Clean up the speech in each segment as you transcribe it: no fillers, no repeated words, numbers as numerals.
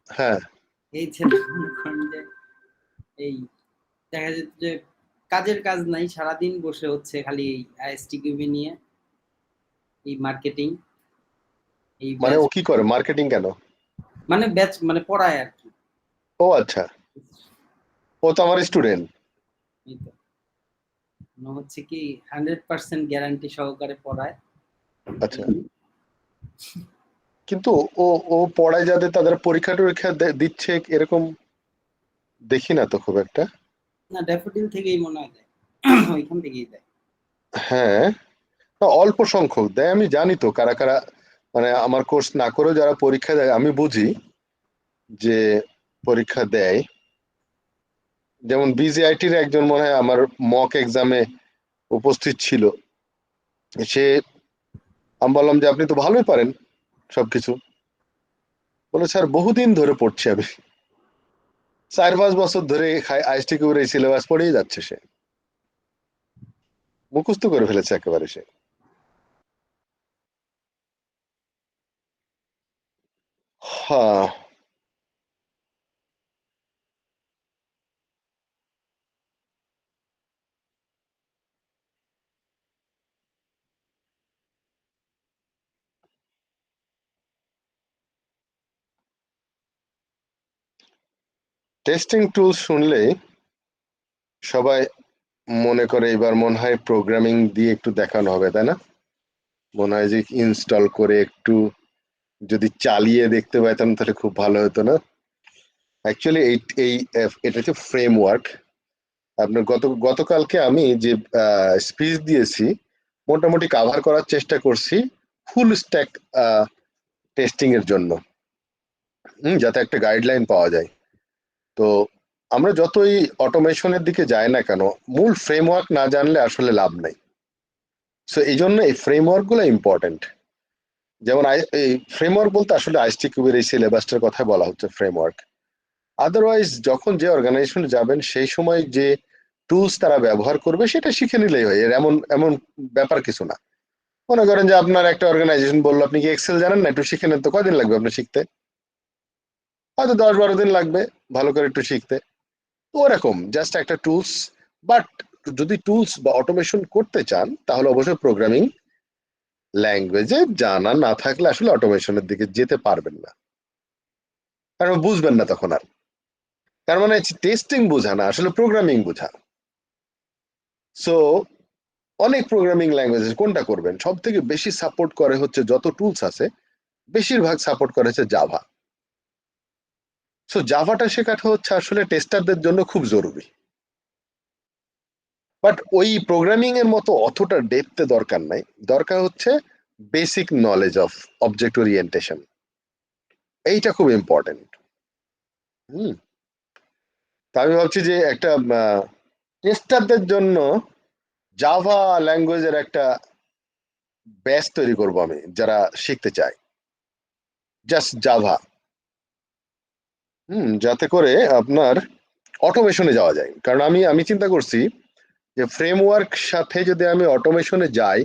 হ্যাঁ। এই যে মনে করেন যে এই দেখা যেত যে কাজের কাজ নাই, সারাদিন বসে হচ্ছে খালি এই আইএসটি কিউবি নিয়ে এই মার্কেটিং, এই মানে ব্যাচ, ও কি করে মার্কেটিং কেন? মানে ব্যাচ মানে পড়ায় আর কি। ও আচ্ছা, ও তো আমার স্টুডেন্ট। এই তো মনে হচ্ছে কি 100% গ্যারান্টি সহকারে পড়ায়। আচ্ছা, কিন্তু ও ও পড়ায় যাদের তাদের পরীক্ষা টরীক্ষা দিচ্ছে এরকম দেখি না তো খুব একটা। না, ড্যাফোডিল থেকেই মনে হয় দেয়, ওইখান থেকেই দেয়। হ্যাঁ, না, অল্প সংখ্যক দেয়, আমি জানি তো কারা কারা মানে আমার কোর্স না করেও যারা পরীক্ষা দেয় আমি বুঝি যে পরীক্ষা দেয়। যেমন বিজিআইটির একজন মনে হয় আমার মক এক্সামে উপস্থিত ছিল। সে, আমি বললাম যে আপনি তো ভালোই পারেন সবকিছু। বলে স্যার বহুদিন ধরে পড়ছি আমি, 4-5 বছর ধরে আইএসটি কিউবের এই সিলেবাস পড়েই যাচ্ছে, সে মুখস্থ করে ফেলেছে একেবারে সে। হ্যাঁ, টেস্টিং টুল শুনলেই সবাই মনে করে এবার মনে হয় প্রোগ্রামিং দিয়ে একটু দেখানো হবে, তাই না? মনে হয় যে ইনস্টল করে একটু যদি চালিয়ে দেখতে পাইতাম তাহলে খুব ভালো হতো না? অ্যাকচুয়ালি এই এই এটা হচ্ছে ফ্রেমওয়ার্ক। আপনার গতকালকে আমি যে স্পিচ দিয়েছি মোটামুটি কাভার করার চেষ্টা করছি ফুল স্ট্যাক টেস্টিং এর জন্য, যাতে একটা গাইডলাইন পাওয়া যায়। তো আমরা যতই অটোমেশনের দিকে যাই না কেন, মূল ফ্রেমওয়ার্ক না জানলে আসলে লাভ নাই। সো এই জন্য এই ফ্রেমওয়ার্ক গুলো ইম্পর্টেন্ট। যেমন এই ফ্রেমওয়ার্ক বলতে আসলে আইএসটি কিউবের এই সিলেবাসটার কথা বলা হচ্ছে ফ্রেমওয়ার্ক। আদারওয়াইজ যখন যে অর্গানাইজেশনে যাবেন সেই সময় যে টুলস তারা ব্যবহার করবে সেটা শিখে নিলেই হয়, এর এমন এমন ব্যাপার কিছু না। মনে করেন যে আপনার একটা অর্গানাইজেশন বললো আপনি কি এক্সেল জানেন না, একটু শিখে নেন, তো কয়দিন লাগবে আপনার শিখতে? হয়তো 10-12 দিন লাগবে ভালো করে একটু শিখতে। ওরকম জাস্ট একটা টুলস। বাট যদি টুলস বা অটোমেশন করতে চান তাহলে অবশ্যই প্রোগ্রামিং ল্যাঙ্গুয়েজে জানা না থাকলে আসলে অটোমেশনের দিকে যেতে পারবেন না, কারণ বুঝবেন না তখন আর। তার মানে টেস্টিং বোঝা না, আসলে প্রোগ্রামিং বোঝা। সো অনেক প্রোগ্রামিং ল্যাঙ্গুয়েজ কোনটা করবেন, সব থেকে বেশি সাপোর্ট করে হচ্ছে যত টুলস আছে বেশিরভাগ সাপোর্ট করে হচ্ছে জাভা। সো জাভাটা শেখাটা হচ্ছে আসলে টেস্টারদের জন্য খুব জরুরি। বাট ওই প্রোগ্রামিং এর মতো অতটা ডেপথে দরকার নাই, দরকার হচ্ছে basic knowledge of object orientation, এইটা খুব ইম্পর্টেন্ট। হুম, তা আমি ভাবছি যে একটা টেস্টারদের জন্য জাভা ল্যাঙ্গুয়েজের একটা ব্যাচ তৈরি করব আমি, যারা শিখতে চায় জাস্ট জাভা। যাতে করে আপনার অটোমেশনে যাওয়া যায়। কারণ আমি আমি চিন্তা করছি যে ফ্রেমওয়ার্ক সাথে যদি আমি অটোমেশনে যাই,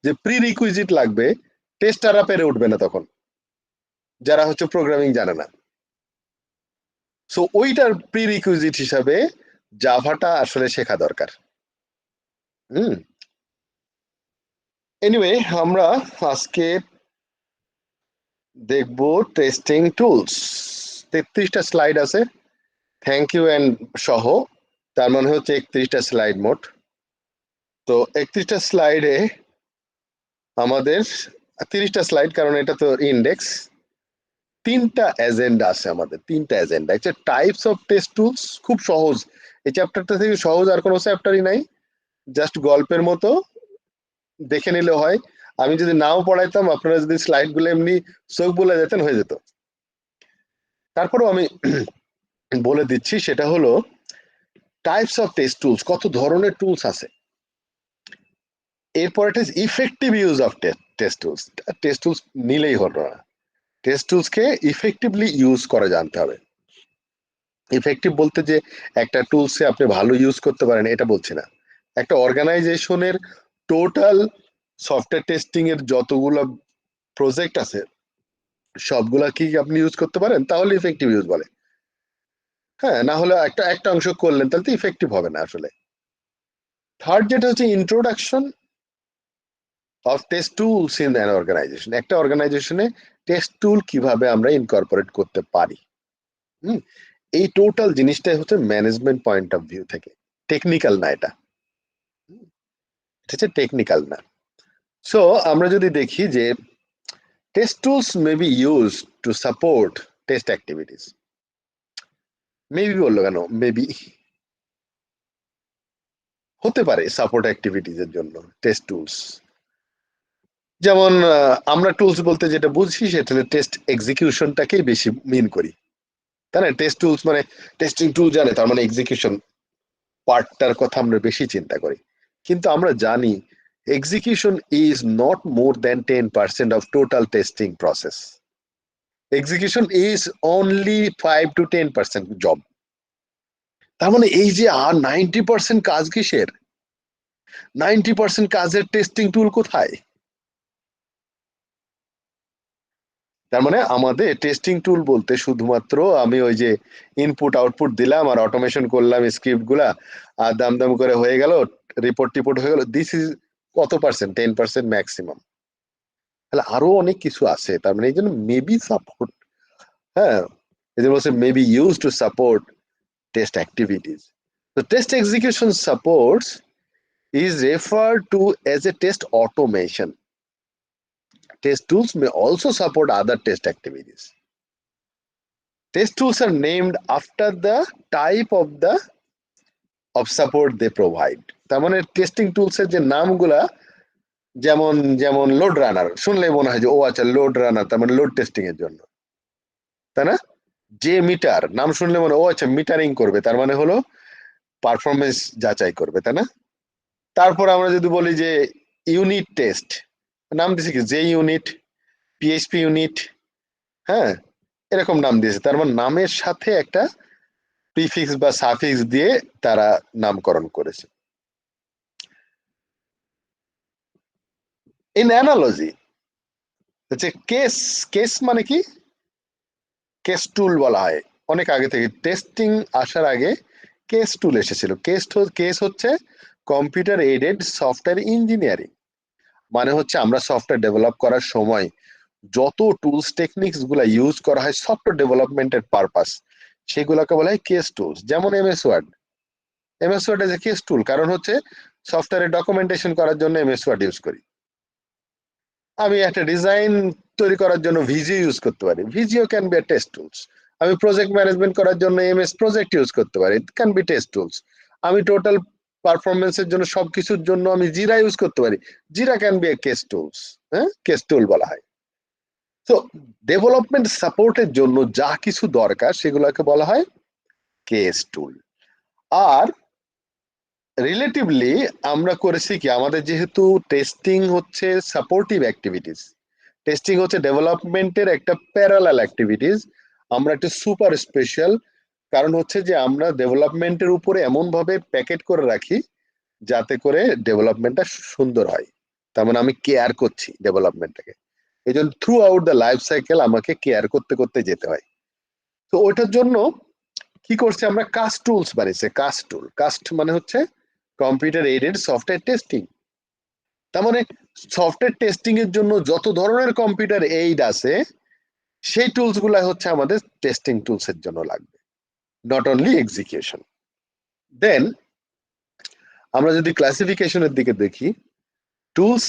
যে প্রি রিকুইজিট লাগবে টেস্টাররা পেরে উঠবে না তখন, যারা হচ্ছে প্রোগ্রামিং জানে না। সো ওইটার প্রি রিকুইজিট হিসাবে জাভাটা আসলে শেখা দরকার। হুম, এনিওয়ে আমরা আজকে দেখবো টেস্টিং টুলস। 33টা স্লাইড আছে, থ্যাংক ইউ এন্ড সহ, তার মানে হচ্ছে 31টা স্লাইড মোট। তো 31টা স্লাইডে আমাদের 30টা স্লাইড, কারণ এটা তো ইন্ডেক্স। 3টা এজেন্ডা আছে আমাদের, 3টা এজেন্ডা। একটা টাইপস অফ টেস্ট টুলস, খুব সহজ। এই চ্যাপ্টারটা থেকে সহজ আর কোনো চ্যাপ্টারই নাই, জাস্ট গল্পের মতো দেখে নিলে হয়। আমি যদি নাও পড়াইতাম আপনারা যদি স্লাইড গুলো এমনি চোখ বলে যেতেন হয়ে যেত। তারপরেও আমি বলে দিচ্ছি, সেটা হলো টাইপস অফ টেস্ট টুলস, কত ধরনের টুলস আছে। এরপর এটা effective use of test tools. Test tools নিলেই হলো না, টেস্ট টুলসকে ইফেক্টিভলি ইউজ করা জানতে হবে। ইফেক্টিভ বলতে যে একটা টুলসে আপনি ভালো ইউজ করতে পারেন এটা বলছি না। একটা অর্গানাইজেশনের টোটাল সফটওয়্যার টেস্টিং এর যতগুলো প্রজেক্ট আছে সবগুলা কি আপনি ইউজ করতে পারেন, তাহলে ইফেক্টিভ ইউজ বলে। হ্যাঁ, না হলে একটা একটা অংশ করলেন তাহলে তো ইফেক্টিভ হবে না আসলে। থার্ড যেটা হচ্ছে introduction of test tools in an organization. একটা অর্গানাইজেশনে টেস্ট টুল কিভাবে আমরা ইনকর্পোরেট করতে পারি। হুম, এই টোটাল জিনিসটাই হচ্ছে ম্যানেজমেন্ট পয়েন্ট অফ ভিউ থেকে, টেকনিক্যাল না এটা, এটা হচ্ছে টেকনিক্যাল না। সো আমরা যদি দেখি যে test tools may be use to support test activities. Maybe বললো কেন? মেবি হতে পারে সাপোর্ট অ্যাক্টিভিটিস এর জন্য টেস্ট টুলস। যেমন আমরা টুলস বলতে যেটা বুঝি সেটা হচ্ছে টেস্ট এক্সিকিউশনটাকেই বেশি মিন করি, তাই না? টেস্ট টুলস মানে টেস্টিং টুল জানে, তার মানে এক্সিকিউশন পার্টটার কথা আমরা বেশি চিন্তা করি। কিন্তু আমরা জানি execution is not more than 10% of total testing process. Execution is only 5 to 10% job. তার মানে এই যে আর 90% কাজ কিসের? 90% কাজের টেস্টিং টুল কোথায়? তার মানে আমাদের টেস্টিং টুল বলতে শুধুমাত্র আমি ওই যে ইনপুট আউটপুট দিলাম আর অটোমেশন করলাম স্ক্রিপ্ট গুলা, আর দাম দাম করে হয়ে গেল, রিপোর্ট টিপোর্ট হয়ে গেল, দিস ইজ কত পার্সেন্ট? 10% ম্যাক্সিমাম। তাহলে আরো অনেক কিছু আছে। তার মানে এই জন্য মেবি সাপোর্ট, হ্যাঁ, এই জন্য বলছে maybe use to support test activities. তো test execution supports is referred to as a test automation. Test tools may also support other test activities. Test tools are named after the type of support they provide. তার মানে testing tools এর যে নামগুলা, যেমন যেমন load রানার শুনলে মনে হয় যে ও আচ্ছা লোড রানার, তার মানে লোড টেস্টিং এর জন্য, তাই না? যে মিটার নাম শুনলে মনে ও আচ্ছা মিটারিং করবে, তার মানে হলো পারফরমেন্স যাচাই করবে, তাই না? তারপর আমরা যদি বলি যে ইউনিট টেস্ট, নাম দিছে কি, যে ইউনিট, পিএইচপি ইউনিট, হ্যাঁ, এরকম নাম দিয়েছে। তার মানে নামের সাথে একটা প্রিফিক্স বা সাফিক্স দিয়ে তারা নামকরণ করেছে। ইন অ্যানালজি হচ্ছে কেস, কেস মানে কি? কেস টুল বলা হয় অনেক আগে থেকে, টেস্টিং আসার আগে কেস টুল এসেছিল। কেস হচ্ছে কম্পিউটার এইডেড সফটওয়্যার ইঞ্জিনিয়ারিং, মানে হচ্ছে আমরা সফটওয়্যার ডেভেলপ করার সময় যত টুলস টেকনিক্স গুলা ইউজ করা হয় সফটওয়্যার ডেভেলপমেন্টের পারপাস, সেগুলোকে বলা হয় কেস টুলস। যেমন MS Word, MS Word as a case tool, কারণ হচ্ছে সফটওয়্যারের ডকুমেন্টেশন করার জন্য এমএস ওয়ার্ড ইউজ করি। আমি একটা ডিজাইন তৈরি করার জন্য ভিজিও ইউজ করতে পারি, Visio can be a test tools. আমি প্রজেক্ট ম্যানেজমেন্ট করার জন্য এমএস প্রজেক্ট ইউজ করতে পারি, it can be test tools. আমি টোটাল পারফরমেন্সের জন্য সবকিছুর জন্য আমি জিরা ইউজ করতে পারি, জিরা can be A case tools. হ্যাঁ, কেস টুল বলা হয়। তো ডেভেলপমেন্ট সাপোর্টের জন্য যা কিছু দরকার সেগুলোকে বলা হয় কেস টুল। আর রিলেটিভলি আমরা করেছি কি, আমাদের যেহেতু টেস্টিং হচ্ছে সাপোর্টিভ অ্যাক্টিভিটিস, টেস্টিং হচ্ছে ডেভেলপমেন্টের একটা প্যারালাল অ্যাক্টিভিটিস, আমরা একটা সুপার স্পেশাল, কারণ হচ্ছে যে আমরা ডেভেলপমেন্টের উপরে এমন ভাবে প্যাকেট করে রাখি যাতে করে ডেভেলপমেন্টটা সুন্দর হয়। তার মানে আমি কেয়ার করছি ডেভেলপমেন্টটাকে, এই জন্য through out the life cycle আমাকে কেয়ার করতে করতে যেতে হয়। তো ওইটার জন্য কি করছে, আমরা কাস্ট টুলস বানিয়েছে। কাস্ট টুল, কাস্ট মানে হচ্ছে কম্পিউটার এইডেড সফটওয়্যার টেস্টিং। তার মানে সফটওয়্যার টেস্টিং এর জন্য যত ধরনের কম্পিউটার এইড আছে সেই টুলস গুলা হচ্ছে আমাদের টেস্টিং টুলস এর জন্য লাগবে, নট অনলি এক্সিকিউশন। দেন আমরা যদি ক্লাসিফিকেশনের দিকে দেখি, tools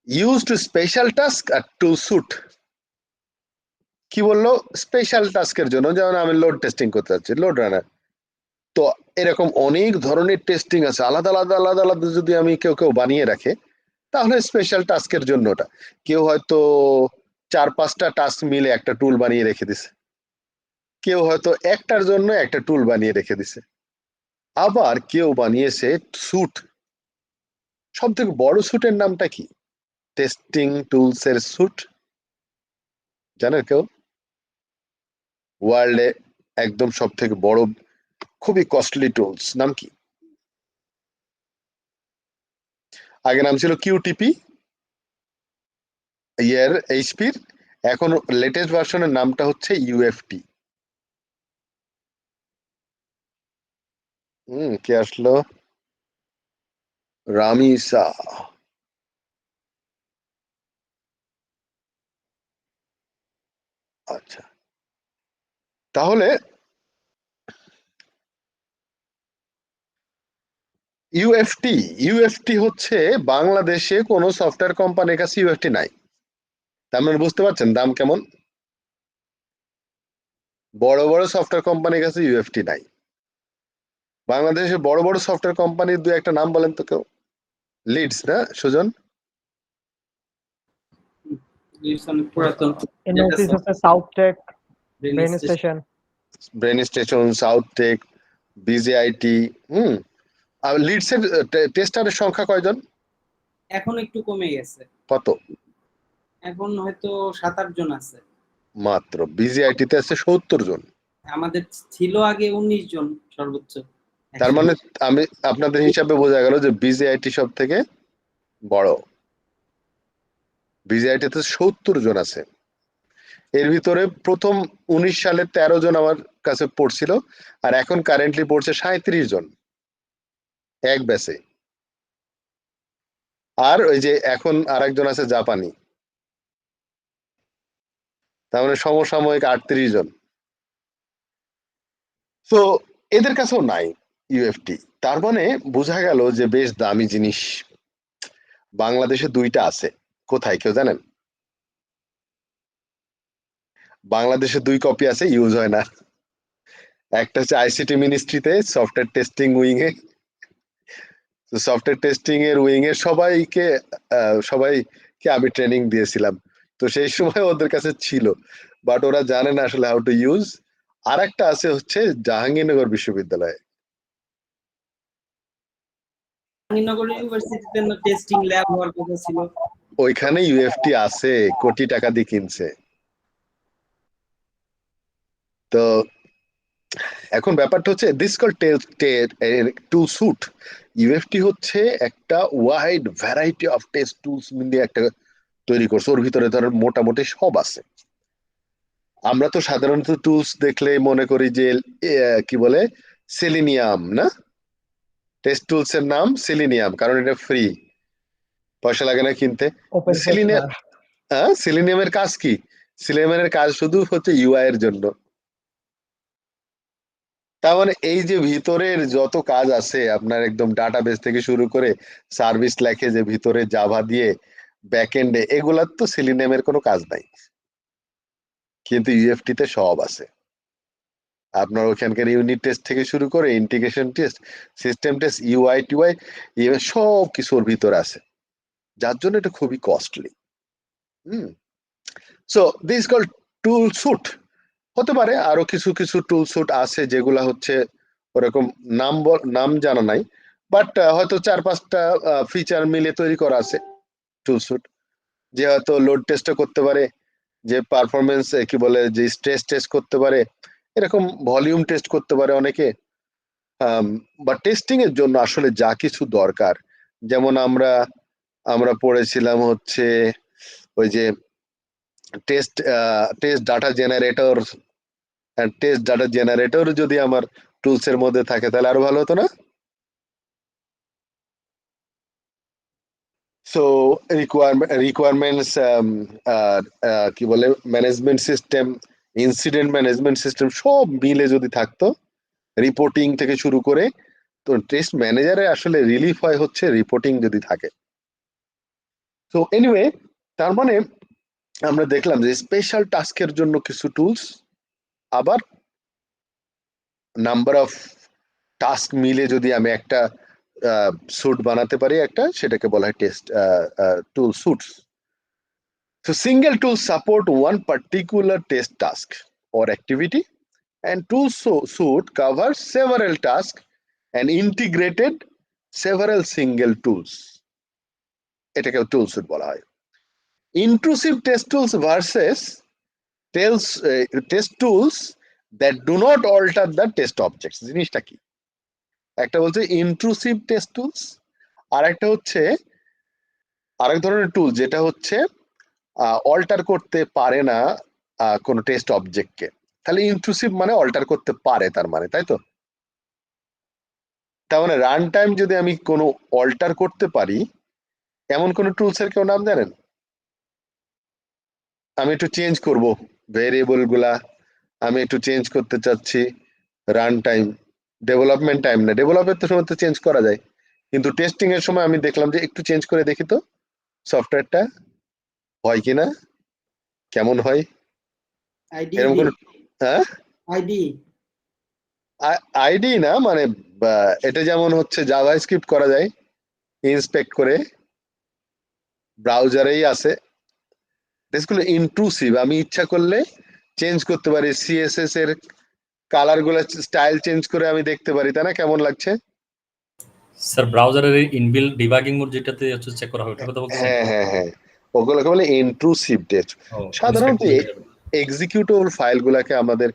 use to special task আর টু সুট। কি বললো? স্পেশাল টাস্কের জন্য, যেমন আমি লোড টেস্টিং করতে যাচ্ছি, লোড রানার। তো এরকম অনেক ধরনের টেস্টিং আছে, আলাদা আলাদা আলাদা আলাদা যদি আমি কেউ কেউ বানিয়ে রাখে তাহলে স্পেশাল টাস্কের জন্য ওটা। কেউ হয়তো 4-5টা টাস্ক মিলে একটা টুল বানিয়ে রেখে দিছে, কেউ হয়তো একটার জন্য একটা টুল বানিয়ে রেখে দিছে, আবার কেউ বানিয়েছে স্যুট। সব থেকে বড় স্যুটের নামটা কি? টেস্টিং টুলস এর স্যুট, জানেন কেউ? ওয়ার্ল্ডে একদম সব থেকে বড় খুবই কস্টলি টুলস নাম কি? আগে নাম ছিল কিউটিপি, ইয়ার এইচপির, এখন লেটেস্ট ভার্সনের নামটা হচ্ছে ইউএফটি। কে আসলো? রামিসা। আচ্ছা, তাহলে ইউএফটি ইউএফটি হচ্ছে বাংলাদেশে কোনো সফটওয়্যার কোম্পানির কাছে ইউএফটি নাই। তার মানে বুঝতে পারছেন দাম কেমন। বড় বড় সফটওয়্যার কোম্পানির কাছে ইউএফটি নাই। বাংলাদেশে বড় বড় সফটওয়্যার কোম্পানির দু একটা নাম বলেন তো কেউ। লিডস না সুজন? লিডস অনেক পুরাতন ইনোসিস আছে, সাউথটেক, ব্রেন স্টেশন। স্টেশন। ব্রেন স্টেশন, সাউথটেক, বিজেআইটি। আর লিডসের টেস্টারের সংখ্যা কয়জন? এখন একটু কমে গেছে, কত? এখন হয়তো 7-8 জন আছে। মাত্র। বিজেআইটিতে আছে 70 জন। আমাদের ছিল আগে 19 জন সর্বোচ্চ। তার মানে আমি আপনাদের হিসাবে বোঝা গেল যে বিজেআইটি সব থেকে বড়। বিজেআইটিতে 70 জন আছে। এর ভিতরে প্রথম 19 সালে 13 জন আমার কাছে পড়ছিল, আর এখন কারেন্টলি পড়ছে 37 জন এক ব্যাচে। আর ওই যে এখন আরেকজন আছে জাপানি, তার মানে সমসাময়িক 38 জন। তো এদের কাছেও নাই ইউএফটি। তার মানে বোঝা গেল যে বেশ দামি জিনিস। বাংলাদেশে দুইটা আছে। কোথায় কেউ জানেন? বাংলাদেশে 2 কপি আছে, ইউজ হয় না। একটা হচ্ছে আইসিটি মিনিস্ট্রিতে সফটওয়্যার টেস্টিং উইং এ। সফটওয়্যার টেস্টিং এর উইং এর সবাইকে আমি ট্রেনিং দিয়েছিলাম। তো সেই সময় ওদের কাছে ছিল, বাট ওরা জানে না আসলে হাউ টু ইউজ। আর একটা আছে হচ্ছে জাহাঙ্গীরনগর বিশ্ববিদ্যালয়ে। জাহাঙ্গীরনগর ইউনিভার্সিটিতে টেস্টিং ল্যাব হওয়ার কথা ছিল। ওইখানে ইউএফটি আছে, কোটি টাকা দিয়ে কিনছে। তো এখন ব্যাপারটা হচ্ছে this call tool suite. UFT হচ্ছে একটা wide variety of test tools মিলিয়ে একটা তৈরি করছে। ওর ভিতরে ধরেন মোটামুটি সব আছে। আমরা তো সাধারণত টুলস দেখলে মনে করি যে কি বলে সেলিনিয়াম না, টেস্ট টুলস এর নাম সেলিনিয়াম, কারণ এটা ফ্রি, পয়সা লাগে না কিনতে। ওপেন সোর্স না। সেলিনিয়াম, সেলিনিয়ামের কাজ কি? সেলিনিয়ামের কাজ শুধু হচ্ছে ইউআই এর জন্য। তার মানে এই যে ভিতরের যত কাজ আছে আপনার, একদম ডাটাবেস থেকে শুরু করে সার্ভিস লেখে যে ভিতরে জাভা দিয়ে ব্যাকএন্ডে, এগুলার তো সেলিনিয়ামের কোনো কাজ নাই, কিন্তু ইউএফটি তে সব আছে। আপনার ওখানকার ইউনিট টেস্ট থেকে শুরু করে integration test, system test, UI TUI, সব কিছুর ভিতরে আছে, যার জন্য এটা খুবই costly. So this call tool suite. হতে পারে আরো কিছু কিছু টুল স্যুট আছে যেগুলা হচ্ছে ওরকম নাম জানা নাই, বাট হয়তো 4-5টা ফিচার মিলে তৈরি করা আছে টুল স্যুট, যে হয়তো লোড টেস্টও করতে পারে, যে পারফরমেন্স কি বলে যে স্ট্রেস টেস্ট করতে পারে, এরকম ভলিউম টেস্ট করতে পারে অনেকে। বা টেস্টিং এর জন্য আসলে যা কিছু দরকার, যেমন আমরা আমরা পড়েছিলাম হচ্ছে ওই যে test test data generator. Test data generator যদি আমার টুলস এর মধ্যে থাকে তাহলে আরো ভালো হতো না? সো রিকোয়ারমেন্টস, কি বলে management system, incident management system সব মিলে যদি থাকতো, রিপোর্টিং থেকে শুরু করে, তো টেস্ট ম্যানেজারে আসলে রিলিফ হয় হচ্ছে রিপোর্টিং যদি থাকে। তো এনিওয়ে, তার মানে আমরা দেখলাম যে স্পেশাল টাস্কের জন্য কিছু টুলস, আবার নাম্বার অফ টাস্ক মিলে যদি আমি একটা স্যুট বানাতে পারি একটা, সেটাকে বলা হয় test tool suits. So single tool support one particular test task or activity, and tool suite covers several tasks and integrated several single tools. এটাকে টুল সুট বলা হয়। Intrusive test tools versus test tools that do not alter the test objects. জিনিসটা কি? একটা বলছে intrusive test tools, আর একটা হচ্ছে আরেক ধরনের টুল যেটা হচ্ছে অল্টার করতে পারে না কোনো টেস্ট অবজেক্টকে, তাহলে ইন্ট্রুসিভ মানে অল্টার করতে পারে, তার মানে, তাই তো? তার মানে রান টাইম যদি আমি কোনো অল্টার করতে পারি এমন কোন টুলস এর কেউ নাম জানেন? আমি একটু চেঞ্জ করব ভেরিয়েবল গুলা, আমি একটু চেঞ্জ করতে চাচ্ছি রান টাইম, ডেভেলপমেন্ট টাইম না, ডেভেলপের সময় তো চেঞ্জ করা যায়, কিন্তু টেস্টিং এর সময় আমি দেখলাম যে একটু চেঞ্জ করে দেখি তো সফটওয়্যারটা হয় কিনা, কেমন হয়, আইডি এরকম কোন, হ্যাঁ আইডি আইডি না, মানে এটা যেমন হচ্ছে জাভা স্ক্রিপ্ট করা যায় ইন্সপেক্ট করে, ব্রাউজারেই আছে, এগুলো ইন্ট্রুসিভ, আমি ইচ্ছা করলে চেঞ্জ করতে পারি, সিএসএস এর কালার গুলো স্টাইল চেঞ্জ করে আমি দেখতে পারি, তাই না, কেমন লাগছে। স্যার ব্রাউজারের ইনবিল্ট ডিবাগিং মোড যেটাতে হচ্ছে চেক করা হয় ওটার কথা বলছেন? হ্যাঁ হ্যাঁ হ্যাঁ, ওগুলোকে বলে ইন্ট্রুসিভ টেস্ট। সাধারণত এক্সিকিউটেবল ফাইল গুলাকে আমাদের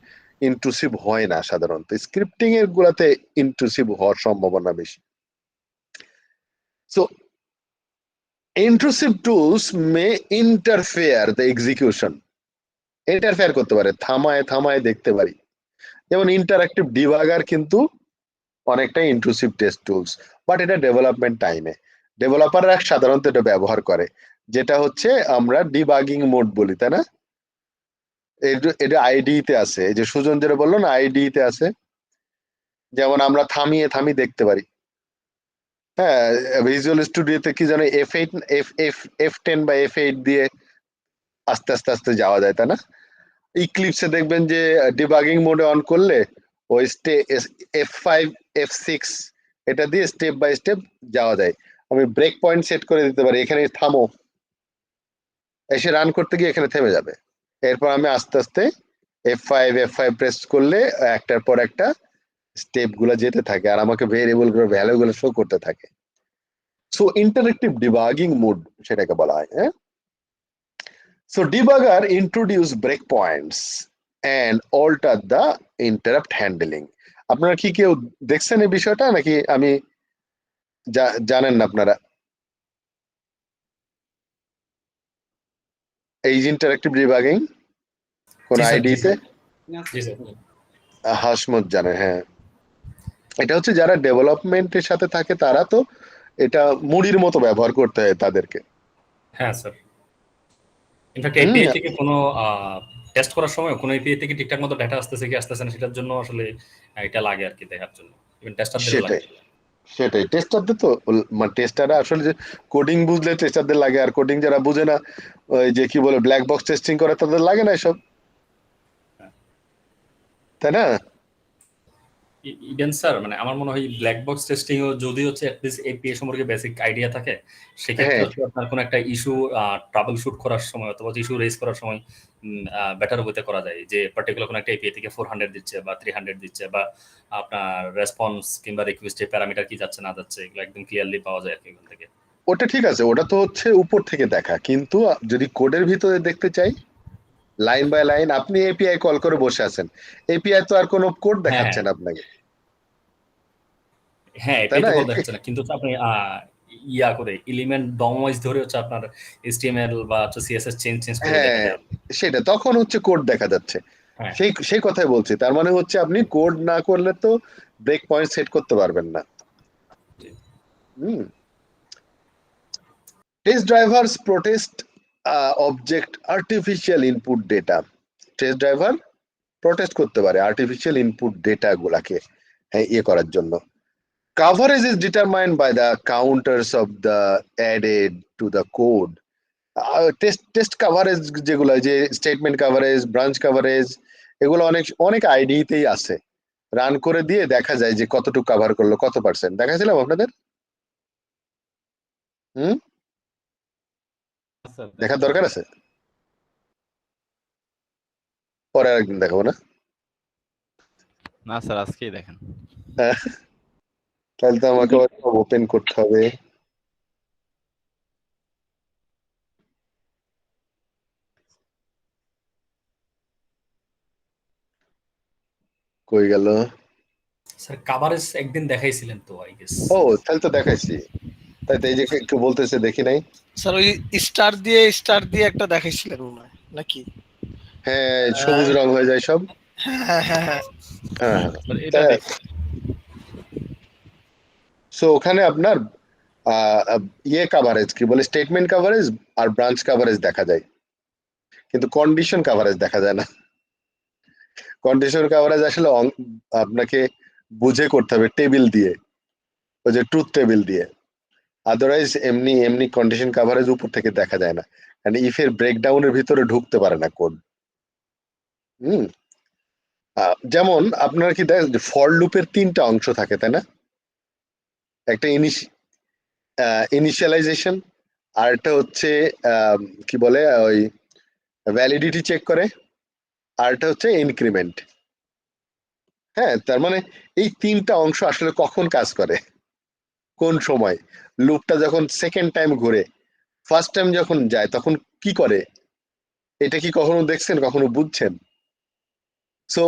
ইন্ট্রুসিভ হয় না, সাধারণত স্ক্রিপ্টিং এর গুলাতে ইন্ট্রুসিভ হওয়ার সম্ভাবনা বেশি। So intrusive tools may interfere the execution, interfere করতে পারে, থামায় থামায় দেখতে পারি, যেমন ইন্টারঅ্যাক্টিভ ডিবাগার কিন্তু অনেকটা ইন্ট্রুসিভ টেস্ট টুলস, বাট এটা ডেভেলপমেন্ট টাইমে ডেভেলপাররা সাধারণত এটা ব্যবহার করে, যেটা হচ্ছে আমরা ডিবাগিং মোড বলি, তাই না? এটা আইডি তে আছে, এই যে সুজন যেটা বললো না আইডি তে আছে, যেমন আমরা থামিয়ে থামিয়ে দেখতে পারি। হ্যাঁ, ভিজুয়াল স্টুডিওতে কি জানো F8 F10 বা F8 দিয়ে আস্তে আস্তে আস্তে যাওয়া যায়, তাই না? ইক্লিপসে দেখবেন যে ডিবাগিং মোডে অন করলে ওই F5 F6 এটা দিয়ে স্টেপ বাই স্টেপ যাওয়া যায়। আমি ব্রেক পয়েন্ট সেট করে দিতে পারি, এখানে থামো, এসে রান করতে গিয়ে এখানে থেমে যাবে, এরপর আমি আস্তে আস্তে F5 প্রেস করলে একটার পর একটা স্টেপ গুলো যেতে থাকে আর আমাকে ভেরিয়েবল গুলো ভ্যালু গুলো শো করতে থাকে। সো ইন্টারেক্টিভ ডিবাগিং মোড সেটাকে বলা হয়। হ্যাঁ, so debugger introduce breakpoints and alter the interrupt handling. আপনারা কি কেউ দেখছেন এই বিষয়টা নাকি আমি জানেন না আপনারা? এই যে ইন্টারেক্টিভ ডিবাগিং কোন আইডি তে হাসমত জানে। হ্যাঁ, এটা হচ্ছে যারা ডেভেলপমেন্টের সাথে থাকে তারা তো এটা মুড়ির মতো ব্যবহার করতে হয় তাদেরকে। হ্যাঁ স্যার, ইনফ্যাক্ট এপিআই থেকে কোনো টেস্ট করার সময় কোনো এপিআই থেকে ঠিকঠাক মতো ডেটা আসতেছে কি আসতেছে না সেটার জন্য আসলে এটা লাগে আর কি দেখার জন্য, ইভেন টেস্টারদেরও লাগে। সেটাই টেস্টারদের তো, মানে টেস্টাররা আসলে যে কোডিং বুঝলে টেস্টারদের লাগে, আর কোডিং যারা বুঝে না ওই যে কি বলে ব্ল্যাক বক্স টেস্টিং করে তাদের লাগে না এসব, তাই না? ইভেন স্যার মানে আমার মনে হয় ব্ল্যাক বক্স টেস্টিং ও যদি হচ্ছে অ্যাটলিস্ট এপিআই সম্পর্কে বেসিক আইডিয়া থাকে সেক্ষেত্রে হচ্ছে আপনার কোনো একটা ইস্যু ট্রাবল শুট করার সময় অথবা ইস্যু রেজ করার সময় বেটার ওয়েতে করা যায়, যে পার্টিকুলার কোনো একটা এপিআই থেকে 400 দিচ্ছে বা 300 দিচ্ছে বা আপনার রেসপন্স কিংবা রিকোয়েস্টের প্যারামিটার কি যাচ্ছে না যাচ্ছে এগুলো একদম ক্লিয়ারলি পাওয়া যায় আর কি এখান থেকে। ওটা ঠিক আছে, ওটা তো হচ্ছে উপর থেকে দেখা, কিন্তু যদি কোডের ভিতরে দেখতে চাই লাইন বাই লাইন, আপনি এপিআই কল করে বসে আছেন, এপিআই তো আর কোনো কোড দেখাচ্ছে না আপনাকে, হ্যাঁ এটাই তো বলতে চাচ্ছি না, কিন্তু আপনি ইয়া করে এলিমেন্ট ডম ওয়াইজ ধরে হচ্ছে আপনার এইচটিএমএল বা হচ্ছে সিএসএস চেঞ্জ করে দেখা যায়। সেটা তখন হচ্ছে কোড দেখা যাচ্ছে, সেই কথাই বলছি। তার মানে হচ্ছে আপনি কোড না করলে তো ব্রেক পয়েন্ট সেট করতে পারবেন না। Test drivers' protest object artificial input data, test driver protest করতে পারে আর্টিফিশিয়াল ইনপুট ডেটা গুলাকে ইয়ে করার জন্য। Coverage is determined by the counters of the added to the code. Test coverage যেগুলো, যে স্টেটমেন্ট কভারেজ, ব্রাঞ্চ কভারেজ, এগুলো অনেক অনেক আইডি তেই আছে, রান করে দিয়ে দেখা যায় যে কতটুকু কভার করলো, কত পার্সেন্ট দেখাছিলাম আপনাদের। দেখার দরকার আছে, পরে আরেকদিন দেখাবো না? না স্যার আজকেই দেখেন। তাহলে তো আমাকে ওপেন করতে হবে। কই গেল? স্যার কভারেজ একদিন দেখাইছিলেন তো আই গেস। ও তাহলে তো দেখাইছি, তাই তো এই যে কেউ বলতেছে দেখি নাই। স্যার ওই স্টার দিয়ে একটা দেখাইছিলেন মনে হয় নাকি? হ্যাঁ, সবুজ রং হয়ে যায় সব। হ্যাঁ হ্যাঁ হ্যাঁ হ্যাঁ, মানে এটা সো ওখানে আপনার ইয়ে কাভারেজ কি বলে, স্টেটমেন্ট কাভারেজ আর ব্রাঞ্চ কাভারেজ দেখা যায়, কিন্তু কন্ডিশন কাভারেজ দেখা যায় না। কন্ডিশন কাভারেজ আসলে আপনাকে বুঝে করতে হবে টেবিল দিয়ে, ওই যে ট্রুথ টেবিল দিয়ে। আদারওয়াইজ এমনি এমনি কন্ডিশন কাভারেজ উপর থেকে দেখা যায় না, কারণ ইফ এর ব্রেকডাউনের ভিতরে ঢুকতে পারে না কোড। হুম, যেমন আপনার কি দেখেন ফর লুপের 3টা অংশ থাকে, তাই না? একটা ইনিশিয়ালাইজেশন, আর একটা হচ্ছে কি বলে ওই ভ্যালিডিটি চেক করে, আর একটা হচ্ছে ইনক্রিমেন্ট। হ্যাঁ, তার মানে এই 3টা অংশ আসলে কখন কাজ করে, কোন সময় লুপটা যখন সেকেন্ড টাইম ঘুরে, ফার্স্ট টাইম যখন যায় তখন কি করে, এটা কি কখনো দেখছেন, কখনো বুঝছেন? সো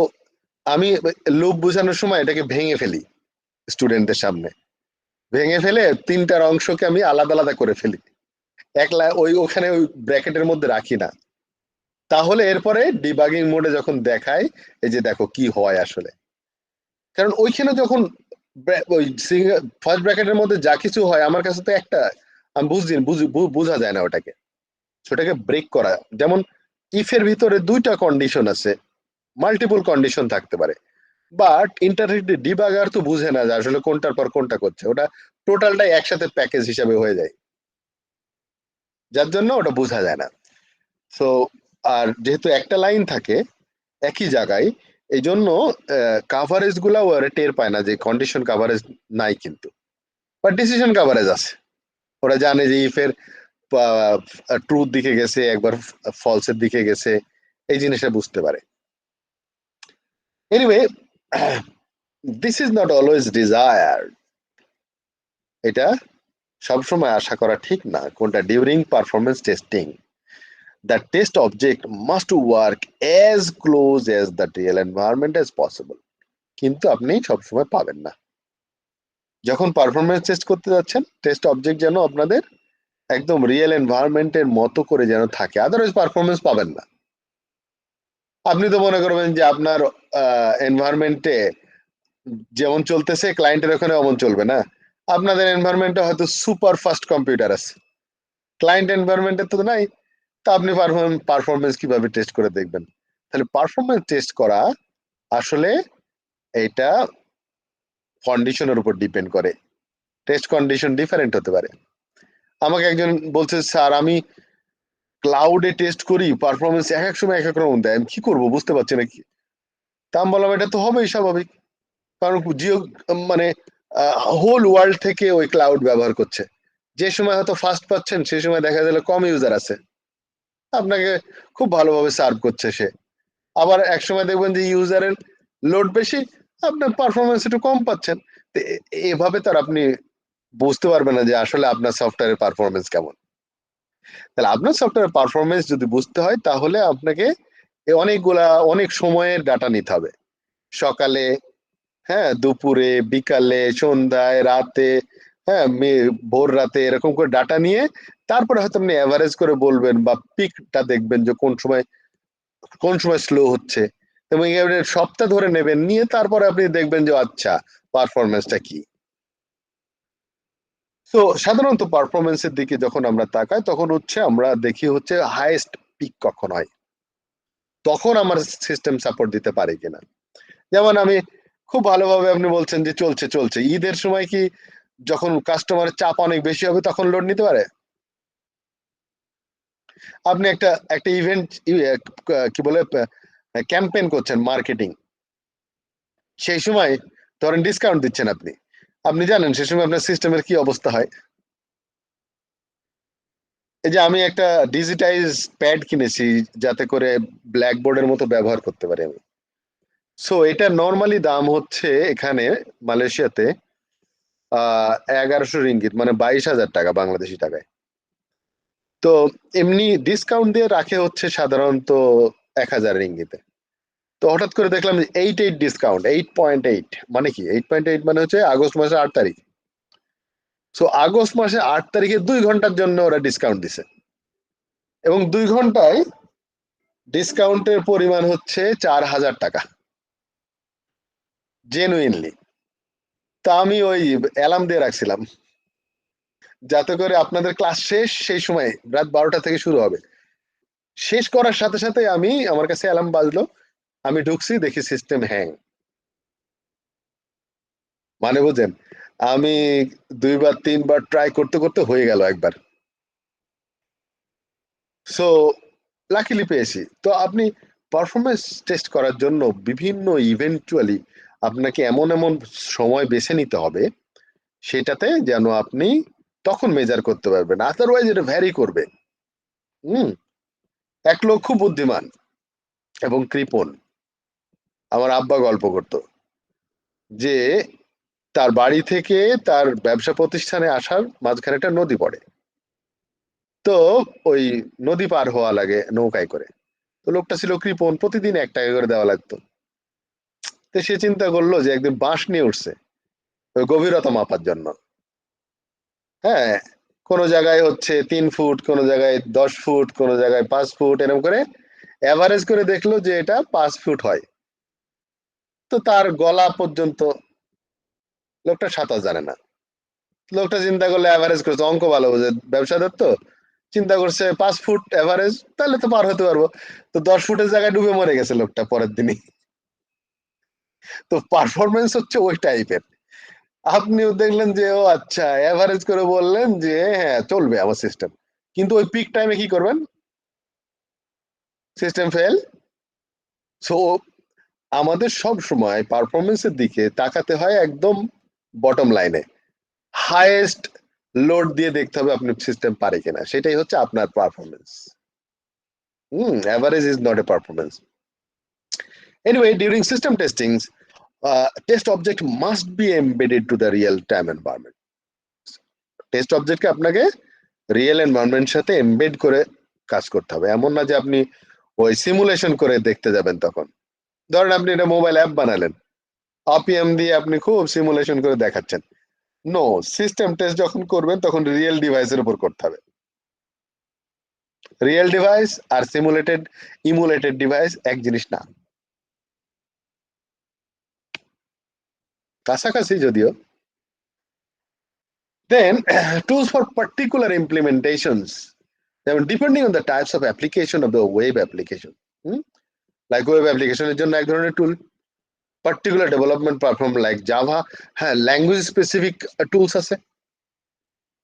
আমি লুপ বোঝানোর সময় এটাকে ভেঙে ফেলি স্টুডেন্টদের সামনে, ভেঙে ফেলে 3টার অংশকে আমি আলাদা আলাদা করে ফেলি, একলা ওখানে ওই ব্র্যাকেটের মধ্যে রাখি না। তাহলে এরপরে ডিবাগিং মোডে যখন দেখায়, এই যে দেখো কি হয় আসলে, কারণ ওইখানে যখন ওই ফার্স্ট ব্র্যাকেটের মধ্যে যা কিছু হয় আমার কাছে তো একটা, আমি বোঝা যায় না ওটাকে, সেটাকে ব্রেক করা। যেমন ইফের ভিতরে 2টা কন্ডিশন আছে, মাল্টিপল কন্ডিশন থাকতে পারে, বাট ইন্টারনেট ডিবাগার তো বুঝে না যে আসলে কোনটার পর কোনটা করছে, ওটা টোটালটাই একসাথে প্যাকেজ হিসাবে হয়ে যায়, যার জন্য ওটা বোঝা যায় না। সো আর যেহেতু একটা লাইন থাকে একই জায়গায়, এই জন্য কাভারেজ গুলাও ওরা টের পায় না যে কন্ডিশন কাভারেজ নাই, কিন্তু বা ডিসিশন কাভারেজ আছে। ওরা জানে যে ইফের ট্রুথ দিকে গেছে, একবার ফলসের দিকে গেছে, এই জিনিসটা বুঝতে পারে। Anyway, this is not always desired, এটা সবসময় আশা করা ঠিক না। কোনটা during performance testing the test object must work as close as the real environment as possible, কিন্তু আপনি সবসময় পাবেন না। যখন পারফরমেন্স টেস্ট করতে যাচ্ছেন, টেস্ট অবজেক্ট যেন আপনাদের একদম রিয়েল এনভায়রনমেন্টের মতো করে যেন থাকে, আদারওয়াইজ পারফরমেন্স পাবেন না। আপনি তো মনে করবেন যে আপনার এনভায়রনমেন্টে যেমন চলতেছে ক্লায়েন্টের ওখানে অমন চলবে না। আপনাদের এনভায়রনমেন্টে হয়তো সুপার ফাস্ট কম্পিউটার আছে, ক্লায়েন্ট এনভায়রনমেন্টে তো নাই, তা আপনি পারফরমেন্স কিভাবে টেস্ট করে দেখবেন? তাহলে পারফরমেন্স টেস্ট করা আসলে এটা কন্ডিশনের উপর ডিপেন্ড করে, টেস্ট কন্ডিশন ডিফারেন্ট হতে পারে। আমাকে একজন বলছে স্যার আমি ক্লাউডে টেস্ট করি, পারফরমেন্স এক এক সময় এক এক রকম দেয়, আমি কি করবো বুঝতে পারছি না কি। তা আমি বললাম এটা তো হবেই স্বাভাবিক, কারণ জিও মানে হোল ওয়ার্ল্ড থেকে ওই ক্লাউড ব্যবহার করছে, যে সময় হয়তো ফাস্ট পাচ্ছেন সেই সময় দেখা গেল কম ইউজার আছে, আপনাকে খুব ভালোভাবে সার্ভ করছে সে। আবার এক সময় দেখবেন যে ইউজারের লোড বেশি, আপনার পারফরমেন্স একটু কম পাচ্ছেন। এভাবে তার আপনি বুঝতে পারবেন না যে আসলে আপনার সফটওয়্যারের পারফরমেন্স কেমন। তাহলে আপনার সফটওয়্যারের পারফরমেন্স যদি বুঝতে হয়, তাহলে আপনাকে অনেক সময়ের ডাটা নিতে হবে, সকালে, হ্যাঁ, দুপুরে, বিকালে, সন্ধ্যায়, রাতে, হ্যাঁ, ভোর রাতে, এরকম করে ডাটা নিয়ে তারপরে হয়তো আপনি অ্যাভারেজ করে বলবেন বা পিকটা দেখবেন যে কোন সময় স্লো হচ্ছে, এবং সপ্তাহ ধরে নেবেন, নিয়ে তারপরে আপনি দেখবেন যে আচ্ছা পারফরমেন্সটা কি। তো সাধারণত পারফরমেন্সের দিকে যখন আমরা তাকাই তখন হচ্ছে আমরা দেখি হচ্ছে হাইয়েস্ট পিক কখন হয়, তখন আমার সিস্টেম সাপোর্ট দিতে পারে কিনা। যেমন আমি খুব ভালোভাবে, আপনি বলছেন যে চলছে চলছে, ঈদের সময় কি যখন কাস্টমারের চাপ অনেক বেশি হবে তখন লোড নিতে পারে? আপনি একটা একটা ইভেন্ট কি বলে ক্যাম্পেইন করছেন, মার্কেটিং, সেই সময় ধরেন ডিসকাউন্ট দিচ্ছেন আপনি, আপনি জানেন সে সময় আপনার সিস্টেমের কি অবস্থা হয়। এই যে আমি একটা ডিজিটাইজ প্যাড কিনেছি যাতে করে ব্ল্যাকবোর্ডের মতো ব্যবহার করতে পারি আমি। সো এটা নর্মালি দাম হচ্ছে এখানে মালয়েশিয়াতে 1100 রিঙ্গিত, মানে 22,000 টাকা বাংলাদেশি টাকায়। তো এমনি ডিসকাউন্ট দিয়ে রাখে হচ্ছে সাধারণত 1000 রিঙ্গিতে। তো হঠাৎ করে দেখলাম যে 8.8 ডিসকাউন্ট, 8.8 মানে কি, 8.8 মানে হচ্ছে আগস্ট মাসের 8 তারিখ। সো আগস্ট মাসে 8 তারিখে 2 ঘন্টার জন্য ওরা ডিসকাউন্ট দিছে এবং 2 ঘন্টায় ডিসকাউন্টের পরিমাণ হচ্ছে 4,000 টাকা জেনুইনলি। তা আমি ওই অ্যালার্ম দিয়ে রাখছিলাম যাতে করে আপনাদের ক্লাস শেষ সেই সময় রাত 12টা থেকে শুরু হবে, শেষ করার সাথে সাথে আমার কাছে অ্যালার্ম বাজলো, আমি ঢুকছি দেখি সিস্টেম হ্যাং। মানে বুঝেন, আমি 2 বার 3 বার ট্রাই করতে করতে হয়ে গেল একবার। সো লাকিলি পেয়েছি। তো আপনি পারফরমেন্স টেস্ট করার জন্য বিভিন্ন ইভেন্টুয়ালি আপনাকে এমন এমন সময় বেছে নিতে হবে সেটাতে যেন আপনি তখন মেজার করতে পারবেন, আদারওয়াইজ এটা ভ্যারি করবে। এক লোক খুব বুদ্ধিমান এবং কৃপণ, আমার আব্বা গল্প করতো যে তার বাড়ি থেকে তার ব্যবসা প্রতিষ্ঠানে আসার মাঝখানে একটা নদী পড়ে, তো ওই নদী পার হওয়া লাগে নৌকায় করে। তো লোকটা ছিল কৃপণ, প্রতিদিন 1 টাকা করে দেওয়া লাগতো। তো সে চিন্তা করলো যে একদিন বাঁশ নিয়ে উঠছে ওই গভীরতা মাপার জন্য। হ্যাঁ, কোন জায়গায় হচ্ছে 3 ফুট, কোন জায়গায় 10 ফুট, কোন জায়গায় 5 ফুট, এরকম করে এভারেজ করে দেখলো যে এটা 5 ফুট হয়। তো তার গলা পর্যন্ত, লোকটা সাঁতার জানে না। লোকটা চিন্তা করলে এভারেজ করছে, অঙ্ক ভালো বোঝে, ব্যবসাদার তো, চিন্তা করছে 5 ফুট এভারেজ, তাহলে তো পার হতে পারবো। তো 10 ফুটের জায়গায় ডুবে মরে গেছে লোকটা পরের দিনই। তো পারফরমেন্স হচ্ছে ওই টাইপের। আপনিও দেখলেন যে ও আচ্ছা এভারেজ করে বললেন যে হ্যাঁ চলবে আমার সিস্টেম, কিন্তু ওই পিক টাইমে কি করবেন? System fail. সো আমাদের সব সময় পারফরমেন্সের দিকে তাকাতে হয় একদম বটম লাইনে, হাইয়েস্ট লোড দিয়ে দেখতে হবে আপনি সিস্টেম পারে কিনা, সেটাই হচ্ছে আপনার performance. Average is not a performance. Anyway, during system testing test object must be embedded to the real time environment. Test অবজেক্টকে আপনাকে রিয়েল এনভায়রনমেন্টের সাথে এমবেড করে কাজ করতে হবে। এমন না যে আপনি ওই সিমুলেশন করে দেখতে যাবেন। তখন ধরেন আপনি এটা মোবাইল অ্যাপ বানালেন, অপিএম দিয়ে আপনি খুব সিমুলেশন করে দেখাচ্ছেন। নো, সিস্টেম টেস্ট যখন করবেন তখন রিয়েল ডিভাইসের উপর করতে হবে। রিয়েল ডিভাইস আর ইমুলেটেড ডিভাইস এক জিনিস না, কাছাকাছি যদিও। Then tools for particular implementations, depending on the types of application of the web application. Like web application এর জন্য এক ধরনের tool, particular development platform like Java, হ্যাঁ ল্যাঙ্গুয়েজ স্পেসিফিক টুলস আছে।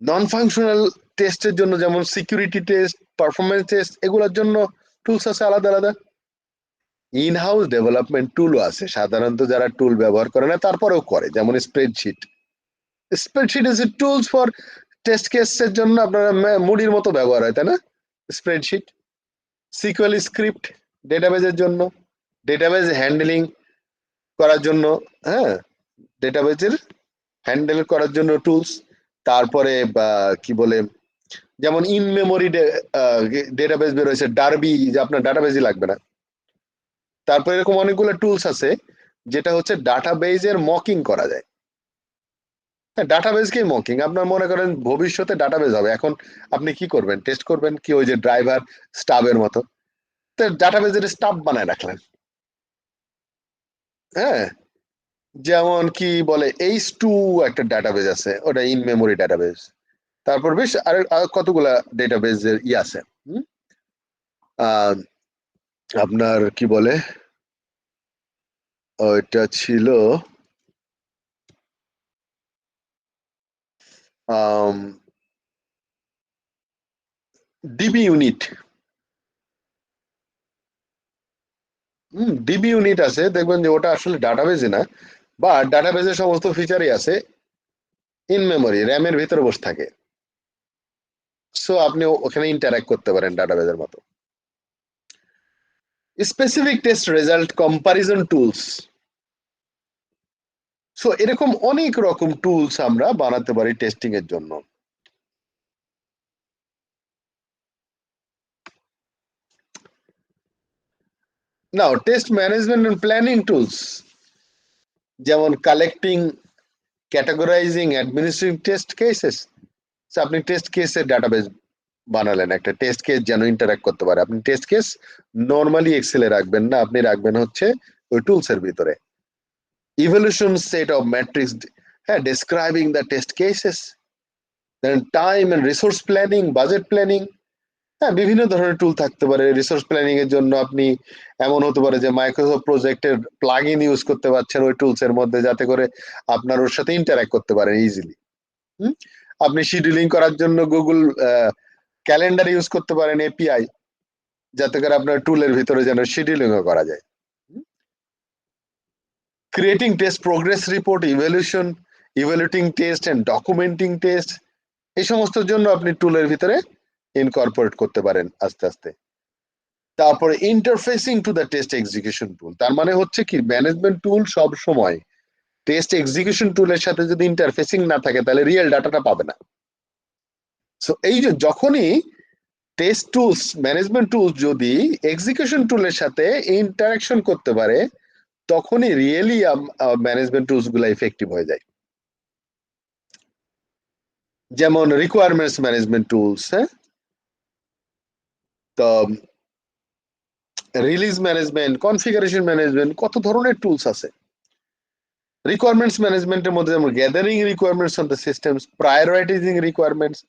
নন ফাংশনাল টেস্টের জন্য যেমন সিকিউরিটি টেস্ট, পারফরমেন্স টেস্ট, এগুলোর জন্য টুলস আছে আলাদা আলাদা। ইন হাউস ডেভেলপমেন্ট টুলও আছে, সাধারণত যারা টুল ব্যবহার করে না তারপরেও করে, যেমন spreadsheet. Spreadsheet is a tools for test কেসের জন্য আপনার মুডির মতো ব্যবহার হয়, তাই না? স্প্রেডশিট। সিকিউএল স্ক্রিপ্ট ডেটাবেজের জন্য, ডেটাবেজ হ্যান্ডলিং করার জন্য, হ্যাঁ ডেটাবেজের হ্যান্ডেল করার জন্য টুলস। তারপরে কি বলে, যেমন ইন মেমোরি ডেটাবেজ বেরোয়েছে, ডারবি, যে আপনার ডাটাবেজই লাগবে না। তারপরে এরকম অনেকগুলো টুলস আছে যেটা হচ্ছে ডাটাবেজের মকিং করা যায়। হ্যাঁ, ডাটাবেজকে মকিং। আপনার মনে করেন ভবিষ্যতে ডাটাবেজ হবে, এখন আপনি কি করবেন? টেস্ট করবেন কি ওই যে ড্রাইভার স্টাবের মতো, তো ডাটাবেজের স্টাব বানায় রাখলেন। হ্যাঁ, যেমন কি বলে H2 একটা ডাটাবেজ আছে, ওটা ইন মেমোরি ডাটাবেজ। তারপর বেশ আর কতগুলা ডেটাবেজের আছে। আপনার কি বলে, ওইটা ছিল ডিবি ইউনিট। ডিবি ইউনিট আছে, দেখবেন যে ওটা আসলে ডাটাবেজে না, বা ডাটাবেজের সমস্ত ফিচারই আছে ইন মেমোরি, র্যামের ভিতরে বসে থাকে। সো আপনি ওখানে ইন্টারঅ্যাক্ট করতে পারেন ডাটাবেজের মতো। Specific test result comparison tools. So এরকম অনেক রকম টুলস আমরা বানাতে পারি টেস্টিং এর জন্য। Now test management and planning tools, যেমন collecting categorising administrative test cases. আপনি টেস্ট কেসের ডাটাবেস বানালেন, একটা টেস্ট কেস যেন ইন্টারঅ্যাক্ট করতে পারে। আপনি টেস্ট কেস নর্মালি এক্সেলে রাখবেন না, আপনি রাখবেন হচ্ছে ওই টুলস এর ভিতরে। ইভলিউশন সেট অফ ম্যাট্রিক্স, হ্যাঁ, describing the test cases. Then time and resource planning, budget planning, হ্যাঁ, বিভিন্ন ধরনের টুল থাকতে পারে। রিসোর্স প্ল্যানিং এর জন্য আপনি এমন হতে পারে যে মাইক্রোসফট প্রজেক্টের প্লাগ ইন ইউজ করতে পারছেন ওই টুলস এর মধ্যে, যাতে করে আপনার ওর সাথে ইন্টারঅ্যাক্ট করতে পারেন ইজিলি। আপনি শিডিউলিং করার জন্য গুগল ক্যালেন্ডার ইউজ করতে পারেন এপিআই, যাতে করে আপনার টুলের ভিতরে যেন শিডিউলিং করা যায়। Creating test progress report, evaluating test and documenting test, এই সমস্ত জন্য আপনি টুলের ভিতরে ইনকর্পোরেট করতে পারেন আস্তে আস্তে। তারপরে interfacing to the test execution tool, তার মানে হচ্ছে কি ম্যানেজমেন্ট টুল সব সময় টেস্ট এক্সিকিউশন টুলের সাথে যদি ইন্টারফেসিং না থাকে তাহলে রিয়েল ডাটাটা পাবে না। সো এই যে যখনই টেস্ট টুলস, ম্যানেজমেন্ট টুলস যদি এক্সিকিউশন টুলের সাথে ইন্টারাকশন করতে পারে, তখনই রিয়েলি ম্যানেজমেন্ট টুলস গুলা ইফেক্টিভ হয়ে যায়। যেমন রিকোয়ারমেন্টস ম্যানেজমেন্ট টুলস, হ্যাঁ, তো রিলিজ ম্যানেজমেন্ট, কনফিগারেশন ম্যানেজমেন্ট, কত ধরনের টুলস আছে। রিকোয়ারমেন্টস ম্যানেজমেন্টের মধ্যে যেমন gathering requirements on the systems, prioritising requirements,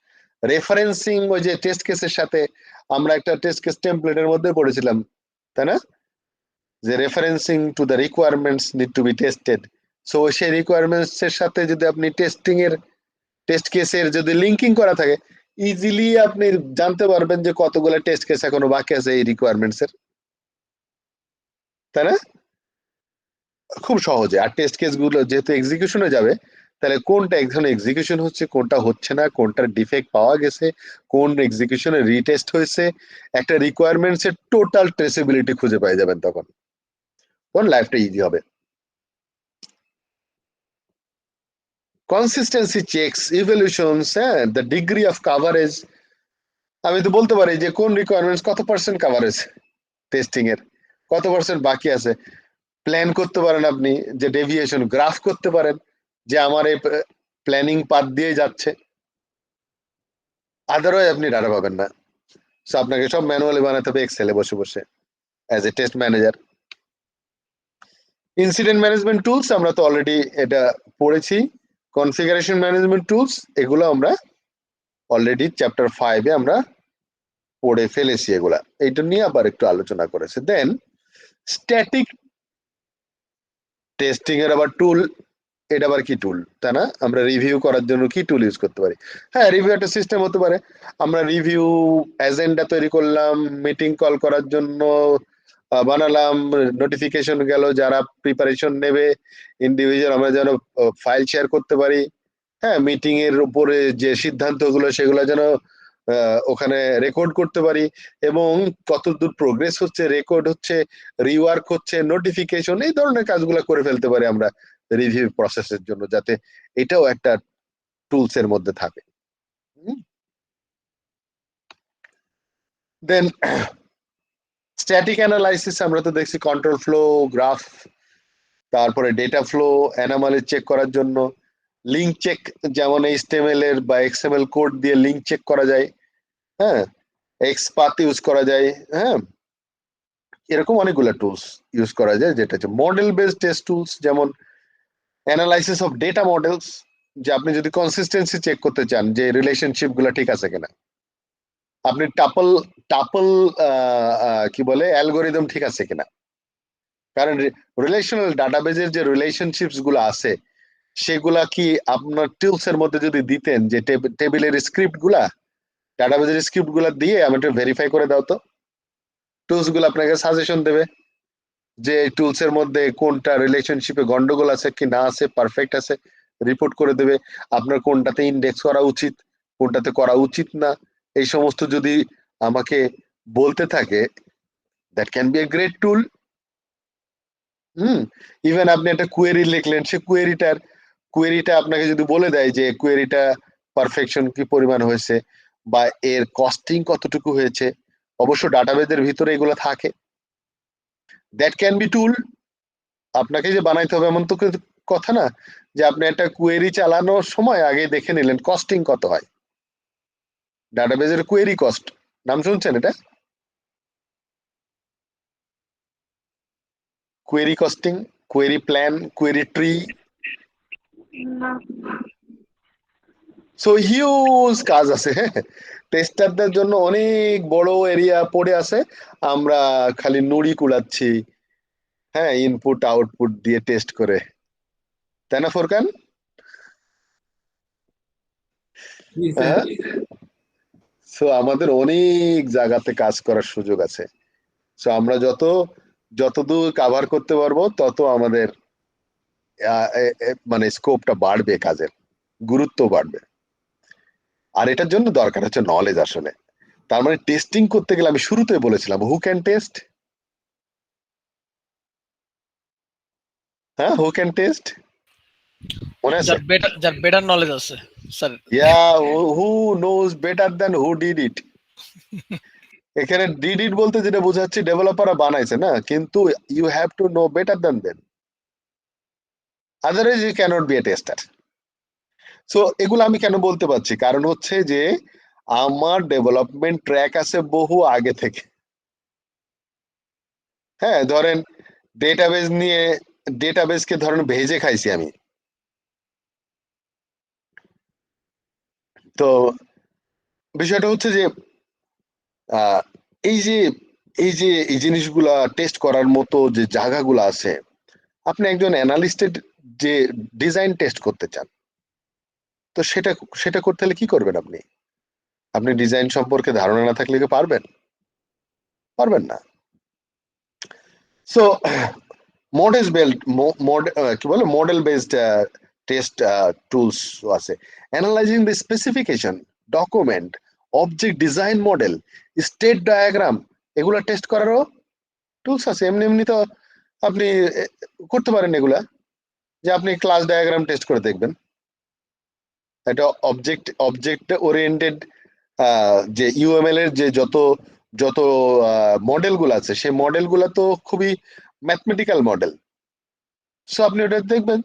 referencing, ওই যে টেস্ট কেসের সাথে আমরা একটা টেস্ট কেস টেমপ্লেটের মধ্যে পড়েছিলাম, তাই না, যে referencing to the requirements need to be tested. So সেই রিকোয়ারমেন্টস এর সাথে যদি আপনি টেস্টিং এর টেস্ট কেসের যদি লিঙ্কিং করা থাকে, ইজিলি আপনি জানতে পারবেন যে কতগুলো টেস্ট কেস এখনো বাকি আছে এই রিকোয়ারমেন্টস এর, তাই না, খুব সহজে। আর টেস্ট কেস গুলো যেহেতু এক্সিকিউশনে যাবে, তাহলে কোনটা এখন এক্সিকিউশন হচ্ছে, কোনটা হচ্ছে না, কোনটার ডিফেক্ট পাওয়া গেছে, কোন এক্সিকিউশনে রিটেস্ট হয়েছে, একটা রিকোয়ারমেন্টস এর টোটাল ট্রেসেবিলিটি খুঁজে পেয়ে যাবেন, তখন লাইফটা ইজি হবে। কনসিস্টেন্সি চেকস, ইভ্যালুয়েশনস, হ্যাঁ, দ্য ডিগ্রি অফ কাভারেজ, আমি তো বলতে পারি যে কোন রিকোয়ারমেন্টস কত পার্সেন্ট কাভারেজ, টেস্টিং এর কত পার্সেন্ট বাকি আছে। প্ল্যান করতে পারেন আপনি, যে ডেভিয়েশন গ্রাফ করতে পারেন, যে আমার এই প্ল্যানিং পাথ দিয়ে যাচ্ছে, আদারওয়াইজ আপনি ডাটা পাবেন না। সো আপনাকে সব ম্যানুয়ালি বানাতে হবে এক্সেলে বসে বসে as a test manager. Incident management tools আমরা তো অলরেডি এটা পড়েছি। কনফিগারেশন ম্যানেজমেন্ট টুলস, এগুলো আমরা অলরেডি চ্যাপ্টার 5-এ আমরা পড়ে ফেলেছি, এগুলা এইটা নিয়ে আবার একটু আলোচনা করেছে। দেন স্ট্যাটিক টেস্টিং এর আবার টুল, এটা আবার কি টুল, তাই না, আমরা রিভিউ করার জন্য কি টুল ইউজ করতে পারি। হ্যাঁ, রিভিউ একটা সিস্টেম হতে পারে, আমরা রিভিউ এজেন্ডা তৈরি করলাম, মিটিং কল করার জন্য বানালাম, নোটিফিকেশন গেল, যারা প্রিপারেশন নেবে ইন্ডিভিজুয়াল আমরা যেন ফাইল শেয়ার করতে পারি, হ্যাঁ, মিটিং এর উপরে যে সিদ্ধান্তগুলো সেগুলো যেন ওখানে রেকর্ড করতে পারি, এবং কতদূর প্রোগ্রেস হচ্ছে, রেকর্ড হচ্ছে, রিওয়ার্ক হচ্ছে, নোটিফিকেশন, এই ধরনের কাজগুলো করে ফেলতে পারি আমরা রিভিউ প্রসেসের জন্য, যাতে এটাও একটা টুলস এর মধ্যে থাকে। দেন স্ট্যাটিক অ্যানালাইসিস, আমরা তো দেখছি কন্ট্রোল ফ্লো গ্রাফ, তারপরে ডেটা ফ্লো অ্যানোমালি চেক করার জন্য, লিঙ্ক চেক, যেমন HTML এর বা XML কোড দিয়ে লিঙ্ক চেক করা যায়, হ্যাঁ, এক্সপাথ ইউজ করা যায়, হ্যাঁ, এরকম অনেকগুলো টুলস ইউজ করা যায়, যেটা হচ্ছে মডেল বেসড টেস্ট টুলস, যেমন অ্যানালাইসিস অফ ডেটা মডেলস, যে আপনি যদি কনসিস্টেন্সি চেক করতে চান যে রিলেশনশিপ গুলো ঠিক আছে কিনা, আপনি টাপল টাপল কি বলে অ্যালগোরিদম ঠিক আছে কিনা, কারণ রিলেশনাল ডাটাবেজের যে রিলেশনশিপস গুলো আছে সেগুলা কি আপনার টুলস এর মধ্যে যদি দিতেন, যে টেবিলের স্ক্রিপ্ট গুলা, ডাটাবেজের স্ক্রিপ্ট গুলা দিয়ে আমি একটু ভেরিফাই করে দাও তো, টুলস গুলো আপনাকে সাজেশন দেবে যে টুলস এর মধ্যে কোনটা রিলেশনশিপে গন্ডগোল আছে কি না আছে, পারফেক্ট আছে, রিপোর্ট করে দেবে, আপনার কোনটাতে ইন্ডেক্স করা উচিত, কোনটাতে করা উচিত না, এই সমস্ত যদি আমাকে বলতে থাকে, that can be a great tool. Even আপনি একটা কোয়েরি লিখলেন, সে কোয়েরিটা আপনাকে যদি বলে দেয় যে কোয়েরিটা পারফেকশন কি পরিমাণ হয়েছে বা এর কস্টিং কতটুকু হয়েছে, অবশ্য ডাটাবেজের ভিতরে এগুলো থাকে, দ্যাট ক্যান বি টুল। আপনাকে যে বানাইতে হবে এমন তো কথা না যে আপনি একটা কোয়েরি চালানোর সময় আগে দেখে নিলেন কস্টিং কত হয়, ডাটাবেজের কোয়েরি কস্ট, নাম শুনছেন এটা? Query costing, query plan, query tree, so huge কাজ আছে। হ্যাঁ, টেস্টারদের জন্য অনেক বড় এরিয়া পড়ে আছে, আমরা খালি নুড়ি কুড়াচ্ছি, হ্যাঁ, ইনপুট আউটপুট দিয়ে টেস্ট করে, তাই না ফোরকান? হ্যাঁ, সো আমাদের অনেক জায়গাতে কাজ করার সুযোগ আছে। সো আমরা যতদূর কাভার করতে পারবো তত আমাদের মানে স্কোপটা বাড়বে, কাজের গুরুত্ব বাড়বে। আর এটার জন্য দরকার হচ্ছে নলেজ আসলে। তার মানে টেস্টিং করতে গেলে আমি শুরুতে বলেছিলাম হু ক্যান টেস্ট, হ্যাঁ, হু ক্যান টেস্ট, মনে আছে? যার বেটার নলেজ আছে sir. Yeah, who knows better than who did it. এখানে ডিড ইট বলতে যেটা বোঝাচ্ছে ডেভেলপাররা বানাইছে না, কিন্তু you have to know better than them, otherwise you cannot be a tester. So এগুলো আমি কেন বলতে পারছি, কারণ হচ্ছে যে আমার ডেভেলপমেন্ট ট্র্যাক আছে বহু আগে থেকে। হ্যাঁ, ধরেন ডেটাবেজ নিয়ে, ডেটাবেজকে ধরেন ভেজে খাইছি আমি। তো বিষয়টা হচ্ছে যে আহ, এই যে এই জিনিসগুলা টেস্ট করার মতো যে জায়গাগুলো আছে, আপনি একজন অ্যানালিস্টের যে ডিজাইন টেস্ট করতে চান, তো সেটা সেটা করতে হলে কি করবেন? আপনি আপনি ডিজাইন সম্পর্কে ধারণা না থাকলে কি পারবেন? পারবেন না। সো মডেল বেল্ট কি বলে মডেল বেসড টেস্ট টুলস আছে, analysing the specification, document, object design model, state diagram, এগুলো টেস্ট করারও টুলস আছে। এমনি এমনি তো আপনি করতে পারেন এগুলা, যে আপনি ক্লাস ডায়াগ্রাম টেস্ট করে দেখবেন। এটা অবজেক্ট ওরিয়েন্টেড যে ইউএমএল এর যে যত যত মডেলগুলো আছে, সেই মডেলগুলো তো খুবই ম্যাথমেটিক্যাল মডেল। সো আপনি ওটা দেখবেন।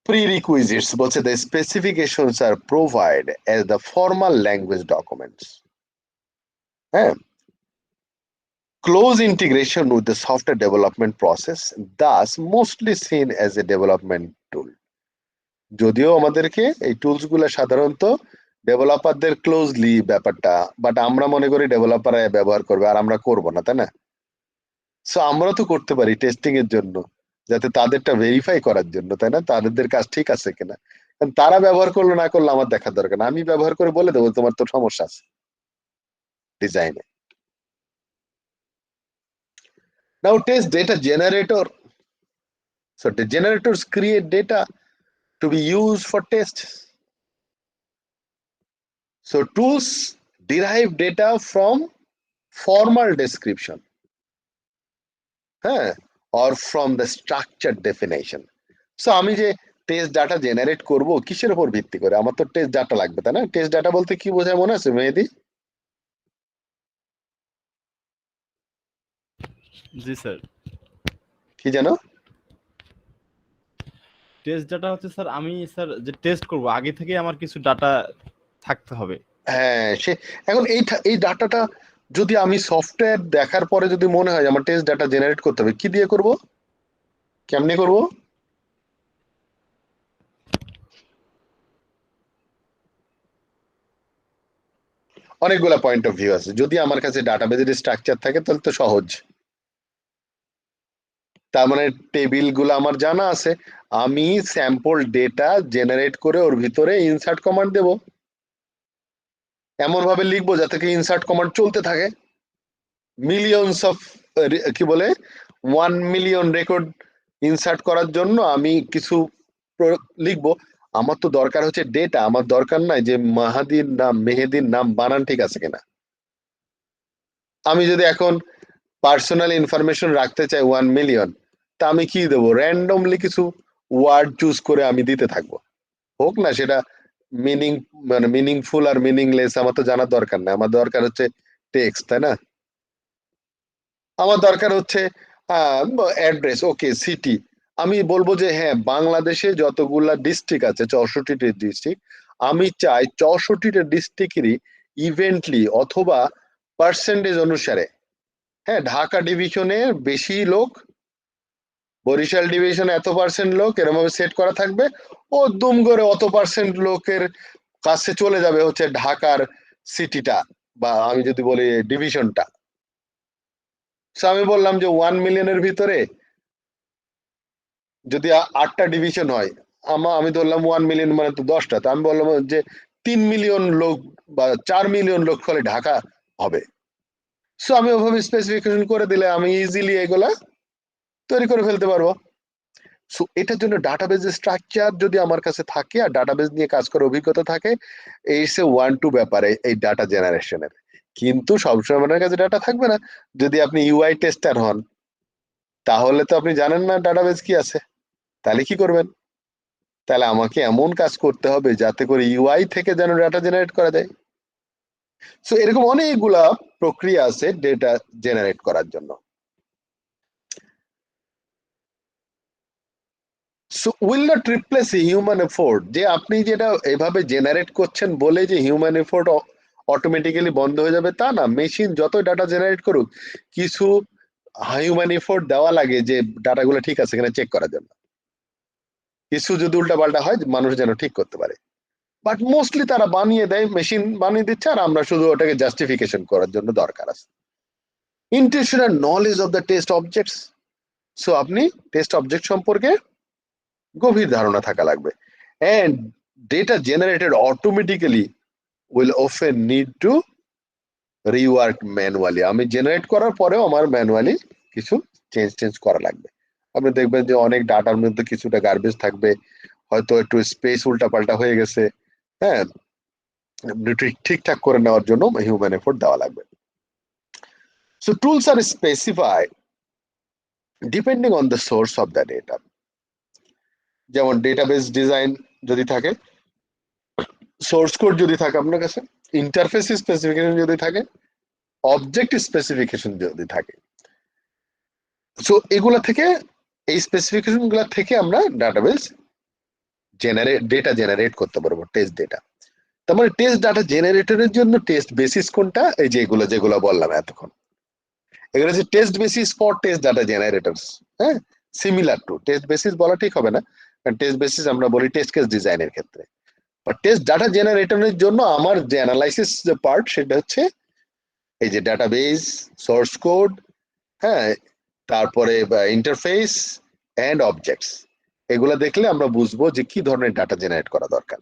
Prerequisites বলছে the specifications are provided as the formal language documents. হ্যাঁ, close integration with the software development process, thus mostly seen as a development tool. যদিও আমাদেরকে এই টুলস গুলো সাধারণত ডেভেলপারদের ক্লোজলি ব্যাপারটা, বাট আমরা মনে করি ডেভেলপাররা ব্যবহার করবে আর আমরা করব না, তাই না? সো আমরা তো করতে পারি টেস্টিং এর জন্য, যাতে তাদেরটা ভেরিফাই করার জন্য, তাই না, তাদের কাজ ঠিক আছে কিনা। কারণ তারা ব্যবহার করলো না করলে আমার দেখার দরকার না, আমি ব্যবহার করে বলে দেবো তোমার তো সমস্যা আছে ডিজাইনে। Now test data generator. So the generators create data to be used for tests. So tools derive data from formal description, হ্যাঁ, or from the structured definition. So আমি যে টেস্ট ডাটা জেনারেট করব কিসের উপর ভিত্তি করে? আমার তো টেস্ট ডাটা লাগবে, তাই না? টেস্ট ডাটা বলতে কি বোঝায় মনে আছে মেহেদি? জি স্যার। কি জানো? টেস্ট ডাটা হচ্ছে স্যার, আমি স্যার যে টেস্ট করব আগে থেকে আমার কিছু ডাটা থাকতে হবে। হ্যাঁ, সে এখন এই ডাটাটা যদি আমি সফটওয়্যার দেখার পরে যদি মনে হয় আমার টেস্ট ডাটা জেনারেট করতে হবে, কি দিয়ে করব, কেমনে করব? অনেকগুলা পয়েন্ট অফ ভিউ আছে। যদি আমার কাছে ডাটাবেজের স্ট্রাকচার থাকে তাহলে তো সহজ। তার মানে টেবিল গুলো আমার জানা আছে, আমি স্যাম্পল ডেটা জেনারেট করে ওর ভিতরে ইনসার্ট কমান্ড দেব, এমন ভাবে লিখবো যাতে কি ইনসার্ট কমান্ড চলতে থাকে। মিলিয়নস অফ কি বলে 1 মিলিয়ন রেকর্ড ইনসার্ট করার জন্য আমি কিছু লিখবো। আমার তো দরকার হচ্ছে ডেটা, আমার দরকার নাই যে মেহেদির নাম বানান ঠিক আছে কিনা। আমি যদি এখন পার্সোনাল ইনফরমেশন রাখতে চাই 1 মিলিয়ন, তা আমি কি দেবো? র্যান্ডমলি কিছু ওয়ার্ড চুজ করে আমি দিতে থাকবো, হোক না সেটা মানে মিনিংফুল আর মিনিংলেস, আমার তো জানার দরকার নাই। আমার দরকার হচ্ছে টেক্সট, তাই না? আমার দরকার হচ্ছে অ্যাড্রেস, ওকে, সিটি। আমি বলবো যে হ্যাঁ, বাংলাদেশে যতগুলা ডিস্ট্রিক্ট আছে, 64টি ডিস্ট্রিক্ট, আমি চাই 64টা ডিস্ট্রিক্টেরই ইভেন্টলি অথবা পার্সেন্টেজ অনুসারে, হ্যাঁ, ঢাকা ডিভিশনে বেশি লোক, বরিশাল ডিভিশনে এত পার্সেন্ট লোক, এরকম ভাবে সেট করা থাকবে। ও দুম করে অত পার্সেন্ট লোকের কাছে চলে যাবে হচ্ছে ঢাকার সিটিটা, বা আমি যদি বলি ডিভিশনটা। আমি বললাম যে 1 মিলিয়নের ভিতরে যদি 8টা ডিভিশন হয়, আমি ধরলাম 1 মিলিয়ন মানে তো 10টা, তো আমি বললাম যে 3 মিলিয়ন লোক বা 4 মিলিয়ন লোক হলে ঢাকা হবে। সো আমি ওভাবে স্পেসিফিকেশন করে দিলে আমি ইজিলি এগুলা তৈরি করে ফেলতে পারবো। সো এটার জন্য ডাটাবেজ স্ট্রাকচার যদি আমার কাছে থাকে আর ডাটাবেজ নিয়ে কাজ করার অভিজ্ঞতা থাকে, এইসে 1-2 ব্যাপারে এই ডাটা জেনারেশনের। কিন্তু সবসময় আপনার কাছে ডাটা থাকবে না। যদি আপনি ইউআই টেস্টার হন, তাহলে তো আপনি জানেন না ডাটাবেজ কি আছে, তাহলে কি করবেন? তাহলে আমাকে এমন কাজ করতে হবে যাতে করে ইউআই থেকে যেন ডাটা জেনারেট করা যায়। সো এরকম অনেকগুলা প্রক্রিয়া আছে ডেটা জেনারেট করার জন্য। So will not replace human effort, যে আপনি যেটা এভাবে জেনারেট করছেন বলে যে হিউম্যান এফোর্ট অটোমেটিক্যালি বন্ধ হয়ে যাবে তা না। মেশিন যত ডাটা জেনারেট করুক, কিছু হিউম্যান এফোর্ট দেওয়া লাগে যে ডাটাগুলো ঠিক আছে কিনা চেক করার জন্য। কিছু যদি উল্টাপাল্টা হয়, মানুষ যেন ঠিক করতে পারে। বাট মোস্টলি তারা বানিয়ে দেয়, মেশিন বানিয়ে দিচ্ছে, আর আমরা শুধু ওটাকে জাস্টিফিকেশন করার জন্য দরকার আছে। Intentional knowledge of the test objects. So আপনি টেস্ট অবজেক্ট সম্পর্কে গভীর ধারণা থাকা লাগবে। And data generated automatically will often need to rework manually. আমি জেনারেট করার পরেও আমার ম্যানুয়ালি কিছু চেঞ্জ করা লাগবে। আপনি দেখবেন যে অনেক ডাটার মধ্যে কিছুটা গার্বেজ থাকবে, হয়তো একটু স্পেস উল্টাপাল্টা হয়ে গেছে, হ্যাঁ, ঠিকঠাক করে নেওয়ার জন্য হিউম্যান এফোর্ট দেওয়া লাগবে। So tools are specified depending on the source of the data. যেমন ডেটাবেস ডিজাইন যদি থাকে, সোর্স কোড যদি থাকে আপনার কাছে, ইন্টারফেস স্পেসিফিকেশন যদি থাকে, অবজেক্ট স্পেসিফিকেশন যদি থাকে, সো এগুলা থেকে, এই স্পেসিফিকেশন গুলা থেকে আমরা ডাটাবেস ডেটা জেনারেট করতে পারবো, টেস্ট ডেটা। তার মানে টেস্ট ডাটা জেনারেটরের জন্য টেস্ট বেসিস কোনটা? এই যে যেগুলো বললাম এতক্ষণ, এগুলো হচ্ছে test basis for test data জেনারেটরস। হ্যাঁ, সিমিলার টু টেস্ট বেসিস বলা ঠিক হবে না, কারণ টেস্ট বেসিস আমরা বলি টেস্ট কেস ডিজাইনের ক্ষেত্রে। টেস্ট ডাটা জেনারেটরের জন্য আমার যে অ্যানালাইসিস যে পার্ট, সেটা হচ্ছে এই যে ডাটাবেস, সোর্স কোড, হ্যাঁ, তারপরে ইন্টারফেস এন্ড অবজেক্টস। এগুলা দেখলে আমরা বুঝবো যে কি ধরনের ডাটা জেনারেট করা দরকার।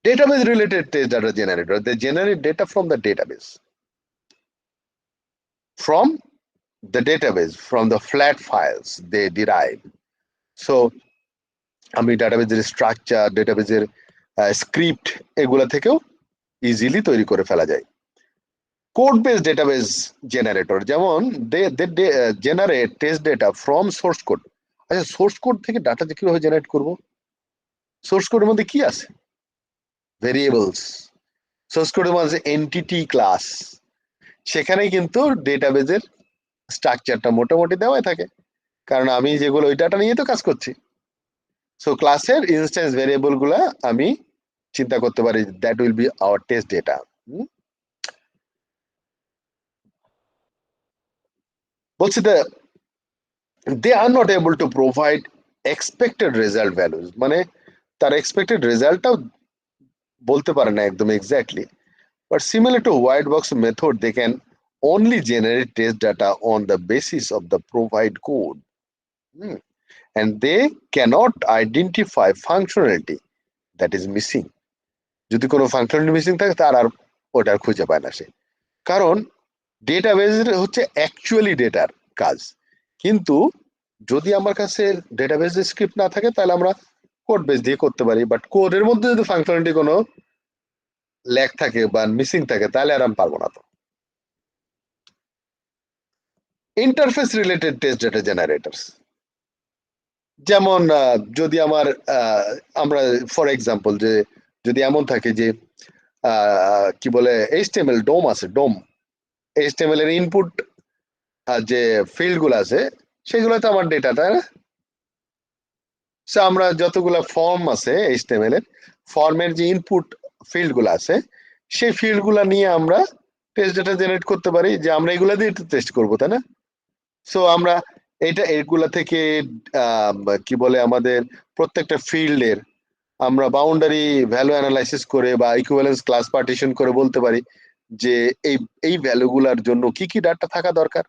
Database related test data generator, they generate data from the database, from the flat files they derive. So আমি ডাটাবেজের স্ট্রাকচার, ডাটাবেজের স্ক্রিপ্ট, এগুলা থেকেও ইজিলি তৈরি করে ফেলা যায়। কোড বেস ডেটাবেস জেনারেটর, যেমন they generate test data from source code. আচ্ছা, source code থেকে ডাটা কিভাবে জেনারেট করব? সোর্স কোডের মধ্যে কি আছে? ভেরিয়েবলস। সোর্স কোডের মধ্যে এন্টিটি ক্লাস, সেখানে কিন্তু ডেটাবেজের স্ট্রাকচারটা মোটামুটি দেওয়াই থাকে, কারণ আমি যেগুলো ওই ডাটা নিয়ে তো কাজ করছি। সো ক্লাসের ইনস্ট্যান্স ভেরিয়েবল গুলা আমি চিন্তা করতে পারি, that will be our test data. বলছি they are not able to provide expected result values, মানে তার এক্সপেক্টেড রেজাল্টটাও বলতে পারে না একদম exactly. But similar to white box method, they can only generate test data on the basis of the provide code. And they cannot identify functionality that is missing. যদি কোনো functionality missing থাকে, তার আর ওটার খুঁজে পায় না সে, কারণ ডেটাবেজ হচ্ছে অ্যাকচুয়ালি ডেটার কাজ। কিন্তু যদি আমার কাছে ডেটাবেজ স্ক্রিপ্ট না থাকে, তাহলে আমরা কোড বেস দিয়ে করতে পারি, বাট কোডের মধ্যে যদি ফাংশনালিটি কোনো ল্যাগ থাকে বা মিসিং থাকে, তাহলে আর আমি পারবো না। তো ইন্টারফেস রিলেটেড টেস্ট ডেটা জেনারেটরস, যেমন যদি আমরা ফর এক্সাম্পল, যে যদি এমন থাকে যে কি বলে HTML ডোম আছে, ডোম HTML এর ইনপুট যে ফিল্ড গুলো আছে সেগুলো তো আমার ডেটা, তাই না? সো আমরা যতগুলো ফর্ম আছে HTML এর ফর্মের যে ইনপুট ফিল্ড গুলো আছে সেই ফিল্ড গুলা নিয়ে আমরা টেস্ট ডেটা জেনারেট করতে পারি, যে আমরা এগুলা দিয়ে টেস্ট করবো, তাই না? সো আমরা এগুলা থেকে কি বলে আমাদের প্রত্যেকটা ফিল্ডের আমরা বাউন্ডারি ভ্যালু অ্যানালাইসিস করে বা ইকুইভ্যালেন্স ক্লাস পার্টিশন করে বলতে পারি যে এই ভ্যালুগুলার জন্য কি কি ডাটা থাকা দরকার।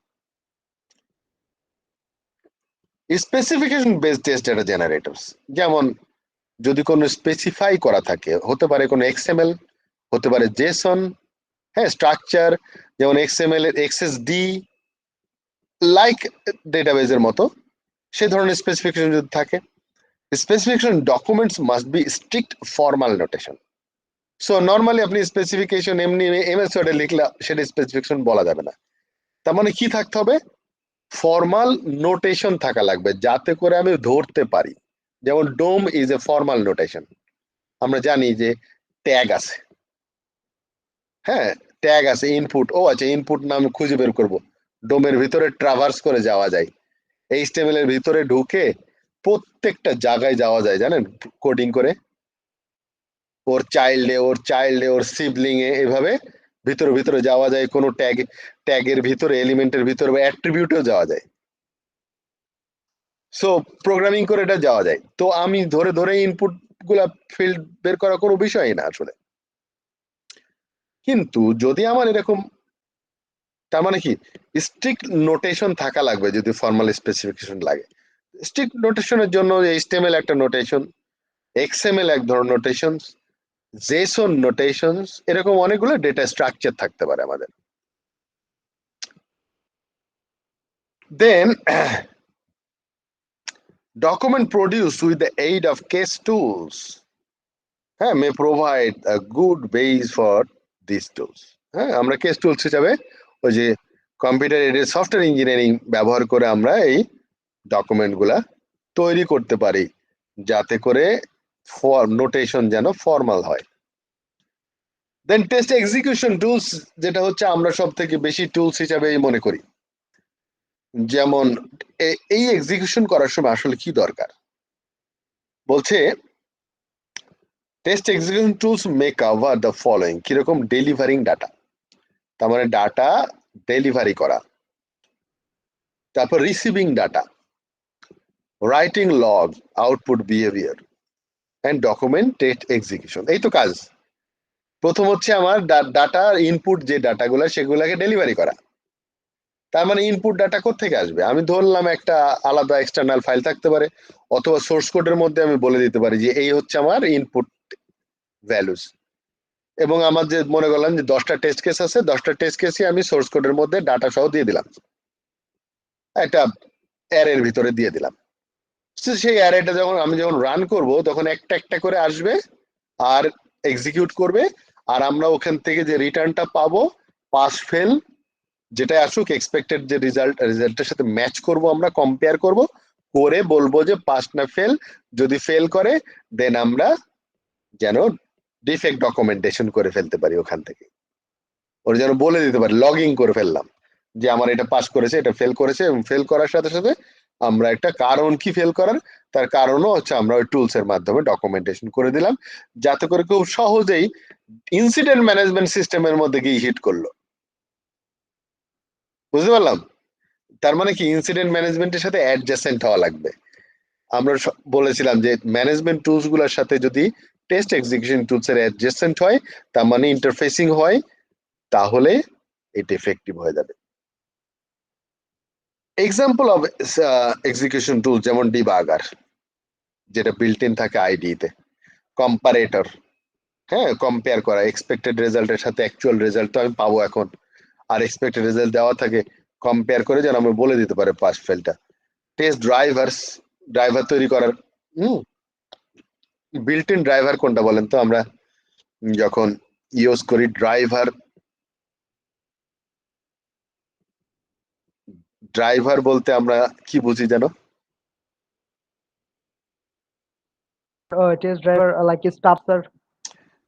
স্পেসিফিকেশন বেসড টেস্ট ডেটা জেনারেটরস, যেমন যদি কোনো স্পেসিফাই করা থাকে, হতে পারে কোনো XML, হতে পারে জেসন, হ্যাঁ, স্ট্রাকচার, যেমন XML এর XSD লাইক ডেটাবেজের মতো, সেই ধরনের স্পেসিফিকেশন যদি থাকে। Specification documents must be strict formal notation. So normally আপনি স্পেসিফিকেশন এমনি MS ওয়ার্ডে লিখলে সেটা স্পেসিফিকেশন বলা যাবে না। তার মানে কি থাকতে হবে? ফর্মাল নোটেশন থাকা লাগবে, যাতে করে আমি ধরতে পারি। যেমন ডোম ইজ এ ফর্মাল নোটেশন, আমরা জানি যে ট্যাগ আছে, হ্যাঁ, ট্যাগ আছে, ইনপুট, ও আচ্ছা, ইনপুট নাম খুঁজে বের করব, ডোমের ভিতরে ট্রাভার্স করে যাওয়া যায়, HTML এর ভিতরে ঢুকে প্রত্যেকটা জায়গায় যাওয়া যায়, জানেন, কোডিং করে ওর চাইল্ডে ওর সিবলিং এ এভাবে ভিতরে ভিতরে যাওয়া যায়, কোনো ট্যাগের ভিতরে, এলিমেন্টের ভিতরে বা অ্যাট্রিবিউটেও যাওয়া যায়। সো প্রোগ্রামিং করে এটা যাওয়া যায়। তো আমি ধরে ধরে ইনপুট গুলা ফিল্ড বের করা কোনো বিষয়ই না আসলে। কিন্তু যদি আমার এরকম, তার মানে কি স্ট্রিক্ট নোটেশন থাকা লাগবে যদি ফর্মাল স্পেসিফিকেশন লাগে। স্ট্রিক্ট নোটেশনের জন্য HTML একটা নোটেশন, XML এক ধরনের নোটেশন, জেসন নোটেশনস, এরকম অনেকগুলো ডেটা স্ট্রাকচার থাকতে পারে আমাদের। দেন document produced with the aid of case tools, হ্যাঁ, may provide a good base for these tools। হ্যাঁ, আমরা কেস টুলস হিসাবে ওই যে কম্পিউটার এডেড সফটওয়্যার ইঞ্জিনিয়ারিং ব্যবহার করে আমরা এই ডকুমেন্ট গুলা তৈরি করতে পারি, যাতে করে নোটেশন যেন ফর্মাল হয়। দেন টেস্ট এক্সিকিউশন টুলস, যেটা হচ্ছে আমরা সব থেকে বেশি টুলস হিসাবে মনে করি। যেমন এই এক্সিকিউশন করার সময় আসলে কি দরকার, বলছে test execution tools may cover the following. কিরকম? ডেলিভারিং ডাটা, তার মানে ডাটা ডেলিভারি করা, তারপর receiving data, writing log, output behaviour and document test execution. এই তো কাজ। প্রথম হচ্ছে আমার ডাটা ইনপুট, যে ডাটাগুলো সেগুলোকে ডেলিভারি করা। তার মানে ইনপুট ডাটা কোত্থেকে আসবে? আমি ধরলাম একটা আলাদা এক্সটার্নাল ফাইল থাকতে পারে, অথবা সোর্স কোডের মধ্যে আমি বলে দিতে পারি যে এই হচ্ছে আমার ইনপুট ভ্যালুস, এবং আমার যে মনে করলাম যে 10টা টেস্ট কেস আছে, 10টা টেস্ট কেসই আমি সোর্স কোডের মধ্যে ডাটা সহ দিয়ে দিলাম, একটা অ্যারের ভিতরে দিয়ে দিলাম। সেই অ্যারেটা আমি যখন রান করব তখন একটা একটা করে আসবে আর এক্সিকিউট করবে, আর আমরা ওখান থেকে যে রিটার্নটা পাবো, পাস ফেল যেটা আসুক, এক্সপেক্টেড যে রেজাল্টের সাথে ম্যাচ করব, আমরা কম্পেয়ার করব করে বলবো যে পাস না ফেল। যদি ফেল করে দেন আমরা যেন ডিফেক্ট ডকুমেন্টেশন করে ফেলতে পারি, ওখান থেকে ওর যেন বলে দিতে পারি, লগইন করে ফেললাম যে আমার এটা পাস করেছে, এটা ফেল করেছে, এবং ফেল করার সাথে সাথে আমরা একটা কারণ কি ফেল করার, তার কারণও হচ্ছে আমরা ওই টুলস এর মাধ্যমে ডকুমেন্টেশন করে দিলাম, যাতে করে খুব সহজেই ইনসিডেন্ট ম্যানেজমেন্ট সিস্টেমের মধ্যে গিয়ে হিট করলো। বুঝতে পারলাম? তার মানে কি ইনসিডেন্ট ম্যানেজমেন্টের সাথে অ্যাডজাসেন্ট হওয়া লাগবে। আমরা বলেছিলাম যে ম্যানেজমেন্ট টুলস গুলোর সাথে যদি টেস্ট এক্সিকিউশন টুলস এর অ্যাডজাসেন্ট হয়, তার মানে ইন্টারফেসিং হয়, তাহলে এটা এফেক্টিভ হয়ে যাবে। এক্সাম্পল অফ এক্সিকিউশন টুল যেমন ডিবাগার, যেটা বিল্ট ইন থাকে আইডিতে, কম্পারেটর, হ্যাঁ, কম্পেয়ার করা এক্সপেক্টেড রেজাল্টের সাথে অ্যাকচুয়াল রেজাল্ট তো আমি পাবো এখন, আর এক্সপেক্টেড রেজাল্ট দেওয়া থাকে, কম্পেয়ার করে যেন আমি বলে দিতে পারে পাস ফেলটা। টেস্ট ড্রাইভার তৈরি করার, বিল্ট ইন ড্রাইভার কোনটা বলেন তো? আমরা যখন ইউজ করি ড্রাইভার বলতে আমরা কি বুঝি জানো? Test driver like staff, sir.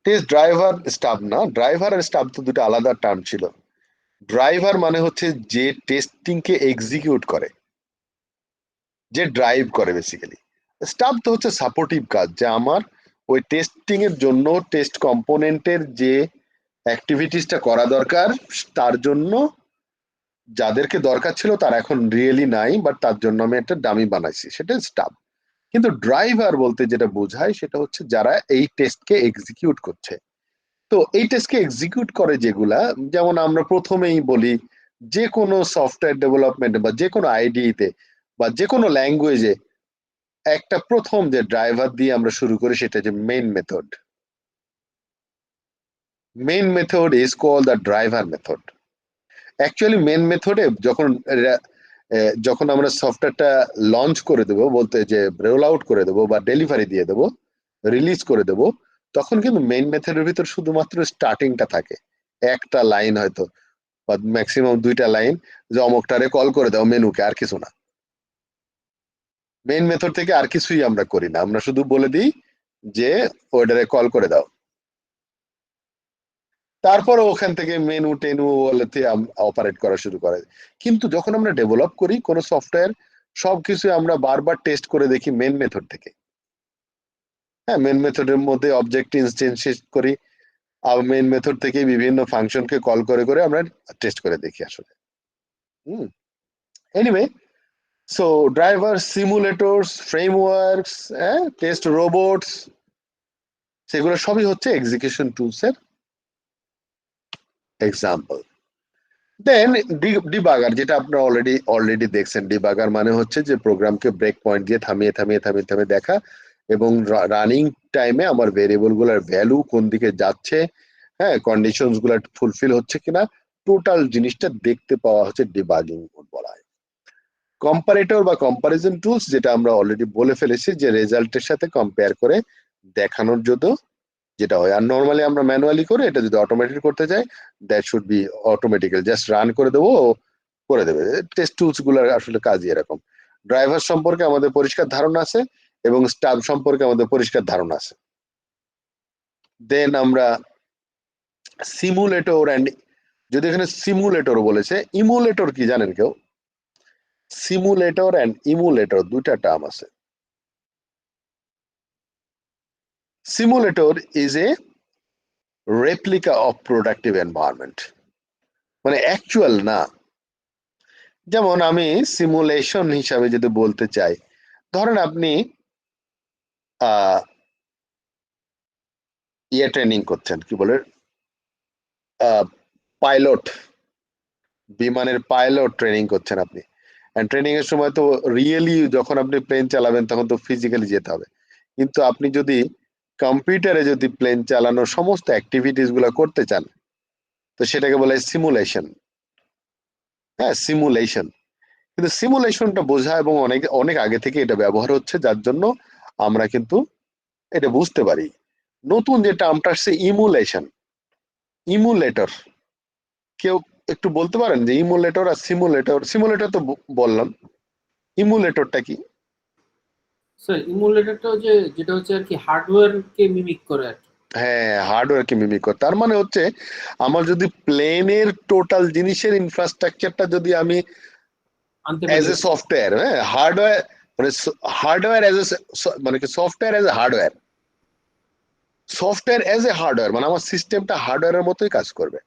Test driver, staff না, ড্রাইভার আর স্টাফ তো দুটো আলাদা টার্ম ছিল। ড্রাইভার মানে হচ্ছে যে টেস্টিং কে এক্সিকিউট করে, যে ড্রাইভ করে বেসিক্যালি। স্টাফ তো হচ্ছে সাপোর্টিভ কাজ, যে আমার ওই টেস্টিং এর জন্য টেস্ট কম্পোনেন্টের যে অ্যাক্টিভিটিসটা করা দরকার তার জন্য যাদেরকে দরকার ছিল তারা এখন রিয়েলি নাই, বাট তার জন্য আমি একটা ডামি বানাইছি, সেটা স্টাফ। কিন্তু ড্রাইভার বলতে যেটা বোঝায় সেটা হচ্ছে যারা এই টেস্টকে এক্সিকিউট করছে। তো এই টেস্টকে এক্সিকিউট করে যেগুলা, যেমন আমরা প্রথমেই বলি যে কোনো সফটওয়্যার ডেভেলপমেন্ট বা যে কোনো আইডিতে বা যে কোনো ল্যাঙ্গুয়েজে একটা প্রথম যে ড্রাইভার দিয়ে আমরা শুরু করি সেটা যে main method. Main method is call the driver method. Actually main মেথডে যখন আমরা সফটওয়্যারটা লঞ্চ করে দেবো, বলতে যে রোল আউট করে দেবো বা ডেলিভারি দিয়ে দেবো, রিলিজ করে দেবো, তখন কিন্তু মেইন মেথডের ভিতর শুধুমাত্র স্টার্টিংটা থাকে, একটা লাইন হয়তো বা ম্যাক্সিমাম 2টা লাইন, যে অমুকটারে কল করে দাও মেনুকে, আর কিছু না। মেইন মেথড থেকে আর কিছুই আমরা করি না, আমরা শুধু বলে দিই যে ওইটারে কল করে দাও, তারপর ওখান থেকে মেনু টেনু বলেতে অপারেট করা শুরু করে। কিন্তু যখন আমরা ডেভেলপ করি কোনো সফটওয়্যার, সবকিছু আমরা বারবার টেস্ট করে দেখি মেন মেথড থেকে। হ্যাঁ, মেন মেথডের মধ্যে অবজেক্ট ইনস্টেন্সিয়েট করি, আর মেন মেথড থেকে বিভিন্ন ফাংশনকে কল করে করে আমরা টেস্ট করে দেখি আসলে। Anyway, so driver, simulators, frameworks, test robots, সেগুলো সবই হচ্ছে এক্সিকিউশন টুলস এর এক্সাম্পল। দেন ডিবাগার, যেটা আপনারা অলরেডি দেখছেন। ডিবাগার মানে হচ্ছে যে প্রোগ্রামকে ব্রেক পয়েন্ট দিয়ে থামিয়ে দেখা, এবং রানিং টাইমে আমার ভেরিয়েবল গুলার ভ্যালু কোন দিকে যাচ্ছে, হ্যাঁ, কন্ডিশনস গুলা ফুলফিল হচ্ছে কিনা, টোটাল জিনিসটা দেখতে পাওয়া হচ্ছে ডিবাগিং বলা হয়। কম্পারেটর বা কম্পারিজন টুলস, যেটা আমরা অলরেডি বলে ফেলেছি, যে রেজাল্টের সাথে কম্পেয়ার করে দেখানোর জন্য যেটা হয়। আর নর্মালি আমরা ম্যানুয়ালি করে, এটা যদি অটোমেটেড করতে চাই, that should be অটোমেটিক্যাল, just run করে দেবো, করে দেবে। টেস্ট টুলস গুলার আসলে কাজই এরকম। ড্রাইভার সম্পর্কে আমাদের পরিষ্কার ধারণা আছে এবং স্টাফ সম্পর্কে আমাদের পরিষ্কার ধারণা আছে। দেন আমরা সিমুলেটর অ্যান্ড, যদি এখানে সিমুলেটর বলেছে, ইমুলেটর কি জানেন কেউ? সিমুলেটর অ্যান্ড ইমুলেটর দুইটা টার্ম আছে। Simulator is a replica of productive environment, মানে অ্যাকচুয়াল না। যেমন আমি সিমুলেশন হিসাবে যদি বলতে চাই, ধরেন আপনি ইয়ে ট্রেনিং করছেন, কি বলে, পাইলট, বিমানের পাইলট ট্রেনিং করছেন আপনি। ট্রেনিং এর সময় তো রিয়েলি যখন আপনি প্লেন চালাবেন তখন তো ফিজিক্যালি যেতে হবে, কিন্তু আপনি যদি কম্পিউটারে যদি প্লেন চালানোর সমস্ত অ্যাক্টিভিটিস গুলো করতে চান, তো সেটাকে বলে সিমুলেশন। হ্যাঁ, সিমুলেশন। কিন্তু সিমুলেশনটা বোঝা এবং অনেক অনেক আগে থেকে এটা ব্যবহার হচ্ছে, যার জন্য আমরা কিন্তু এটা বুঝতে পারি। নতুন যে টার্মটা আসছে ইমুলেশন, ইমুলেটর, কেউ একটু বলতে পারেন যে ইমুলেটর আর সিমুলেটর? সিমুলেটর তো বললাম, ইমুলেটরটা কি? স্যার ইমুলেটরটা যে যেটা হচ্ছে আর কি হার্ডওয়্যার কে মিমিক করে আর কি। হ্যাঁ, হার্ডওয়্যারকে মিমিক করে। তার মানে হচ্ছে আমার যদি প্লেনের টোটাল জিনিসের ইনফ্রাস্ট্রাকচারটা যদি আমি আনতে অ্যাজ পারি এ সফটওয়্যার, হ্যাঁ, হার্ডওয়্যার মানে হার্ডওয়্যার অ্যাজ এ, মানে কি software as a hardware, software as a hardware, মানে আমার সিস্টেমটা হার্ডওয়্যারের মতোই কাজ করবে।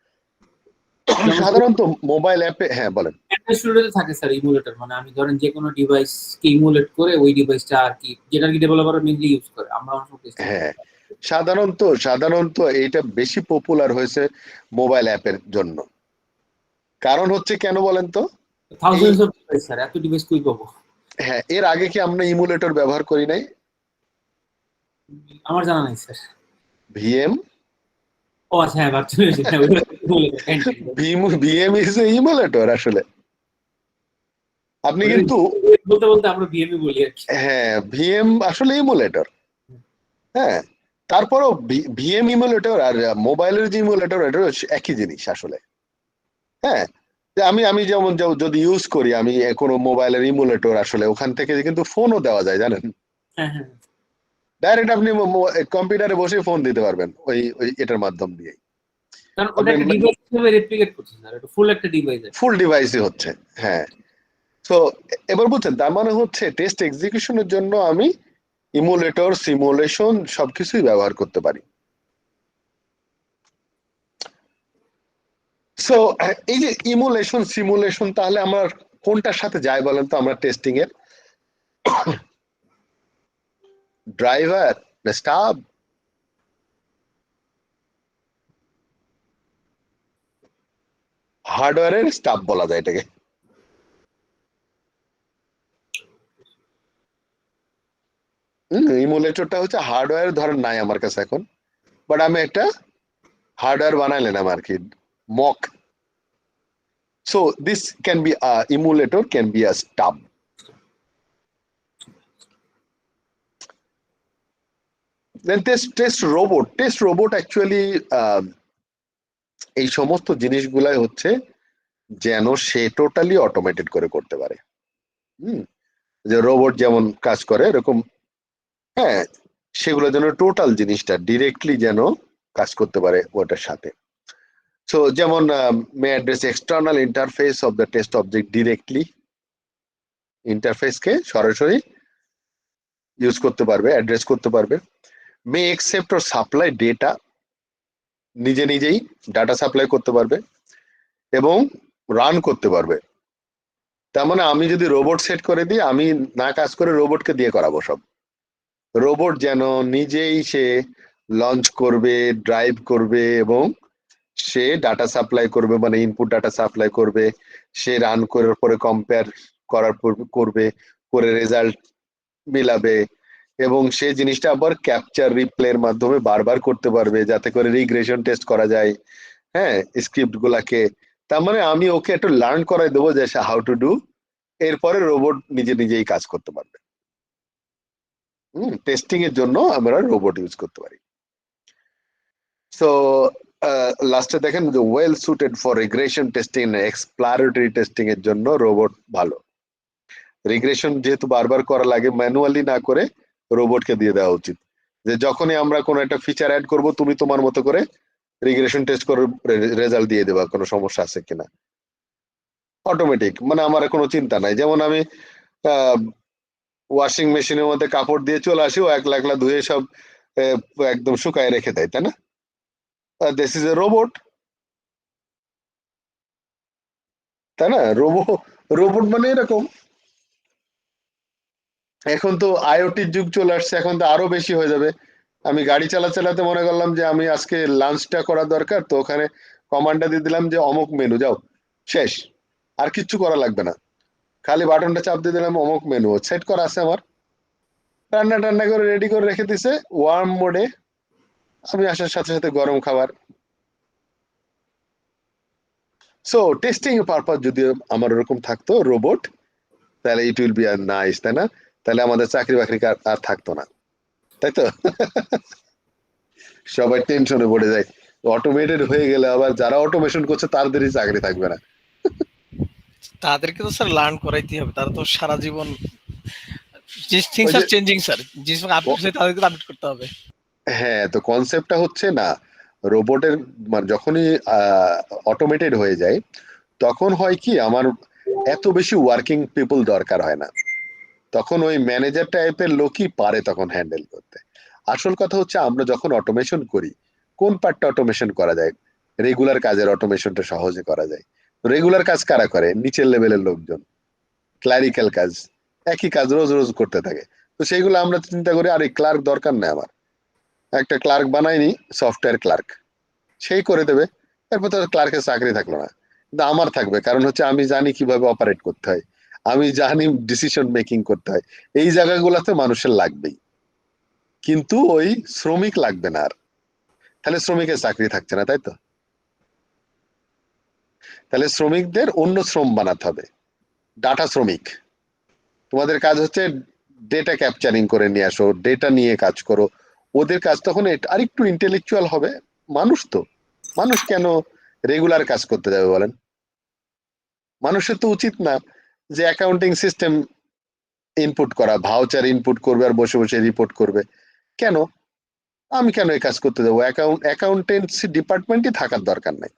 সাধারণত মোবাইল অ্যাপে, হ্যাঁ বলেন। অ্যান্ড্রয়েড স্টুডিওতে থাকে স্যার ইমুলেটর, মানে আমি ধরেন যে কোনো ডিভাইস কে ইমুলেট করে ওই ডিভাইসটা আর কি, যেটা আর কি ডেভেলপাররা মেইনলি ইউজ করে, আমরা অনেক সময় টেস্টিং হ্যাঁ, সাধারণত এটা বেশি পপুলার হয়েছে মোবাইল অ্যাপের জন্য। কারণ হচ্ছে কেন বলেন তো? থাউজেন্ডস অফ ডিভাইস স্যার, এত ডিভাইস কই পাবো? হ্যাঁ, এর আগে কি আমরা ইমুলেটর ব্যবহার করি নাই? আমার জানা নাই স্যার। ভিএম, ও আচ্ছা, হ্যাঁ virtual VM is a emulator আসলে। আপনি কিন্তু, বলতে বলতে আমরা বিএমই বলি আর কি। হ্যাঁ, ভিএম আসলে ইমুলেটর। হ্যাঁ, তারপরও ভিএম ইমুলেটর আর মোবাইলের যে ইমুলেটর, এটা একই জিনিস আসলে। হ্যাঁ, যে আমি যেমন যদি ইউজ করি আমি কোনো মোবাইলের ইমুলেটর, আসলে ওখান থেকে কিন্তু ফোনও দেওয়া যায়, জানেন? হ্যাঁ হ্যাঁ, ডাইরেক্ট আপনি কম্পিউটারে বসে ফোন দিতে পারবেন ওই এটার মাধ্যম দিয়ে। কারণ ওটা একটা ডিভাইস হিসেবে রেপ্লিকেট করছে স্যার, এটা ফুল একটা ডিভাইস। ফুল ডিভাইসই হচ্ছে, হ্যাঁ। তো এবার বুঝছেন, তার মানে হচ্ছে টেস্ট এক্সিকিউশনের জন্য আমি ইমুলেটর, সিমুলেশন সবকিছুই ব্যবহার করতে পারি। সো এই যে ইমুলেশন, সিমুলেশন, তাহলে আমার কোনটার সাথে যায় বলেন তো? আমরা টেস্টিং এর ড্রাইভার, স্টাফ, হার্ডওয়্যারের স্টাফ বলা যায় এটাকে। ইমুলেটরটা হচ্ছে হার্ডওয়্যার, ধরেন নাই আমার কাছে এখন, বাট আমি একটা হার্ডওয়্যার বানাইলেন আর কি, mock. So this can be emulator, can be a staff. Then test robot, test robot actually এই সমস্ত জিনিসগুলাই হচ্ছে যেন সে টোটালি অটোমেটেড করে করতে পারে। যে রোবট যেমন কাজ করে এরকম, হ্যাঁ, সেগুলো যেন টোটাল জিনিসটা ডিরেক্টলি যেন কাজ করতে পারে ওটার সাথে। সো যেমন may address external interface of the test object directly, ইন্টারফেসকে সরাসরি ইউজ করতে পারবে, অ্যাড্রেস করতে পারবে। May accept or supply data, নিজে নিজেই ডাটা সাপ্লাই করতে পারবে এবং রান করতে পারবে। তার মানে আমি যদি রোবট সেট করে দিই, আমি না কাজ করে রোবটকে দিয়ে করাবো সব। রোবট যেন নিজেই সে লঞ্চ করবে, ড্রাইভ করবে এবং সে ডাটা সাপ্লাই করবে, মানে ইনপুট ডাটা সাপ্লাই করবে, সে রান করার পরে কম্পেয়ার করার করবে, করে রেজাল্ট মিলাবে এবং সে জিনিসটা আবার ক্যাপচার রিপ্লের মাধ্যমে বারবার করতে পারবে যাতে করে রিগ্রেশন টেস্ট করা যায়, হ্যাঁ, স্ক্রিপ্ট গুলাকে। তার মানে আমি ওকে একটু লার্ন করাই দেবো যে হাউ টু ডু, এরপরে রোবট নিজে নিজেই কাজ করতে পারবে। টেস্টিং এর জন্য আমরা রোবট ইউজ করতে পারি। সো লাস্টে দেখেন যে well suited for regression testing, exploratory testing এর জন্য রোবট ভালো। রিগ্রেশন যেহেতু বারবার করা লাগে, ম্যানুয়ালি না করে রোবটকে দিয়ে দেওয়া উচিত, যে যখনই আমরা কোনো একটা ফিচার অ্যাড করব তুমি তোমার মতো করে রিগ্রেশন টেস্ট করে রেজাল্ট দিয়ে দেবা, কোনো সমস্যা আছে কিনা, অটোমেটিক, মানে আমার কোনো চিন্তা নাই। যেমন আমি ওয়াশিং মেশিনের মধ্যে কাপড় দিয়ে চলে আসি, ও একলা একলা ধুয়ে সব একদম শুকায় রেখে দেয়, তাই না? দিস ইজ এ রোবট, তাই না? রোবট মানে এরকম। এখন তো আইওটির যুগ চলে আসছে, এখন তো আরো বেশি হয়ে যাবে। আমি গাড়ি চালাতে মনে করলাম যে আমি আজকে লাঞ্চটা করা দরকার, তো ওখানে কমান্ডটা দিয়ে দিলাম যে অমুক মেনু, যাও, শেষ, আর কিচ্ছু করা লাগবে না, খালি বাটনটা চাপ দিয়ে দিলাম, অমুক মেনু সেট করা আছে আমার, রান্না টান্না করে রেডি করে রেখে দিছে ওয়ার্ম মোডে, আমি আসার সাথে সাথে গরম খাবার। সো টেস্টিং পারপাস যদি আমার এরকম থাকতো রোবট, তাহলে ইট উইল বি আর নাইস, তাই না? তাহলে আমাদের চাকরি বাকরি আর থাকতো না, তাই তো? সবাই টেনশনে পড়ে যায়, অটোমেটেড হয়ে গেলে আবার যারা অটোমেশন করছে তাদেরই চাকরি থাকবে না। তাদেরকে তো স্যার লার্ন করাইতে হবে, তারা তো সারা জীবন থিংস আর চেঞ্জিং স্যার, জিনিস আপডেট হয়ে তাদেরকে আপডেট করতে হবে। হ্যাঁ, তো কনসেপ্টটা হচ্ছে না, রোবটের মানে যখনই অটোমেটেড হয়ে যায় তখন হয় কি, আমার এত বেশি ওয়ার্কিং পিপল দরকার হয় না, তখন ওই ম্যানেজার টাইপের লোকই পারে তখন হ্যান্ডেল করতে। আসল কথা হচ্ছে আমরা যখন অটোমেশন করি, কোন পার্টটা অটোমেশন করা যায়? রেগুলার কাজের অটোমেশনটা সহজে করা যায়। রেগুলার কাজ কারা করে? নিচের লেভেলের লোকজন, ক্লারিক্যাল কাজ, একই কাজ রোজ রোজ করতে থাকে। তো সেইগুলো আমরা চিন্তা করি আরে ক্লার্ক দরকার নেই, আমার একটা ক্লার্ক বানাইনি, সফটওয়্যার ক্লার্ক, সেই করে দেবে, এরপর তো ক্লার্কের চাকরি থাকলো না। কিন্তু আমার থাকবে, কারণ হচ্ছে আমি জানি কিভাবে অপারেট করতে হয়, আমি জানি ডিসিশন মেকিং করতে হয়, এই জায়গাগুলোতে মানুষের লাগবেই, কিন্তু ওই শ্রমিক লাগবে না আর। তাহলে শ্রমিকের চাকরি থাকছে না, তাই তো? তাহলে শ্রমিকদের অন্য শ্রম বানাতে হবে, ডাটা শ্রমিক। তোমাদের কাজ হচ্ছে ডেটা ক্যাপচারিং করে নিয়ে আসো, ডেটা নিয়ে কাজ করো, ওদের কাজ তখন আরেকটু ইন্টেলেকচুয়াল হবে। মানুষ তো, মানুষ কেন রেগুলার কাজ করতে যাবে বলেন? মানুষের তো উচিত না যে অ্যাকাউন্টিং সিস্টেম ইনপুট করা, ভাউচার ইনপুট করবে আর বসে বসে রিপোর্ট করবে, কেন? আমি কেন এই কাজ করতে যাবো? অ্যাকাউন্টেন্সি ডিপার্টমেন্টই থাকার দরকার নাই।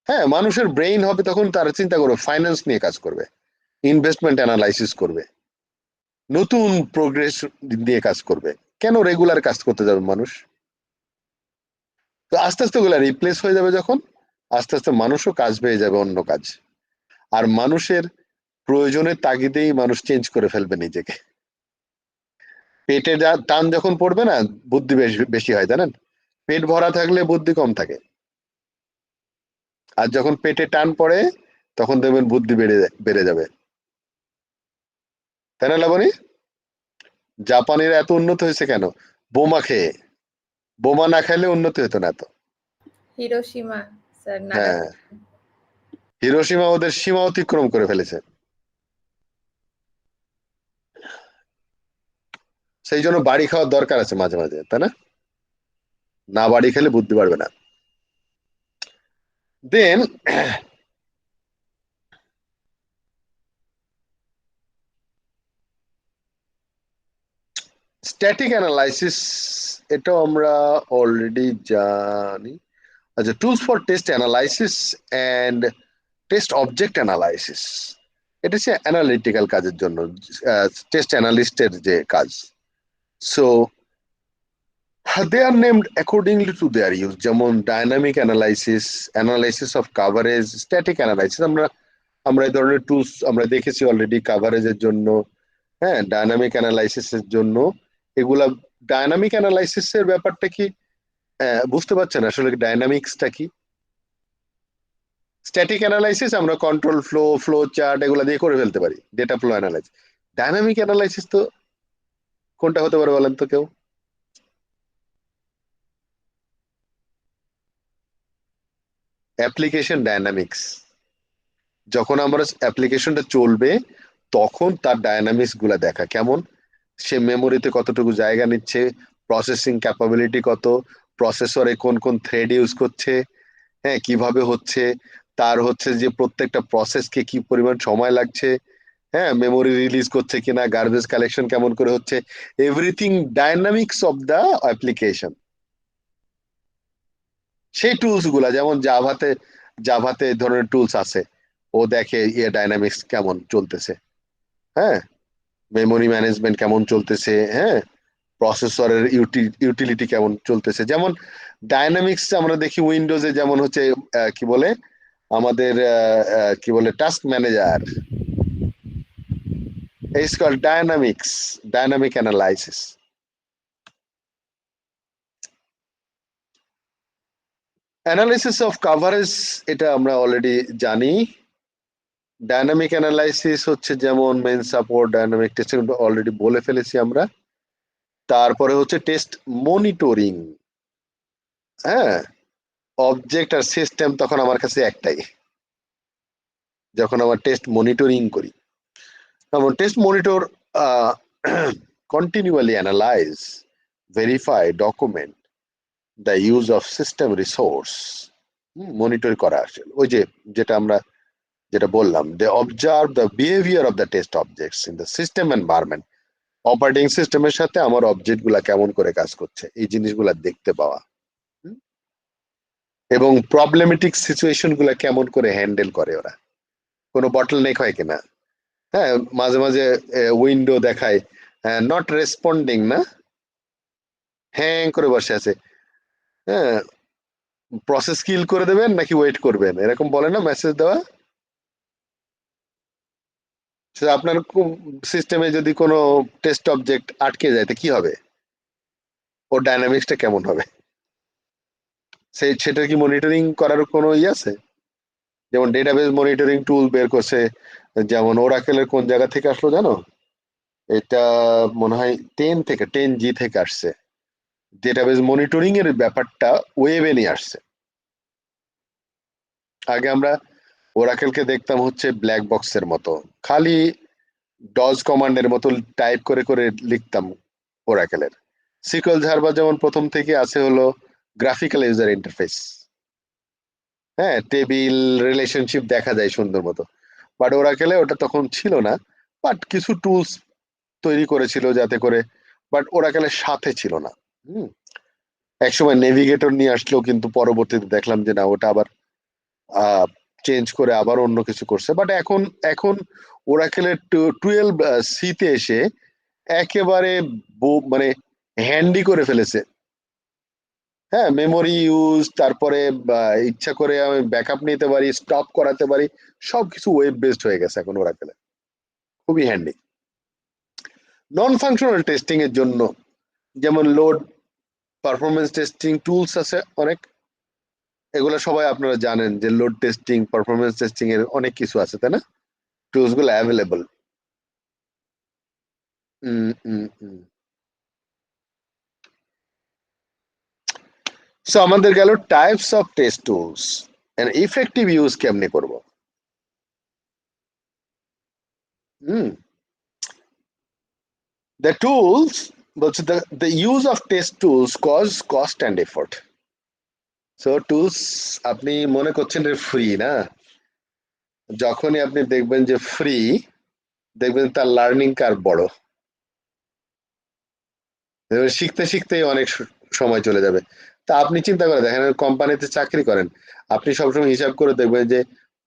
হ্যাঁ, মানুষের ব্রেইন হবে তখন, তারা চিন্তা করবে, ফাইন্যান্স নিয়ে কাজ করবে, ইনভেস্টমেন্ট অ্যানালাইসিস করবে, নতুন প্রোগ্রেস দিয়ে কাজ করবে। কেন রেগুলার কাজ করতে যাবে মানুষ? তো আস্তে আস্তে ওগুলা রিপ্লেস হয়ে যাবে, যখন আস্তে আস্তে মানুষও কাজ পেয়ে যাবে অন্য কাজ। আর মানুষের প্রয়োজনের তাগিদেই মানুষ চেঞ্জ করে ফেলবে নিজেকে। পেটে টান যখন পড়বে না, বুদ্ধি বেশি হয়, জানেন? পেট ভরা থাকলে বুদ্ধি কম থাকে, আর যখন পেটে টান পড়ে তখন দেখবেন বুদ্ধি বেড়ে যাবে, তাই না লাবণী? জাপানিরা এত উন্নত হয়েছে কেন? বোমা খেয়ে। বোমা না খাইলে উন্নতি হতো না এত। হিরোশিমা স্যার, হ্যাঁ, নাগাসাকি। হিরোশিমা ওদের সীমা অতিক্রম করে ফেলেছে। সেই জন্য বাড়ি খাওয়ার দরকার আছে মাঝে মাঝে, তাই না? না বাড়ি খেলে বুদ্ধি বাড়বে না। দেন স্ট্যাটিক অ্যানালাইসিস, এটাও আমরা অলরেডি জানি। আচ্ছা, tools for test analysis and test object analysis, এটা হচ্ছে অ্যানালিটিক্যাল কাজের জন্য, টেস্ট অ্যানালিস্টের যে কাজ। So they are named accordingly to their use, যেমন dynamic analysis, analysis of coverage, static analysis. আমরা এই ধরনের টুলস আমরা দেখেছি অলরেডি কাভারেজের জন্য, হ্যাঁ, ডাইনামিক অ্যানালাইসিসের জন্য। এগুলা ডাইনামিক অ্যানালাইসিসের ব্যাপারটা কি বুঝতে পারছেন আসলে ডাইনামিক্সটা কি? স্ট্যাটিক অ্যানালাইসিস আমরা কন্ট্রোল ফ্লো চার্ট এগুলা দিয়ে করে ফেলতে পারি, data flow analysis. Dynamic analysis তো কোনটা হতে পারে বলেন তো কেউ? Application dynamics. যখন আমরা অ্যাপ্লিকেশনটা চলবে তখন তার ডায়নামিক্স গুলা দেখা, কেমন সে মেমোরিতে কতটুকু জায়গা নিচ্ছে, প্রসেসিং ক্যাপাবিলিটি কত, প্রসেসরে কোন কোন থ্রেড ইউজ করছে, হ্যাঁ, কিভাবে হচ্ছে, তার হচ্ছে যে প্রত্যেকটা প্রসেসকে কি পরিমাণ সময় লাগছে, হ্যাঁ, মেমোরি রিলিজ করছে কিনা, গার্বেজ কালেকশন কেমন করে হচ্ছে, everything dynamics of the application. সেই টুলস গুলা যেমন জাভাতে ধরনের টুলস আছে, ও দেখে ইয়ে ডায়নামিক্স কেমন চলতেছে, হ্যাঁ, মেমোরি ম্যানেজমেন্ট কেমন চলতেছে, হ্যাঁ, প্রসেসরের ইউটিলিটি কেমন চলতেছে। যেমন ডায়নামিক্স আমরা দেখি উইন্ডোজে, যেমন হচ্ছে কি বলে আমাদের কি বলে task manager, is called dynamic analysis. Analysis of coverage, এটা আমরা অলরেডি জানি। ডায়নামিক অ্যানালাইসিস হচ্ছে যেমন main support, dynamic testing already বলে ফেলেছি আমরা। তারপরে হচ্ছে টেস্ট মনিটরিং, হ্যাঁ, অবজেক্ট আর সিস্টেম তখন আমার কাছে একটাই, যখন আমার টেস্ট মনিটরিং করি। যেমন test monitor continually analyze, verify, document the use of system resource, monitor করা আসলে ওই যেটা বললাম, they observe the behavior of the test objects in the system environment, operating সিস্টেমের সাথে আমার অবজেক্ট গুলা কেমন করে কাজ করছে, এই জিনিসগুলা দেখতে পাওয়া, এবং প্রবলেমেটিক সিচুয়েশন গুলা কেমন করে হ্যান্ডেল করে ওরা, কোনো বটল নেক হয় কিনা, হ্যাঁ, মাঝে মাঝে উইন্ডো দেখায় নট রেসপন্ডিং, না, হ্যাং করে বসে আছে, হ্যাঁ, প্রসেস কিল করে দেবেন নাকি ওয়েট করবেন, এরকম বলে না মেসেজ দেওয়া। আপনার সিস্টেমে যদি কোনো টেস্ট অবজেক্ট আটকে যায় তো কি হবে, ওর ডায়নামিক্সটা কেমন হবে, সেটা কি মনিটরিং করার কোনো আছে? যেমন ডেটাবেস মনিটরিং টুল বের করছে, যেমন ওরাকেলের কোন জায়গা থেকে আসলো জানো, এটা মনে হয় 10G থেকে আসছে। ডেটাবেস মনিটরিং এর ব্যাপারটা ওয়েবে নিয়ে আসছে। আগে আমরা ওরাকেলকে দেখতাম হচ্ছে ব্ল্যাক বক্সের মতো, খালি ডজ কমান্ডের মতো টাইপ করে করে লিখতাম ওরাকেলের। সিকল ঝারবা যেমন প্রথম থেকে আছে হলো গ্রাফিক্যাল ইউজার ইন্টারফেস, হ্যাঁ, টেবিল রিলেশনশিপ দেখা যায় সুন্দর মতো, বাট ওরাকেলে ওটা তখন ছিল না, বাট কিছু টুলস তৈরি করেছিল যাতে করে বাট ওরাকেলের সাথে ছিল না। একসময় নেভিগেটর নিয়ে আসলেও কিন্তু পরবর্তীতে দেখলাম যে না, ওটা আবার চেঞ্জ করে আবার অন্য কিছু করছে। বাট এখন এখন ওরাকেলের 12C-তে এসে একেবারে মানে হ্যান্ডি করে ফেলেছে। হ্যাঁ, মেমোরি ইউজ, তারপরে ইচ্ছা করে আমি ব্যাকআপ নিতে পারি, স্টপ করাতে পারি, সবকিছু ওয়েব বেসড হয়ে গেছে এখন ওরাকেলে, খুবই হ্যান্ডি। নন ফাংশনাল টেস্টিং এর জন্য যেমন লোড পারফরমেন্স টেস্টিং টুলস আছে অনেক, এগুলো সবাই আপনারা জানেন যে লোড টেস্টিং, পারফরমেন্স টেস্টিং এর অনেক কিছু আছে, তাই না? টুলস গুলো অ্যাভেলেবল। সো আমাদের গেল types of test tools and effective use কেমনে করব। The tools, the use of test tools cause cost and effort. So tools আপনি মনে করছেন ফ্রি না, যখনই আপনি দেখবেন যে ফ্রি, দেখবেন তার লার্নিং কার্ভ বড়, শিখতে শিখতেই অনেক সময় চলে যাবে। তা আপনি চিন্তা করে দেখেন, কোম্পানিতে চাকরি করেন, আপনি সবসময় হিসাব করে দেখবেন যে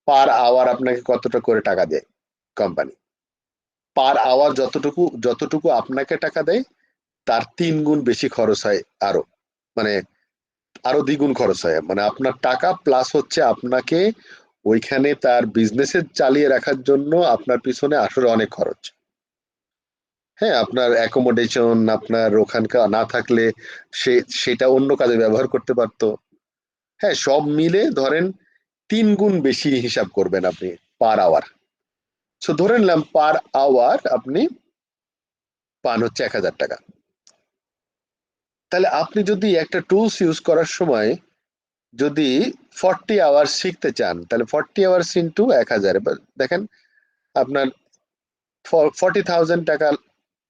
পার আওয়ার আপনাকে কতটা করে টাকা দেয় কোম্পানি। পার আওয়ার যতটুকু আপনাকে টাকা দেয় তার 3 গুণ বেশি খরচ হয়, আরো মানে আরো দ্বিগুণ খরচ হয়। মানে আপনার টাকা প্লাস হচ্ছে আপনাকে ওইখানে তার বিজনেসে চালিয়ে রাখার জন্য আপনার পিছনে আসলে অনেক খরচ। হ্যাঁ, আপনার অ্যাকোমোডেশন, আপনার ওখানকার না থাকলে সেটা অন্য কাজে ব্যবহার করতে পারতো। হ্যাঁ, সব মিলে ধরেন 3 গুণ বেশি হিসাব করবেন আপনি পার আওয়ার। সো ধরে নিলাম পার আওয়ার আপনি পান হচ্ছে 1000 টাকা। তাহলে আপনি যদি একটা টুলস ইউজ করার সময় যদি 40 আওয়ার্স শিখতে চান, তাহলে 40 আওয়ার্স ইন্টু 1000, দেখেন আপনার 40,000 টাকা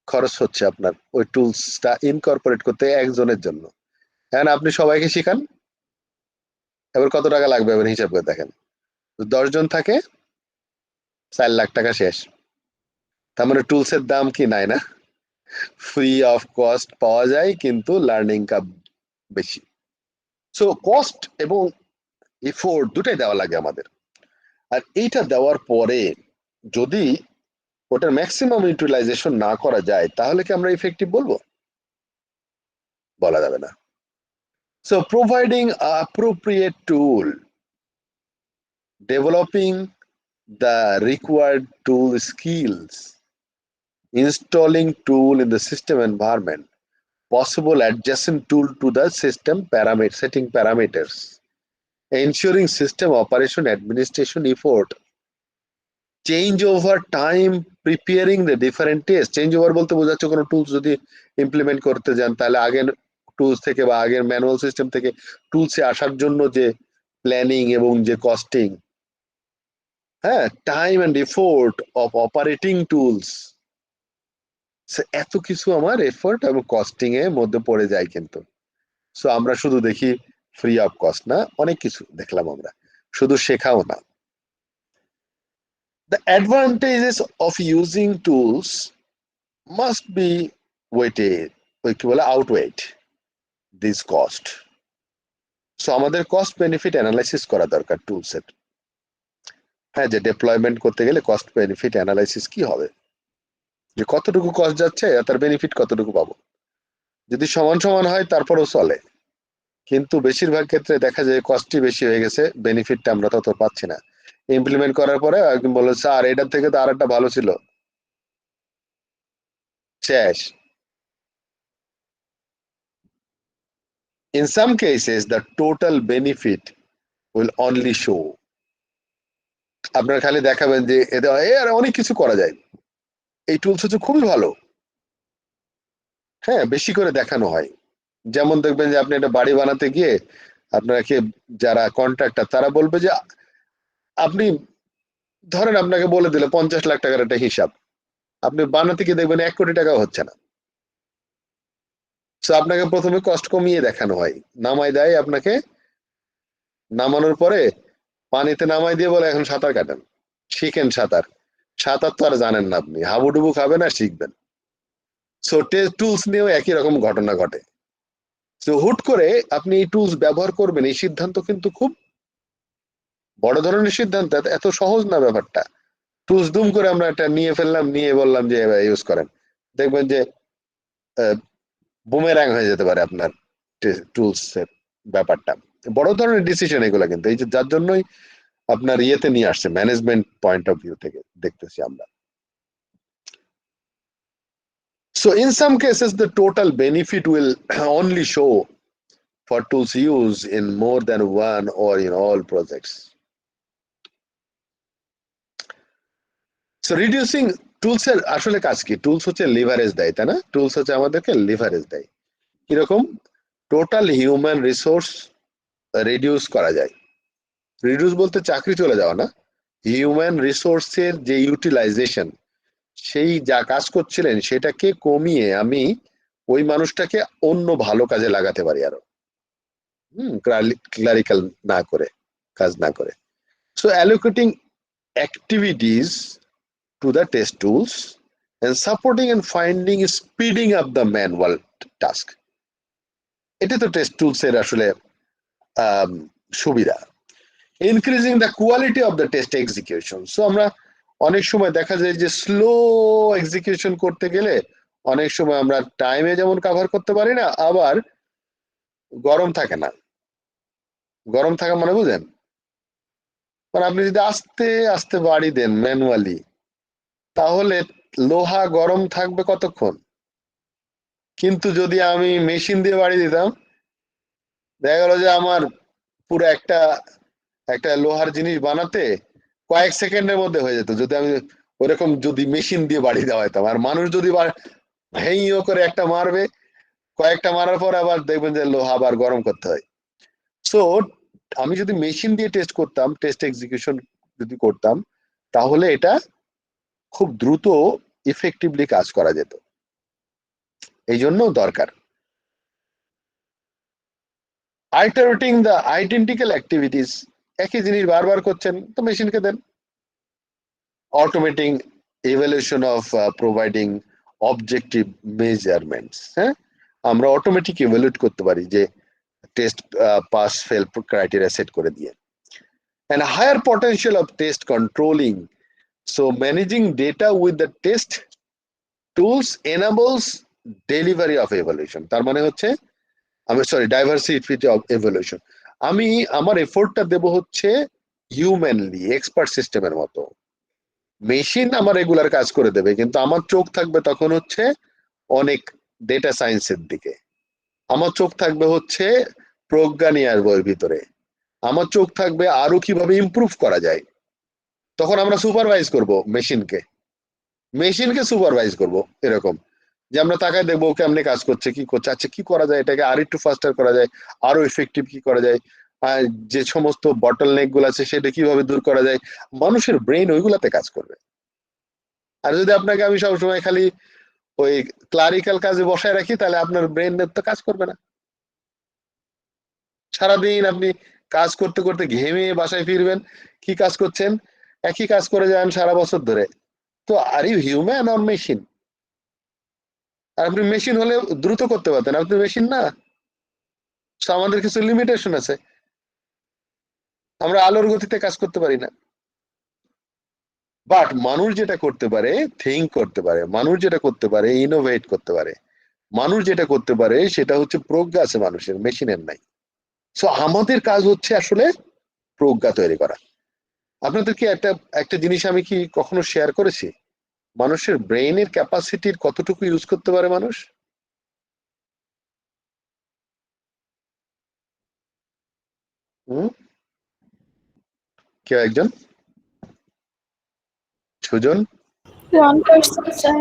খরচ হচ্ছে আপনার ওই টুলসটা ইনকর্পোরেট করতে একজনের জন্য। এখন আপনি সবাইকে শিখান, এবার কত টাকা লাগবে এবার হিসাব করে দেখেন। 10 জন থাকে, 4 লাখ টাকা শেষ। তার মানে টুলসের দাম কি নাই না, ফ্রি অফ কস্ট পাওয়া যায়, কিন্তু লার্নিং কার্ভ বেশি। সো কস্ট এবং এফোর্ট দুটাই দেওয়া লাগে আমাদের। আর এইটা দেওয়ার পরে যদি ওটার ম্যাক্সিমাম ইউটিলাইজেশন না করা যায়, তাহলে কি আমরা ইফেক্টিভ বলবো? বলা যাবে না। So providing appropriate tool, developing the required tool skills, installing tool in the system environment, possible adjacent tool to the system setting parameters, ensuring system operation administration effort, change over time preparing the different taste. Change over বলতে বোঝাচ্ছে কোনো tools যদি implement করতে যান, তাহলে আগের tools থেকে বা আগের ম্যানুয়াল সিস্টেম থেকে টুলসে আসার জন্য যে প্ল্যানিং এবং যে কস্টিং, হ্যাঁ, time and effort of operating tools, এত কিছু আমার এফোর্ট এবং কস্টিং এর মধ্যে পড়ে যায় কিন্তু। সো আমরা শুধু দেখি ফ্রি অফ কস্ট না, অনেক কিছু দেখলাম আমরা, শুধু শেখাও না। The advantages of using tools must be weighted, কি বলে, outweighed this cost. সো আমাদের কস্ট বেনিফিট অ্যানালাইসিস করা দরকার টুলসের। হ্যাঁ, যে ডেপ্লয়মেন্ট করতে গেলে কস্ট বেনিফিট অ্যানালাইসিস কি হবে, যে কতটুকু কস্ট যাচ্ছে আর তার বেনিফিট কতটুকু পাবো। যদি সমান সমান হয় তারপরেও চলে, কিন্তু বেশিরভাগ ক্ষেত্রে দেখা যায় কস্টই বেশি হয়ে গেছে, বেনিফিটটা আমরা তত পাচ্ছি না। ইমপ্লিমেন্ট করার পরে একদম বলে স্যার এটার থেকে তো আর একটা ভালো ছিল, শেষ। In some cases, the total benefit will only show. আপনার খালি দেখাবেন যে এতে আর অনেক কিছু করা যায়, এই টুলস হচ্ছে খুবই ভালো, হ্যাঁ, বেশি করে দেখানো হয়। যেমন দেখবেন যে আপনি একটা বাড়ি বানাতে গিয়ে আপনাকে যারা কন্ট্রাক্টর তারা বলবে যে আপনি ধরেন আপনাকে বলে দিলে 50 লাখ টাকার একটা হিসাব, আপনি বানাতে গিয়ে দেখবেন 1 কোটি টাকাও হচ্ছে না। সো আপনাকে প্রথমে কষ্ট কমিয়ে দেখানো হয়, নামাই দেয় আপনাকে, নামানোর পরে পানিতে নামাই দিয়ে বলে এখন সাঁতার কাটেন, শিখেন সাঁতার। সাঁতার তো আর জানেন না আপনি, হাবুডুবু খাবেন আর শিখবেন। সো টেস্ট টুলস নিয়েও একই রকম ঘটনা ঘটে। সো হুট করে আপনি এই টুলস ব্যবহার করবেন, এই সিদ্ধান্ত কিন্তু খুব বড় ধরনের সিদ্ধান্ত, এত সহজ না ব্যাপারটা। টুলস দুম করে আমরা এটা নিয়ে ফেললাম, নিয়ে বললাম যে ইউজ করেন, দেখবেন যে বুমেরাং হয়ে যেতে পারে আপনার টুলস এর ব্যাপারটা। বড় ধরনের ডিসিশন এগুলা, কিন্তু এই যে যার জন্যই আপনার ইয়েতে নিয়ে আসছে, ম্যানেজমেন্ট পয়েন্ট অফ ভিউ থেকে দেখতেছি আমরা। So in some cases the total benefit will only show for tools used in more than one or in all projects. So reducing tools এর আসলে কাজ কি? টুলস হচ্ছে লিভারেজ দেয়, তাই না? টুলস হচ্ছে আমাদেরকে লিভারেজ দেয়। কিরকম? টোটাল হিউম্যান রিসোর্স রিডিউস করা যায়। রিডিউস বলতে চাকরি চলে যাওয়া না, হিউম্যান রিসোর্সের যে ইউটিলাইজেশন, সেই যা কাজ করছিলেন সেটাকে কমিয়ে আমি ওই মানুষটাকে অন্য ভালো কাজে লাগাতে পারি আরো, ক্লারিক্যাল না করে, কাজ না করে। So allocating activities to the test tools and supporting and finding speeding up the manual task, এটা তো টেস্ট টুলস এর আসলে সুবিধা। Increasing the quality of the test execution. So আমরা অনেক সময় দেখা যায় যে স্লো এক্সিকিউশন করতে গেলে অনেক সময় আমরা টাইমে যেমন কভার করতে পারি না, আবার গরম থাকে না। গরম থাকা মানে বুঝেন, মানে আপনি যদি আস্তে আস্তে বাড়ি দেন ম্যানুয়ালি, তাহলে লোহা গরম থাকবে কতক্ষণ। কিন্তু যদি আমি মেশিন দিয়ে বাড়ি দিতাম, দেখা গেল যে আমার পুরো একটা লোহার জিনিস বানাতে কয়েক সেকেন্ডের মধ্যে হয়ে যেত, যদি আমি ওরকম যদি মেশিন দিয়ে বাড়ি দেওয়া হইতাম। আর মানুষ যদি হেইও করে একটা মারবে, কয়েকটা মারার পর আবার দেখবেন যে লোহা আবার গরম করতে হয়। সো আমি যদি মেশিন দিয়ে টেস্ট করতাম, টেস্ট এক্সিকিউশন যদি করতাম, তাহলে এটা খুব দ্রুত ইফেক্টিভলি কাজ করা যেত। এই জন্য দরকার। আইটারেটিং দ্য আইডেন্টিক্যাল অ্যাক্টিভিটিস, একই জিনিস বারবার করছেন তো মেশিনকে দেন। Automating evaluation of providing objective measurements, হ্যাঁ, আমরা অটোমেটিক ইভ্যালুয়েট করতে পারি যে test pass fail criteria set করে দিয়ে। and higher potential of test controlling, so managing data with the test tools enables delivery of evaluation। তার মানে হচ্ছে আমি ডাইভার্সিটি অফ এভলিউশন, আমি আমার এফোর্টটা দেব হচ্ছে হিউম্যানলি, এক্সপার্ট সিস্টেমের মতো। মেশিন আমার রেগুলার কাজ করে দেবে, কিন্তু আমার চোখ থাকবে তখন হচ্ছে অনেক ডেটা সায়েন্সের দিকে, আমার চোখ থাকবে হচ্ছে প্রজ্ঞা নিয়ে আসবো এর ভিতরে, আমার চোখ থাকবে আরো কিভাবে ইমপ্রুভ করা যায়। তখন আমরা সুপারভাইজ করব মেশিনকে সুপারভাইজ করব, এরকম যে আমরা তাকায় দেখবো কেমনে কাজ করছে, কি করছে, আচ্ছা কি করা যায়, এটাকে আর একটু ফাস্টার করা যায়, আরো ইফেক্টিভ কি করা যায়, আর যে সমস্ত বটল নেক গুলো আছে সেটা কিভাবে দূর করা যায়। মানুষের ব্রেন ওইগুলাতে কাজ করবে। আর যদি আপনাকে আমি সবসময় খালি ওই ক্লারিক্যাল কাজে বসায় রাখি, তাহলে আপনার ব্রেন তো কাজ করবে না। সারাদিন আপনি কাজ করতে করতে ঘেমে বাসায় ফিরবেন, কি কাজ করছেন, একই কাজ করে যান সারা বছর ধরে। তো are you human or machine? আর আপনি মেশিন হলে দ্রুত করতে পারতেন, আপনি মেশিন না। আমাদের কিছু লিমিটেশন আছে, আমরা আলোর গতিতে কাজ করতে পারি না। বাট মানুষ যেটা করতে পারে, থিঙ্ক করতে পারে, মানুষ যেটা করতে পারে ইনোভেট করতে পারে, মানুষ যেটা করতে পারে সেটা হচ্ছে প্রজ্ঞা আছে মানুষের, মেশিনের নাই। সো আমাদের কাজ হচ্ছে আসলে প্রজ্ঞা তৈরি করা। আপনাদেরকে একটা জিনিস আমি কি কখনো শেয়ার করেছি, মানুষের ব্রেইনের ক্যাপাসিটির কতটুকু ইউজ করতে পারে মানুষ? কেউ একজন? Sujan? 1%, sir.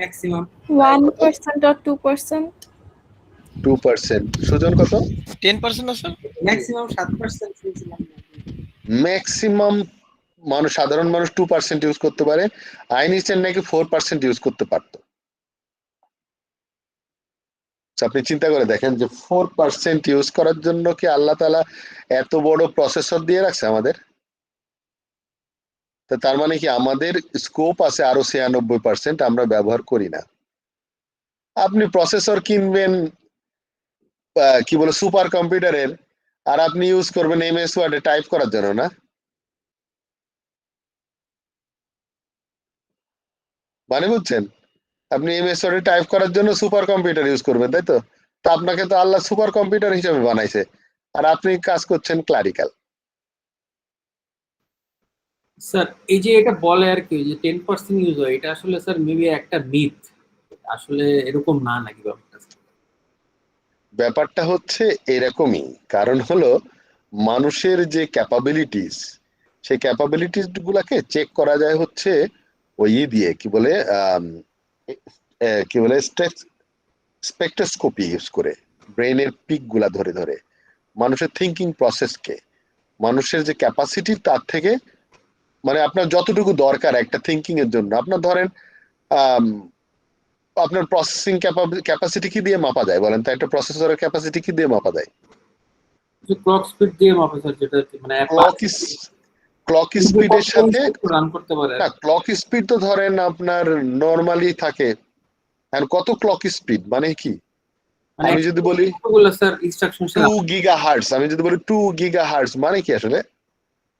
Maximum 1% or 2%. 2%। Sujan কত? 10% না স্যার? ম্যাক্সিমাম 7% শুনছিলাম। ম্যাক্সিমাম মানুষ, সাধারণ মানুষ 2% ইউজ করতে পারে, আইনস্টাইন নাকি 4% ইউজ করতে পারতো। আপনি চিন্তা করে দেখেন যে 4% ইউজ করার জন্য কি আল্লাহ তাআলা এত বড় প্রসেসর দিয়ে রাখছে আমাদের? তো তার মানে কি আমাদের স্কোপ আছে আরো 96% আমরা ব্যবহার করি না। আপনি প্রসেসর কিনবেন কি বলে সুপার কম্পিউটারের, আর আপনি ইউজ করবেন এমএস ওয়ার্ডে টাইপ করার জন্য না। মানে বুঝছেন, আপনি এমএস ওয়ার্ডে টাইপ করার জন্য সুপার কম্পিউটার ইউজ করবেন, তাই তো? তা আপনাকে তো আল্লাহ সুপার কম্পিউটার হিসেবে বানাইছে, আর আপনি কাজ করছেন ক্লারিক্যাল। স্যার এই যে এটা বলে আর কি যে 10% ইউজ হয়, এটা আসলে স্যার মেবি একটা মিথ, আসলে এরকম না নাকি ব্যাপারটা? ব্যাপারটা হচ্ছে এরকমই, কারণ হলো মানুষের যে ক্যাপাবিলিটিস, সেই ক্যাপাবিলিটিস গুলাকে চেক করা যায় হচ্ছে ওই দিয়ে কি বলে কি বলে স্পেকট্রোস্কোপি ইউজ করে, ব্রেনের পিক গুলা ধরে ধরে মানুষের থিঙ্কিং প্রসেসকে, মানুষের যে ক্যাপাসিটি তার থেকে মানে আপনার যতটুকু দরকার একটা থিঙ্কিং এর জন্য, আপনার ধরেন আপনার প্রসেসিং ক্যাপাসিটি কি দিয়ে মাপা যায় বলেন তো? একটা প্রসেসরের ক্যাপাসিটি কি দিয়ে মাপা যায়? ক্লক স্পিড দিয়ে মাপে স্যার, যেটা মানে ক্লক স্পিডের সাথে রান করতে পারে না, ক্লক স্পিড তো ধরেন আপনার নরমালি থাকে, আর কত ক্লক স্পিড মানে কি? মানে আমি যদি বলি কতগুলো স্যার ইনস্ট্রাকশন 2 গিগাহার্টজ, আমি যদি বলি 2 গিগাহার্টজ মানে কি আসলে?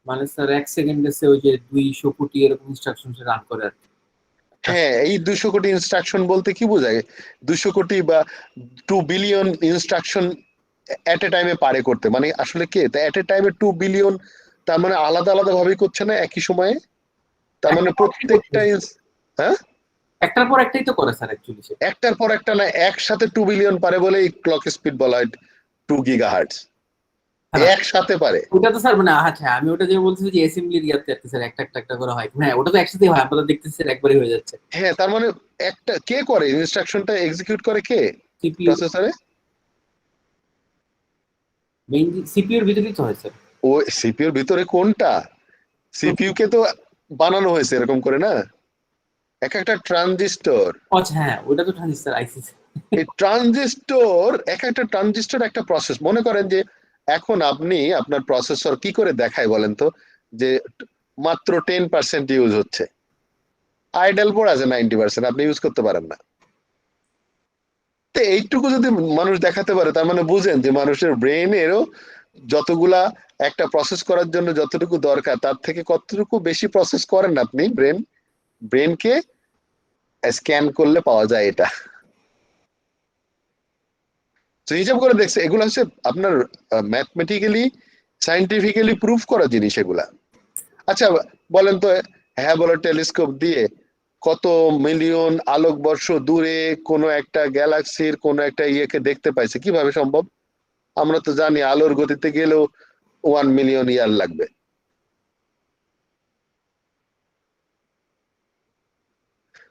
মানে স্যার 1 সেকেন্ডে ওই যে 200 কোটি এরকম ইনস্ট্রাকশন রান করে আর কি। হ্যাঁ, এই 200 কোটি ইনস্ট্রাকশন বলতে কি বোঝায়? 200 কোটি বা 2 বিলিয়ন ইনস্ট্রাকশন এট এ টাইমে পারে করতে, মানে আসলে কে এট এ টাইমে 2 বিলিয়ন, তার মানে আলাদা আলাদা ভাবে করছে না একই সময়ে, তার মানে প্রত্যেকটা হ্যাঁ একটার পর একটাই তো করে স্যার অ্যাকচুয়ালি, একটার পর একটা না, একসাথে 2 বিলিয়ন পারে বলে এই ক্লক স্পিড বলা হয় 2 গিগাহার্টজ, একসাথে পারে। ওটা তো স্যার মানে আচ্ছা আমি ওটা যে বলছি যে অ্যাসেম্বলির ইয়াতে আর কি স্যার, একটা একটা একটা করে হয়, হ্যাঁ ওটা তো একসাথেই হয়, আমরা দেখতেছি স্যার একবারই হয়ে যাচ্ছে। হ্যাঁ, তার মানে একটা কে করে ইনস্ট্রাকশনটা এক্সিকিউট করে, কে? সিপিইউ, প্রসেসরে। মেইনলি সিপিইউর ভিতরেই তো হয় স্যার। ও সিপিইউর ভিতরে কোনটা? সিপিইউ কে তো বানানো হয়েছে এরকম করে না, এক একটা ট্রানজিস্টর। আচ্ছা হ্যাঁ ওটা তো ট্রানজিস্টর আইসি। এই ট্রানজিস্টর, এক একটা ট্রানজিস্টর একটা প্রসেস। মনে করেন যে এখন আপনি আপনার প্রসেসর কি করে দেখায় বলেন তো, যে মাত্র 10% ইউজ হচ্ছে, আইডল পড়ে আছে 90%, আপনি ইউজ করতে পারেন না। তো এইটুকু যদি মানুষ দেখাতে পারে, তার মানে বুঝেন যে মানুষের ব্রেনেরও যতগুলা একটা প্রসেস করার জন্য যতটুকু দরকার, তার থেকে কতটুকু বেশি প্রসেস করেন আপনি ব্রেনকে স্ক্যান করলে পাওয়া যায় এটা। তো হিসাব করে দেখছে, এগুলো হচ্ছে আপনার ম্যাথমেটিক্যালি সায়েন্টিফিক্যালি প্রুফ করা জিনিস এগুলা। আচ্ছা বলেন তো, হ্যাঁ বলো টেলিস্কোপ দিয়ে কত মিলিয়ন আলোকবর্ষ দূরে কোনো একটা গ্যালাক্সির কোনো একটা ইয়েকে দেখতে পাইছে, কিভাবে সম্ভব? আমরা তো জানি আলোর গতিতে গেলেও 1 মিলিয়ন ইয়ার লাগবে।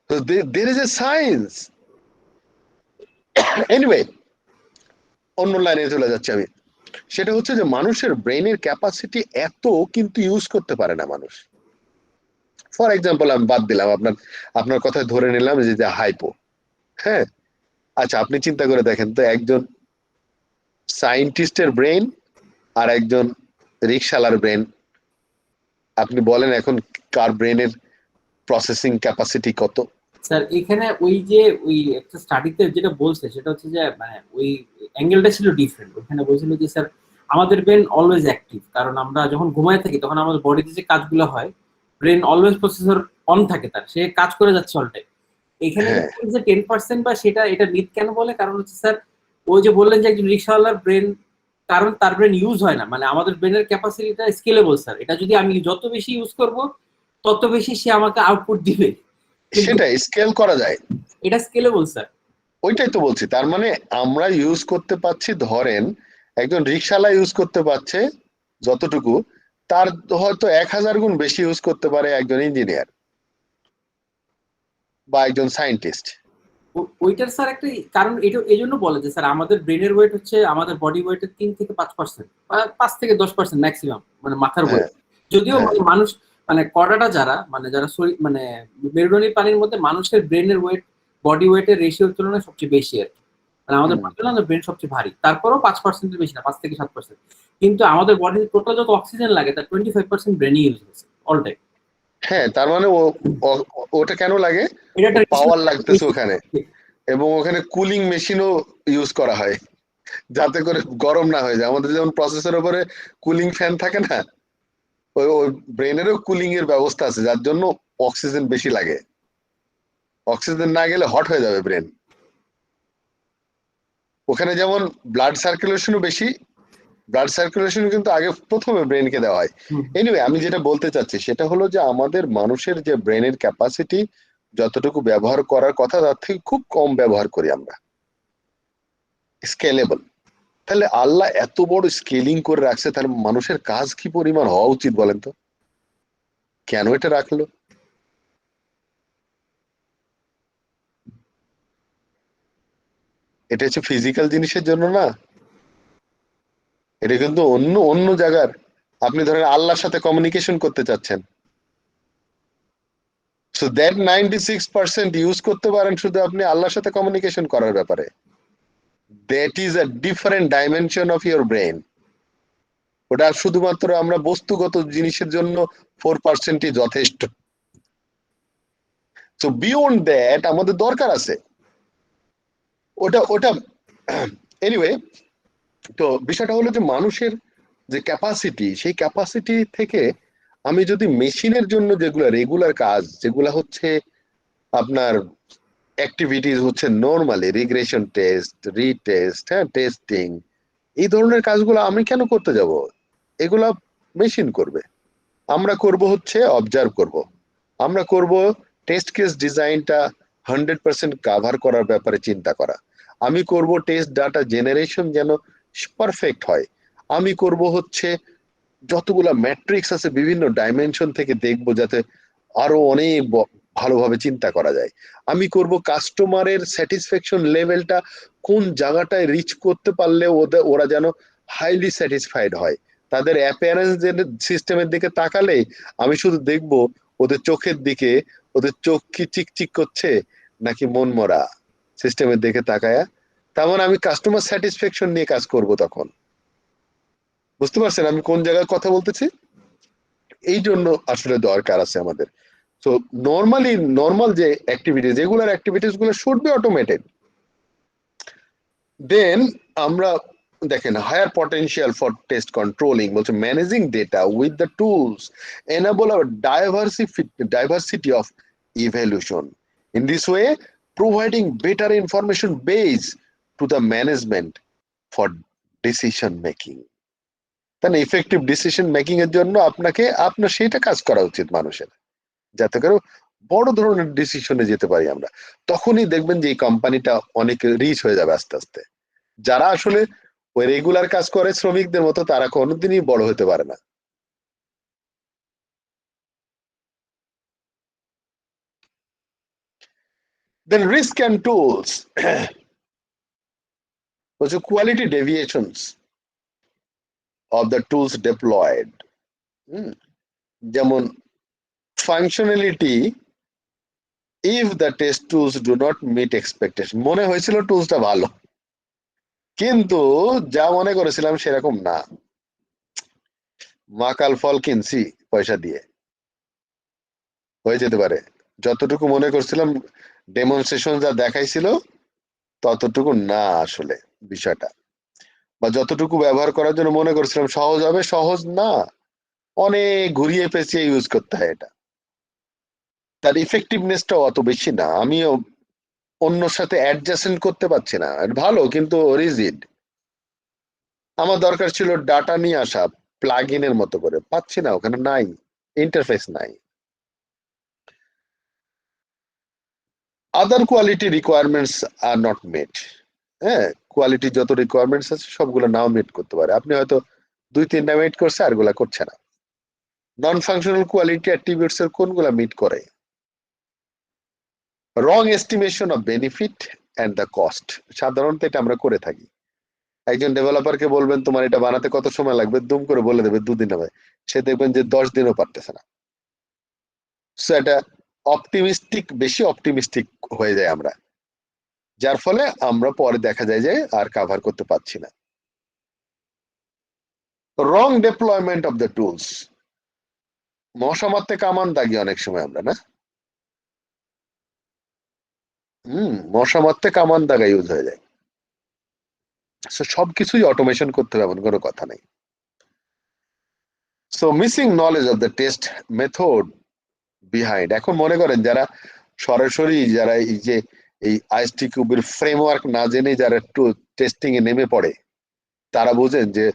তো there is a science. Anyway, অন্য লাইনে চলে যাচ্ছে আমি। সেটা হচ্ছে যে মানুষের ব্রেনের ক্যাপাসিটি এত কিন্তু ইউজ করতে পারে না মানুষ। ফর এক্সাম্পল আমি বাদ দিলাম, আপনার কথায় ধরে নিলাম যে হাইপো, হ্যাঁ আচ্ছা আপনি চিন্তা করে দেখেন তো, একজন সায়েন্টিস্টের ব্রেন আর একজন রিকশালার ব্রেন, আপনি বলেন এখন কার ব্রেনের প্রসেসিং ক্যাপাসিটি কত? স্যার এখানে ওই যে ওই একটা স্টাডিতে যেটা বলছে সেটা হচ্ছে যে মানে ওই অ্যাঙ্গেলটা ছিল ডিফারেন্ট। ওখানে বলছিল যে স্যার আমাদের ব্রেন অলওয়েজ অ্যাক্টিভ, কারণ আমরা যখন ঘুমায় থাকি তখন আমাদের বডিতে যে কাজগুলো হয়, ব্রেন অলওয়েজ প্রসেসর অন থাকে, তার সে কাজ করে যাচ্ছে অল টাইম। এখানে যে 10% বা সেটা এটা মিথ কেন বলে, কারণ হচ্ছে স্যার ওই যে বললেন যে একজন রিকশাওয়ালার ব্রেন, কারণ তার ব্রেন ইউজ হয় না, মানে আমাদের ব্রেনের ক্যাপাসিটিটা স্কেলেবল স্যার, এটা যদি আমি যত বেশি ইউজ করব তত বেশি সে আমাকে আউটপুট দিবে, সেটা স্কেল করা যায়, এটা স্কেলেবল স্যার। ওইটাই তো বলছি। তার মানে আমরা ইউজ করতে পারছি, ধরেন একজন রিকশালা ইউজ করতে পারছে যতটুকু, তার হয়তো 1000 গুণ বেশি ইউজ করতে পারে একজন ইঞ্জিনিয়ার বা একজন সায়েন্টিস্ট। ওইটার স্যার একটা কারণ, এটা এই জন্য বলে যে স্যার আমাদের ব্রেনের ওয়েট হচ্ছে আমাদের বডি ওয়েটের 3 থেকে 5%, 5 থেকে 10% ম্যাক্সিমাম, মানে মাথার ওয়েট। যদিও মানুষ মানে কড়াটা যারা মানে যারা শরীর মানে মেরুদণ্ডী প্রাণীর মধ্যে মানুষের ব্রেনের ওয়েট বডি ওয়েটের রেশিওর তুলনায় সবচেয়ে বেশি আর কি। মানে আমাদের ব্রেন সবচেয়ে ভারী, তারপরেও 5%-এর বেশি না, 5 থেকে 7%। কিন্তু আমাদের বডিতে টোটাল যত অক্সিজেন লাগে তার 25% ব্রেনই ইউজ হচ্ছে অল টাইম। হ্যাঁ, তার মানে ওটা কেন লাগে, এটা একটা পাওয়ার লাগতেছে ওখানে, এবং ওখানে কুলিং মেশিনও ইউজ করা হয় যাতে করে গরম না হয়ে যায়। আমাদের যেমন প্রসেসরের উপরে কুলিং ফ্যান থাকে না, ওই ব্রেনেরও কুলিং এর ব্যবস্থা আছে, যার জন্য অক্সিজেন বেশি লাগে। অক্সিজেন না গেলে হট হয়ে যাবে ব্রেন। ওখানে যেমন ব্লাড সার্কুলেশনও বেশি, ব্লাড সার্কুলেশন কিন্তু আগে প্রথমে ব্রেনকে দেওয়া হয়। এনিওয়ে, আমি যেটা বলতে চাচ্ছি সেটা হলো যে আমাদের মানুষের যে ব্রেনের ক্যাপাসিটি যতটুকু ব্যবহার করার কথা তার থেকে খুব কম ব্যবহার করি আমরা। স্কেলেবল, তাহলে আল্লাহ এত বড় স্কেলিং করে রাখছে, তাহলে মানুষের কাজ কি পরিমাণ হওয়া উচিত বলেন তো? কেন এটা রাখলো? এটা হচ্ছে ফিজিক্যাল জিনিসের জন্য না, এটা কিন্তু অন্য অন্য জায়গার। আপনি ধরেন আল্লাহর সাথে কমিউনিকেশন করতে চাচ্ছেন, সো দ্যাট 96% ইউজ করতে পারেন শুধু আপনি আল্লাহর সাথে কমিউনিকেশন করার ব্যাপারে। That is a different dimension of your brain. ওটা শুধুমাত্র আমরা বস্তুগত জিনিসের জন্য 4%ই যথেষ্ট। সো বিয়ন্ড দ্যাট আমাদের দরকার আছে ওটা ওটা এনিওয়ে, তো বিষয়টা হলো যে মানুষের যে ক্যাপাসিটি, সেই ক্যাপাসিটি থেকে আমি যদি মেশিনের জন্য যেগুলো রেগুলার কাজ, যেগুলো হচ্ছে আপনার অ্যাক্টিভিটিস হচ্ছে নর্মালি রিগ্রেশন টেস্ট, রিটেস্ট, হ্যাঁ, টেস্টিং, এই ধরনের কাজগুলো আমি কেন করতে যাব? এগুলা মেশিন করবে। আমরা করব হচ্ছে অবজার্ভ করব, আমরা করব টেস্ট কেস ডিজাইনটা 100% কাভার করার ব্যাপারে চিন্তা করা, আমি করব টেস্ট ডাটা জেনারেশন যেন পারফেক্ট হয়, আমি করব হচ্ছে যতগুলা ম্যাট্রিক্স আছে বিভিন্ন ডাইমেনশন থেকে দেখবো যাতে আরো অনেক ভালোভাবে চিন্তা করা যায়, আমি করব কাস্টমারের স্যাটিসফ্যাকশন লেভেলটা কোন জায়গাটায় রিচ করতে পারলে ওরা যেন হাইলি স্যাটিসফাইড হয়। তাদের অ্যাপিয়ারেন্স সিস্টেমের দিকে তাকালে আমি শুধু দেখব ওদের চোখের দিকে, ওদের চোখ কি চিকচিক করছে নাকি মন মরা, সিস্টেমের দিকে তাকায়া। তার মানে আমি কাস্টমার স্যাটিসফ্যাকশন নিয়ে কাজ করব তখন। বুঝতে পারছেন আমি কোন জায়গায় কথা বলতেছি? এই জন্য আসলে দরকার আছে আমাদের। তো নর্মাল যে অ্যাক্টিভিটিস, রেগুলার অ্যাক্টিভিটিস গুলো শুড বি অটোমেটেড। দেন আমরা দেখেন higher potential for test controlling বলছে managing data with the tools enable our diversity of evaluation. In this way, providing better information base to the management for decision making. তাহলে effective decision making এর জন্য আপনার সেইটা কাজ করা উচিত মানুষের, যাতে করে বড় ধরনের ডিসিশনে যেতে পারি আমরা। তখনই দেখবেন যে এই কোম্পানিটা অনেক রিচ হয়ে যাবে আস্তে আস্তে। যারা আসলে ওই রেগুলার কাজ করে শ্রমিকদের মতো, তারা কোনোদিনই বড় হতে পারে না। দেন রিস্ক অ্যান্ড টুলস বলছে quality deviations of the tools deployed. যেমন functionality if the test tools do not meet expectation, মনে হয়েছিল টুলসটা ভালো কিন্তু যা মনে করেছিলাম সেরকম না, মাকাল ফল কিনছি পয়সা দিয়ে, হয়ে যেতে পারে যতটুকু মনে করছিলাম ডেমনস্ট্রেশন যা দেখাইছিল ততটুকু না আসলে বিষয়টা, বা যতটুকু ব্যবহার করার জন্য মনে করছিলাম সহজ হবে, সহজ না, অনেক ঘুরিয়ে পেঁচিয়ে ইউজ করতে হয় এটা, তার ইফেক্টিভনেসটা অত বেশি না, আমি অন্য সাথে অ্যাডজাস্টমেন্ট করতে পারছি না, ভালো কিন্তু রিজিড। আমার দরকার ছিল ডাটা নিয়ে আসা প্লাগ ইনের মতো করে, পাচ্ছি না, ওখানে নাই, ইন্টারফেস নাই। আদার কোয়ালিটি রিকোয়ারমেন্টস আর নট মেট। হ্যাঁ, কোয়ালিটি যত রিকোয়ারমেন্টস আছে সবগুলো নাও মিট করতে পারে, আপনি হয়তো 2-3টা মিট করছে আর গুলা করছে না। নন ফাংশনাল কোয়ালিটি অ্যাট্রিবিউটস এর কোনগুলা মিট করে? Wrong estimation of benefit and the cost, সাধারণত এটা আমরা করে থাকি। একজন ডেভেলপারকে বলবেন তোমার এটা বানাতে কত সময় লাগবে, দুম করে বলে দেবে 2 দিন হবে, সে দেখবেন যে 10 দিনও পারতেছে না। সো এটা বেশি অপটিমিস্টিক হয়ে যায় আমরা, যার ফলে আমরা পরে দেখা যায় যে আর কাভার করতে পারছি না। রং ডিপ্লয়মেন্ট অফ দ্য টুলস, মশা মারতে কামান দাগি অনেক সময় আমরা, না? মশা মারতে কামান দাগা ইউজ হয়ে যায়। So, সবকিছুই অটোমেশন করতে হবে এমন কোনো কথা নেই। So missing knowledge of the test method behind, এখন মনে করেন যারা সরাসরি যারা এই যে এই আইএসটি কিউবের ফ্রেমওয়ার্ক না জেনে যারা একটু টেস্টিং এ নেমে পড়ে, তারা বুঝেন যে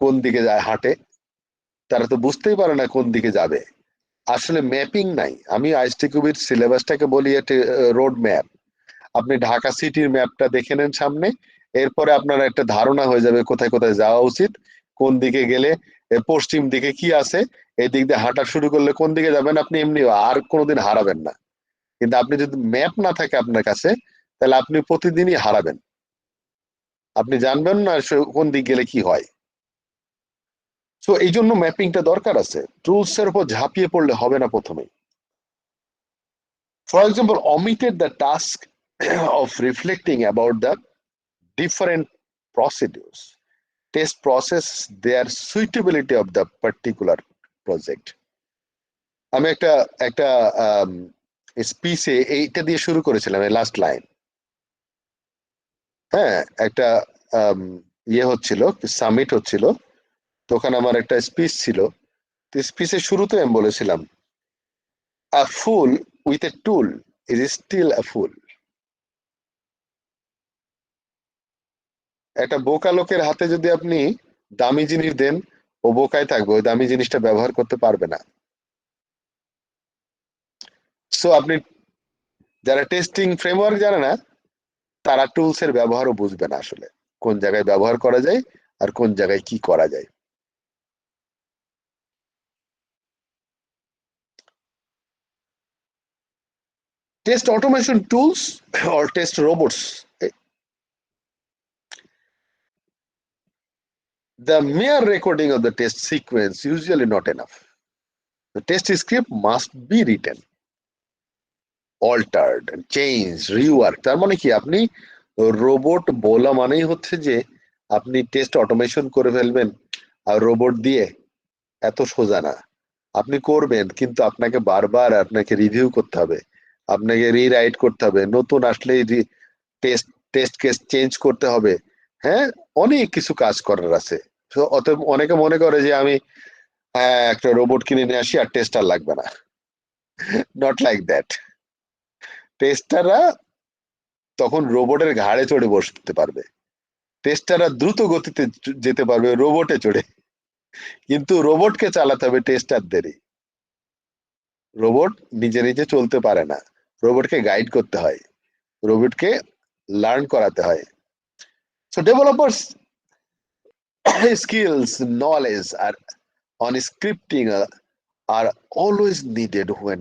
কোন দিকে যায় হাঁটে, তারা তো বুঝতেই পারে না কোন দিকে যাবে। আসলে ম্যাপিং নাই। আমি আইএসটি কিউবের সিলেবাসটাকে বলি রোড ম্যাপ। আপনি ঢাকা সিটির ম্যাপটা দেখে নেন সামনে, এরপরে আপনার একটা ধারণা হয়ে যাবে কোথায় কোথায় যাওয়া উচিত, কোন দিকে গেলে পশ্চিম দিকে কি আছে, এই দিক দিয়ে হাঁটা শুরু করলে কোন দিকে যাবেন, আপনি এমনি আর কোনোদিন হারাবেন না। কিন্তু আপনি যদি ম্যাপ না থাকে আপনার কাছে, তাহলে আপনি প্রতিদিনই হারাবেন, আপনি জানবেন না কোন দিক গেলে কি হয়। সো এই জন্য ম্যাপিংটা দরকার আছে। টুলস এর উপর ঝাঁপিয়ে পড়লে হবে না প্রথমে। For example, omitted the task of reflecting about the different procedures, test process, their suitability of the particular project. আমি একটা একটা স্পিচে এইটা দিয়ে শুরু করেছিলাম, এই লাস্ট লাইন। হ্যাঁ, একটা ইয়ে হচ্ছিল, সামিট হচ্ছিল, তো ওখানে আমার একটা স্পিচ ছিল। তো স্পিচের শুরুতে আমি বলেছিলাম, a fool with a tool is still a fool. একটা বোকা লোকের হাতে যদি আপনি দামি জিনিস দেন, ও বোকায় থাকবে, ওই দামি জিনিসটা ব্যবহার করতে পারবে না। সো আপনি যারা টেস্টিং ফ্রেমওয়ার্ক জানে না, তারা টুলস এর ব্যবহারও বুঝবে না, আসলে কোন জায়গায় ব্যবহার করা যায় আর কোন জায়গায় কি করা যায়। Test automation tools or test robots, the mere recording of the test sequence usually not enough. The test script must be written, altered, changed, rework. তার মানে কি, আপনি রোবট বলা মানেই হচ্ছে যে আপনি টেস্ট অটোমেশন করে ফেলবেন আর রোবট দিয়ে, এত সোজা না। আপনি করবেন, কিন্তু আপনাকে বারবার আপনাকে রিভিউ করতে হবে, আপনাকে রিরাইট করতে হবে, নতুন আসলে টেস্ট টেস্ট কেস চেঞ্জ করতে হবে। হ্যাঁ, অনেক কিছু কাজ করার আছে। অতএব অনেকে মনে করে যে আমি একটা রোবট কিনে নিয়ে আসি আর টেস্টার লাগবে না। Not like that. টেস্টাররা তখন রোবটের ঘাড়ে চড়ে বসতে পারবে, টেস্টাররা দ্রুত গতিতে যেতে পারবে রোবটে চড়ে, কিন্তু রোবটকে চালাতে হবে টেস্টারদেরই। রোবট নিজে নিজে চলতে পারে না, রোবটকে গাইড করতে হয়, রোবটকে লার্ন করাতে হয়। So developers skills, knowledge are on scripting are always needed when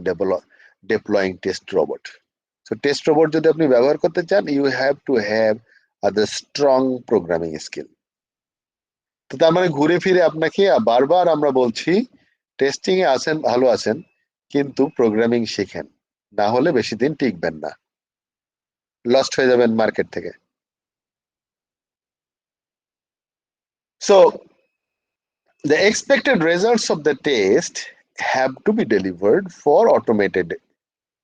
deploying test robot. So test robot যদি আপনি ব্যবহার করতে চান, you have to have the strong programming skill. তো তার মানে ঘুরে ফিরে আপনাকে বারবার আমরা বলছি, টেস্টিং এ আছেন, ভালো আছেন, কিন্তু প্রোগ্রামিং শেখেন, না হলে বেশি দিন টিকবেন না, লস্ট হয়ে যাবেন মার্কেট থেকে। So the expected results of the test have to be delivered for automated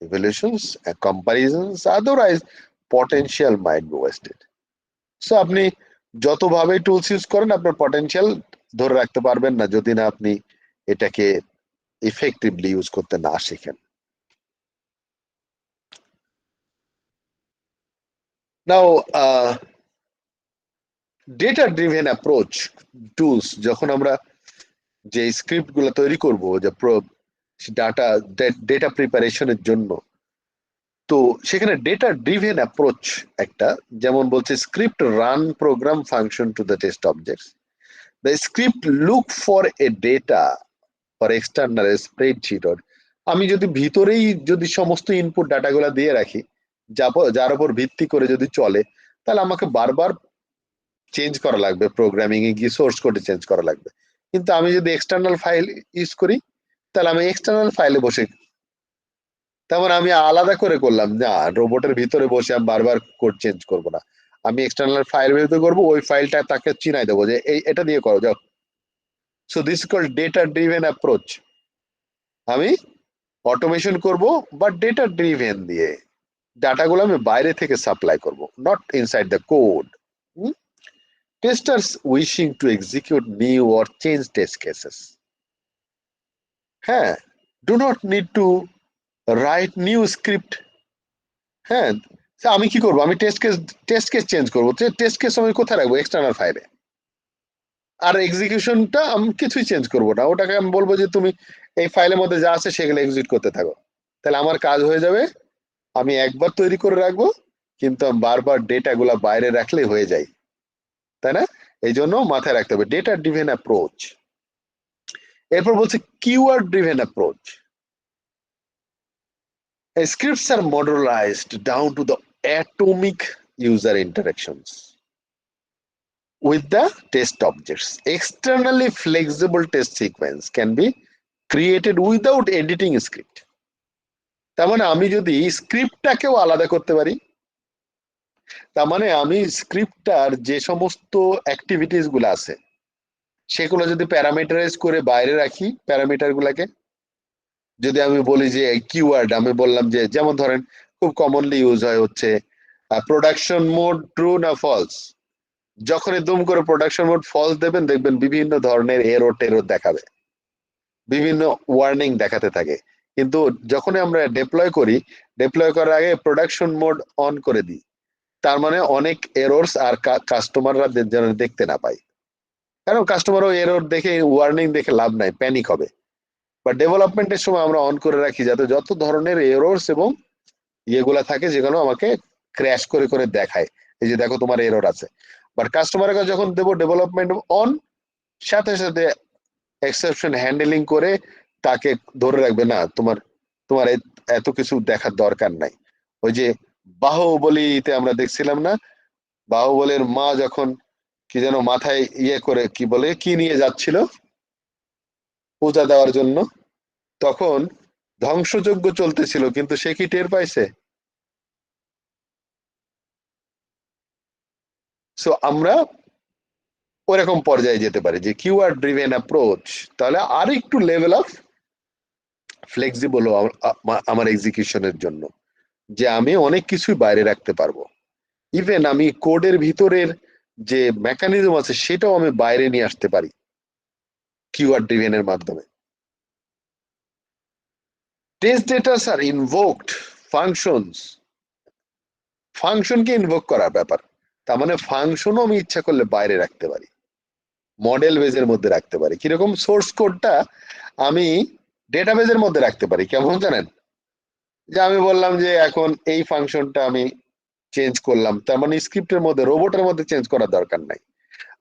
evaluations and comparisons, otherwise potential might be wasted. So আপনি যতভাবে টুলস ইউজ করেন, আপনার পটেনশিয়াল ধরে রাখতে পারবেন না যদি না আপনি এটাকে ইফেক্টিভলি ইউজ করতে না শিখেন। নাও ডেটা ড্রিভেন অ্যাপ্রোচ টুলস, যখন আমরা যে স্ক্রিপ্ট গুলো তৈরি করব যে ডেটা প্রিপারেশনের জন্য, তো সেখানে ডেটা ড্রিভেন অ্যাপ্রোচ একটা, যেমন বলছে script run program function to the test objects, the script look for a data for external spreadsheet. আমি যদি ভিতরেই যদি সমস্ত ইনপুট ডাটাগুলো দিয়ে রাখি, যার উপর ভিত্তি করে যদি চলে, তাহলে আমাকে বারবার চেঞ্জ করা লাগবে, প্রোগ্রামিং এ গিয়ে সোর্স কোডে চেঞ্জ করা লাগবে। কিন্তু আমি যদি এক্সটার্নাল ফাইল ইউজ করি, তাহলে আমি এক্সটার্নাল ফাইলে বসে, তেমন আমি আলাদা করে করলাম না, রোবটের ভিতরে বসে আমি বারবার কোড চেঞ্জ করব না, আমি এক্সটার্নাল ফাইল ভিতরে করবো, ওই ফাইলটা তাকে চিনাই দেবো যে এটা দিয়ে করো যাও। So this is called data driven approach. আমি অটোমেশন করব বা ডেটা ড্রিভেন দিয়ে ডাটাগুলো আমি বাইরে থেকে সাপ্লাই করব, not inside the code. Testers wishing to execute new or change test cases, হ্যাঁ, do not need to write new script. হ্যাঁ, আমি কি করব, আমি টেস্ট কেস চেঞ্জ করবো, টেস্ট কেস আমি কোথায় রাখবো, এক্সটার্নাল ফাইলে। আর এক্সিকিউশনটা আমি কিছুই চেঞ্জ করবো না, ওটাকে আমি বলবো যে তুমি এই ফাইলের মধ্যে যা আছে সেগুলো এক্সিকিউট করতে থাকো, তাহলে আমার কাজ হয়ে যাবে। আমি একবার তৈরি করে রাখবো, কিন্তু আমি বারবার ডেটা গুলা বাইরে রাখলেই হয়ে যায়, তাই না? এই জন্য মাথায় রাখতে হবে ডেটা ড্রিভেন অ্যাপ্রোচ। এরপর বলছে keyword driven approach. Scripts are modularized down to the atomic user interactions with the test objects. Externally flexible test sequence can be created without editing script. তার মানে আমি যদি স্ক্রিপ্টটাকেও আলাদা করতে পারি, তার মানে আমি স্ক্রিপ্টটার যে সমস্ত অ্যাক্টিভিটিস গুলো আছে সেগুলো যদি প্যারামিটারাইজ করে বাইরে রাখি, প্যারামিটার গুলাকে যদি আমি বলি যে কিওয়ার্ড, আমি বললাম যে যেমন ধরেন খুব কমনলি ইউজ হয় হচ্ছে প্রোডাকশন মোড ট্রু না ফলস। যখনই দুম করে প্রোডাকশন মোড ফলস দেবেন, দেখবেন বিভিন্ন ধরনের এরর টেরর দেখাবে, বিভিন্ন ওয়ার্নিং দেখাতে থাকে। কিন্তু যখনই আমরা ডিপ্লয় করি, ডিপ্লয় করার আগে প্রোডাকশন মোড অন করে দিই, তার মানে অনেক এরর্স আর কাস্টমাররা যেন দেখতে না পায়, কারণ কাস্টমারও এরর দেখে ওয়ার্নিং দেখে লাভ নাই, প্যানিক হবে। বা ডেভেলপমেন্টের সময় আমরা অন করে রাখি যাতে যত ধরনের এরর্স এবং ইয়েগুলা থাকে যেগুলো আমাকে ক্র্যাশ করে করে দেখায়, এই যে দেখো তোমার এরর আছে। বাট কাস্টমারের কাছে যখন দেবো ডেভেলপমেন্ট অন, সাথে সাথে এক্সেপশন হ্যান্ডেলিং করে তাকে ধরে রাখবে, না তোমার তোমার এত কিছু দেখার দরকার নাই। ওই যে বাহুবলীতে আমরা দেখছিলাম না, বাহুবলীর মা যখন কি যেন মাথায় ইয়ে করে কি বলে কি নিয়ে যাচ্ছিল পূজা দেওয়ার জন্য, তখন ধ্বংসযজ্ঞ চলতেছিল, কিন্তু সে কি টের পাইছে? সো আমরা ওরকম পর্যায়ে যেতে পারি যে কিওয়ার্ড ড্রিভেন অ্যাপ্রোচ, তাহলে আর একটু লেভেল অফ ফ্লেক্সিবল আমার এক্সিকিউশনের জন্য, যে আমি অনেক কিছুই বাইরে রাখতে পারবো। ইভেন আমি কোডের ভিতরের যে মেকানিজম আছে সেটাও আমি বাইরে নিয়ে আসতে পারি কিওয়ার্ড ড্রিভেনের মাধ্যমে। টেস্ট ডেটাস আর ইনভোকড ফাংশনস, ফাংশনকে ইনভোক করার ব্যাপার, তার মানে ফাংশনও আমি ইচ্ছা করলে বাইরে রাখতে পারি, মডেল বেজের মধ্যে রাখতে পারি। কিরকম? সোর্স কোডটা আমি ডেটাবেজের মধ্যে রাখতে পারি, কেমন জানেন? যে আমি বললাম যে এখন এই ফাংশনটা আমি চেঞ্জ করলাম, তার মানে স্ক্রিপ্টের মধ্যে রোবটের মধ্যে চেঞ্জ করার দরকার নাই,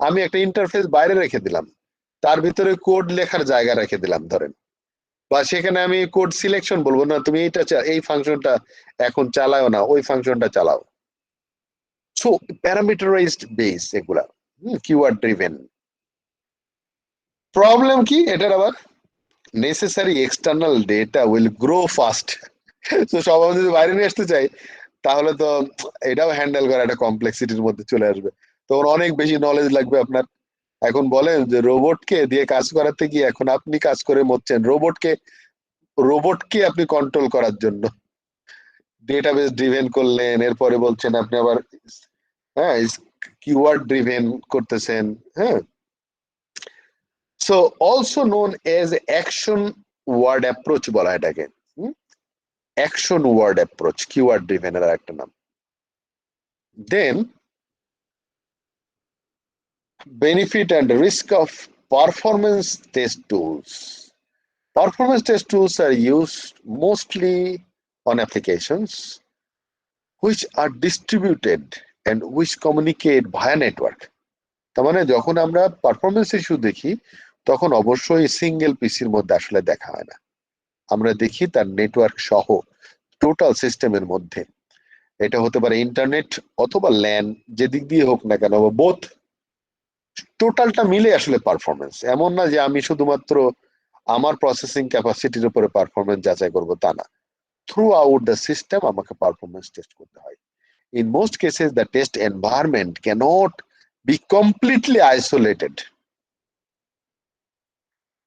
আমি একটা ইন্টারফেস বাইরে রেখে দিলাম, তার ভিতরে কোড লেখার জায়গা রেখে দিলাম ধরেন, বা সেখানে আমি কোড সিলেকশন বলবো না তুমি এইটা এই ফাংশনটা এখন চালাও না, ওই ফাংশনটা চালাও। সো প্যারামিটারাইজড বেস এগুলা কিওয়ার্ড ড্রিভেন। প্রবলেম কি এটার আবার? Necessary external data will grow fast. তো সব আমি যদি বাইরে নিয়ে আসতে চাই, তাহলে তো এটাও হ্যান্ডেল করা একটা কমপ্লেক্সিটির মধ্যে চলে আসবে, তখন অনেক বেশি নলেজ লাগবে আপনার। এখন বলেন যে রোবটকে দিয়ে কাজ করাতে গিয়ে এখন আপনি কাজ করে মরছেন, রোবটকে আপনি কন্ট্রোল করার জন্য ডেটাবেস ড্রিভেন করলেন, এরপরে বলছেন আপনি আবার হ্যাঁ কিওয়ার্ড ড্রিভেন করতেছেন। হ্যাঁ, so also known as action word approach বলা এটাকে, অ্যাকশন ওয়ার্ড অ্যাপ্রোচ কিওয়ার্ড ড্রিভেনের একটা নাম। দেন benefit and risk of performance test tools. Performance test tools are used mostly on applications which are distributed and which communicate via network. তার মানে যখন আমরা performance issue দেখি তখন অবশ্যই সিঙ্গেল পিসির মধ্যে আসলে দেখা হয় না, আমরা দেখি তার নেটওয়ার্ক সহ টোটাল সিস্টেমের মধ্যে। এটা হতে পারে ইন্টারনেট অথবা ল্যান, যেদিক দিয়ে হোক না কেন, বা বোথ, টোটালটা মিলে আসলে পারফরমেন্স। এমন না যে আমি শুধুমাত্র আমার প্রসেসিং ক্যাপাসিটির উপরে পারফরমেন্স যাচাই করবো, তা না, থ্রু আউট দ্য সিস্টেম আমাকে পারফরমেন্স টেস্ট করতে হয়। In most cases the test environment cannot be completely isolated,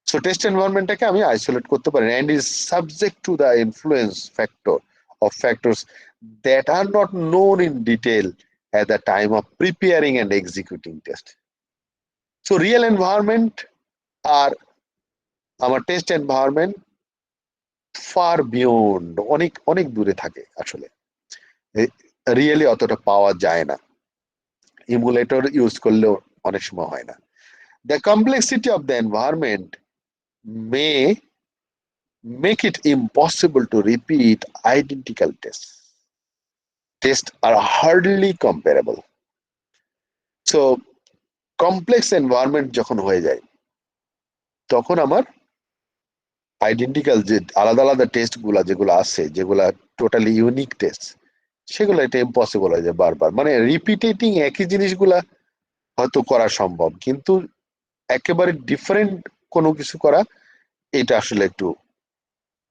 so test এনভায়রনমেন্টটাকে আমি আইসোলেট করতে পারি and is subject to the influence factor of factors that are not known in detail at the time of preparing and executing test. So real environment are our test environment far beyond, অনেক অনেক দূরে থাকে আসলে, really অতটা পাওয়া যায় না, emulator use করলেও অনেক সময় হয় না। The complexity of the environment may make it impossible to repeat identical tests. Tests are hardly comparable. So complex environment যখন হয়ে যায় তখন আমার আইডেন্টিক্যাল যে আলাদা আলাদা টেস্ট গুলা যেগুলো আছে, যেগুলা টোটালি ইউনিক টেস্ট, সেগুলো এটা ইম্পসিবল হয়ে যায় বারবার। মানে রিপিটেটিং একই জিনিসগুলা হয়তো করা সম্ভব, কিন্তু একেবারে ডিফারেন্ট কোনো কিছু করা এটা আসলে একটু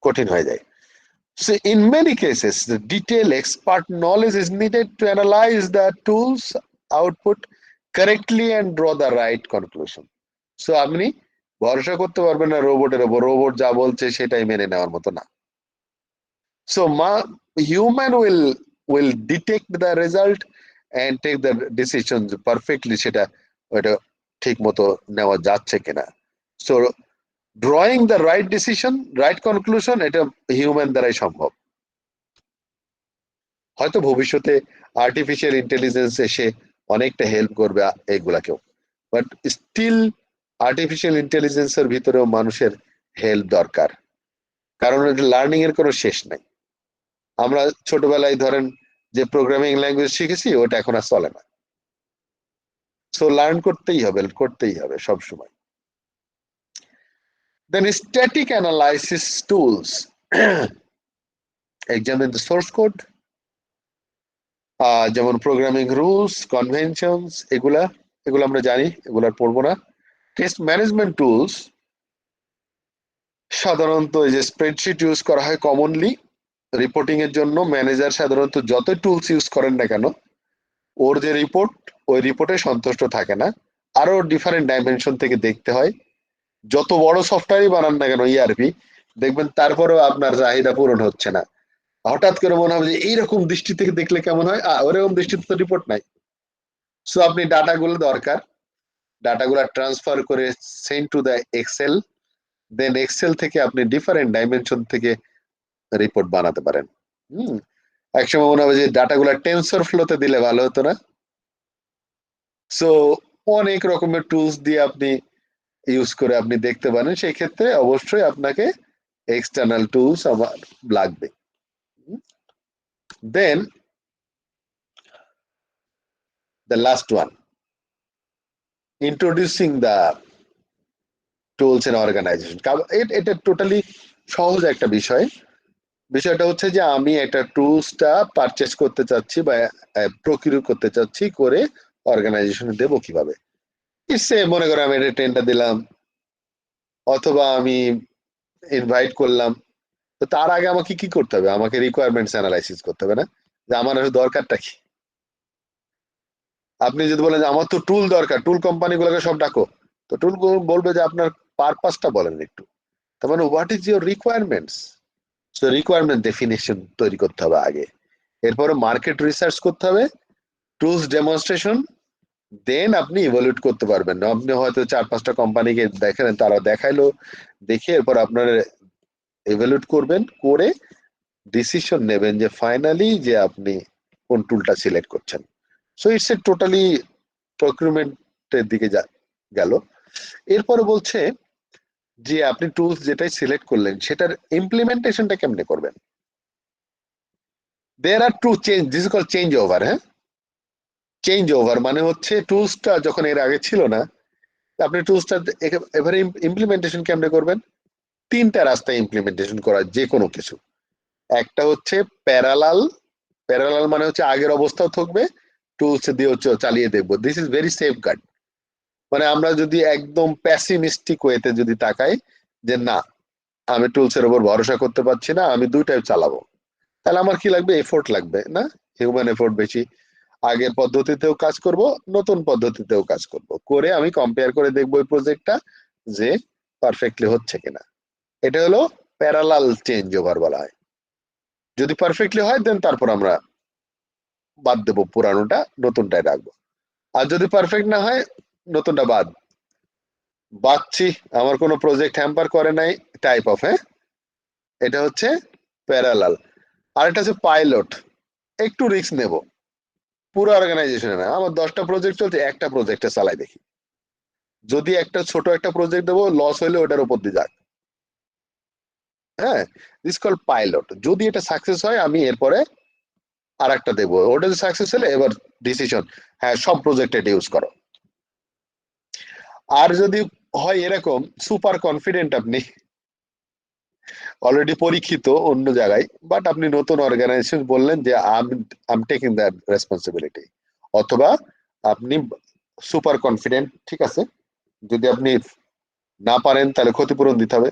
কঠিন হয়ে যায়। So in many cases, the detailed expert knowledge is needed to analyze the tools output correctly and draw the right conclusion. So আপনি ভরসা করতে পারবেন না রোবটের উপর, রোবট যা বলছে সেটাই মেনে নেওয়ার মতো না। So human will detect the result and take the decisions perfectly, সেটা ওটা ঠিক মতো নেওয়া যাচ্ছে কিনা। So drawing the right decision, right conclusion, এটা হিউম্যান দ্বারাই সম্ভব। হয়তো ভবিষ্যতে আর্টিফিশিয়াল ইন্টেলিজেন্স এসে অনেকটা হেল্প করবে এগুলাকেও, বাট স্টিল আর্টিফিশিয়াল ইন্টেলিজেন্সের ভিতরেও মানুষের হেল্প দরকার, কারণ লার্নিং এর কোনো শেষ নাই। আমরা ছোটবেলায় ধরেন যে প্রোগ্রামিং ল্যাঙ্গুয়েজ শিখেছি ওটা এখন আর চলে না। সো লার্ন করতেই হবে সবসময়। Then static analysis tools examine the source code, যেমন প্রোগ্রামিং রুলস, কনভেনশনস, এগুলা আমরা জানি, এগুলা পড়বো না। টেস্ট ম্যানেজমেন্ট টুলস সাধারণত এই যে স্প্রেডশিট ইউজ করা হয় কমনলি রিপোর্টিং এর জন্য। ম্যানেজার সাধারণত যত টুলস ইউজ করেন না কেন, ওর যে রিপোর্ট, ওই রিপোর্টে সন্তুষ্ট থাকে না, আরো ডিফারেন্ট ডাইমেনশন থেকে দেখতে হয়। যত বড় সফটওয়্যারই বানান না কেন ইআরপি, দেখবেন তারপরেও আপনার চাহিদা পূরণ হচ্ছে না। হঠাৎ করে মনে হবে যে এইরকম দৃষ্টি থেকে দেখলে কেমন হয়, ওরকম দৃষ্টিতে তো রিপোর্ট নাই। সো আপনি ডাটাগুলো দরকার, ডাটাগুলো ট্রান্সফার করে send to the Excel, then Excel থেকে আপনি ডিফারেন্ট ডাইমেনশন থেকে রিপোর্ট বানাতে পারেন। একসময় মনে হবে যে ডাটাগুলো টেনসর ফ্লোতে দিলে ভালো হতো না। সো অনেক রকমের টুলস দিয়ে আপনি ইউজ করে আপনি দেখতে পারেন। সেই ক্ষেত্রে অবশ্যই আপনাকে এক্সটার্নাল টুলস আমার লাগবে। দেন the last one, introducing the tools in organization. এটা টোটালি সহজ একটা বিষয়। বিষয়টা হচ্ছে যে আমি একটা টুলসটা পারচেস করতে চাচ্ছি বা প্রকিউর করতে চাচ্ছি, করে অর্গানাইজেশনে দেবো কিভাবে। মনে করে আমি এটা টেন্ডার দিলাম অথবা আমি ইনভাইট করলাম, তো তার আগে আমাকে কি করতে হবে? আমাকে রিকোয়ারমেন্টস অ্যানালাইসিস করতে হবে না, যে আমার দরকারটা কি। আপনি যদি বলেন যে আমার তো টুল দরকার, টুল কোম্পানিগুলোকে সব ডাকো, তো টুল বলবে যে আপনার পারপাসটা বলেন একটু। তার মানে what is your requirements? So requirement definition তৈরি করতে হবে আগে, এরপরে মার্কেট রিসার্চ করতে হবে, টুলস ডেমনস্ট্রেশন, দেন আপনি ইভালুয়েট করতে পারবেন। আপনি হয়তো 4-5টা কোম্পানিকে দেখেন, তারা দেখাইলো, দেখে এরপর আপনারা ইভালুয়েট করবেন, করে ডিসিশন নেবেন যে ফাইনালি যে আপনি কোন টুলটা সিলেক্ট করছেন। সো ইটস এ টোটালি প্রকিউরমেন্টের দিকে গেল। এরপরে বলছে যে আপনি টুলস যেটাই সিলেক্ট করলেন সেটার ইমপ্লিমেন্টেশনটা কেমনে করবেন। There are two change, this is called change over. হ্যাঁ, চেঞ্জ ওভার মানে হচ্ছে টুলসটা যখন এর আগে ছিল না, আপনি টুলসটা এবারে ইমপ্লিমেন্টেশন কেমনে করবেন। 3টা রাস্তায় ইমপ্লিমেন্টেশন করা যে কোনো কিছু। একটা হচ্ছে প্যারালাল মানে হচ্ছে আগের অবস্থাও থাকবে, টুলস দিয়ে চালিয়ে দেখবো। This is very safeguard. মানে আমরা যদি একদম প্যাসিমিস্টিক ওয়েতে যদি তাকাই যে না আমি টুলসের উপর ভরসা করতে পারছি না, আমি দুইটাই চালাবো, তাহলে আমার কি লাগবে? এফোর্ট লাগবে না, হিউম্যান এফোর্ট বেশি। আগের পদ্ধতিতেও কাজ করব, নতুন পদ্ধতিতেও কাজ করব, করে আমি কম্পেয়ার করে দেখবো এই প্রজেক্টটা যে পারফেক্টলি হচ্ছে কিনা। এটা হলো প্যারালাল চেঞ্জ ওভার বলা হয়। যদি পারফেক্টলি হয় দেন তারপর আমরা বাদ দেবো, পুরানোটা নতুনটাই রাখবো। আর যদি পারফেক্ট না হয় নতুনটা বাদছি, আমার কোনো প্রজেক্ট হ্যাম্পার করে নাই টাইপ অফ। হ্যাঁ, এটা হচ্ছে প্যারালাল। আর এটা হচ্ছে পাইলট, একটু রিস্ক নেব, পুরো অর্গানাইজেশনে না। আমার 10টা প্রজেক্ট চলছে, একটা প্রজেক্টে চালাই দেখি, যদি একটা ছোট একটা প্রজেক্ট দেবো লস হইলে ওটার উপর দিয়ে যাক। হ্যাঁ, দিস কল পাইলট। যদি এটা সাকসেস হয় আমি এরপরে আর একটা দেবো, ওটা যদি সাকসেস হলে এবার ডিসিশন, হ্যাঁ সব প্রজেক্ট এটা ইউজ করো। আর যদি হয় এরকম সুপার কনফিডেন্ট, আপনি অলরেডি পরীক্ষিত অন্য জায়গায়, বাট আপনি নতুন অর্গানাইজেশন বললেন যে আম টেকিং দ্যাট রেসপন্সিবিলিটি, অথবা আপনি সুপার কনফিডেন্ট, ঠিক আছে, যদি আপনি না পারেন তাহলে ক্ষতিপূরণ দিতে হবে,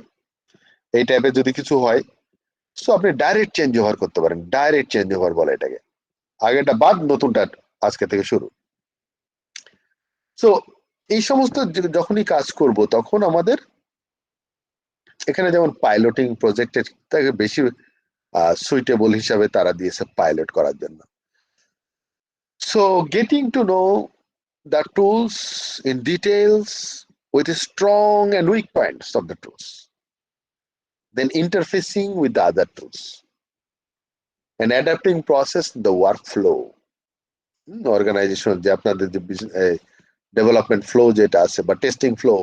এই টাইপের যদি কিছু হয়, সো আপনি ডাইরেক্ট চেঞ্জ ওভার করতে পারেন। ডাইরেক্ট চেঞ্জ ওভার বলে এটাকে, আগেটা বাদ নতুনটা আজকে থেকে শুরু। সো এই সমস্ত যখনই কাজ করব তখন আমাদের এখানে যেমন পাইলটিং প্রজেক্টের থেকে বেশি সুইটেবল হিসাবে তারা দিয়েছে পাইলট করার জন্য। So getting to know the tools in details with the strong and weak points of the tools, then interfacing with the other tools and adapting process the workflow organization যে আপনাদের যে development flow যেটা আছে বা testing flow,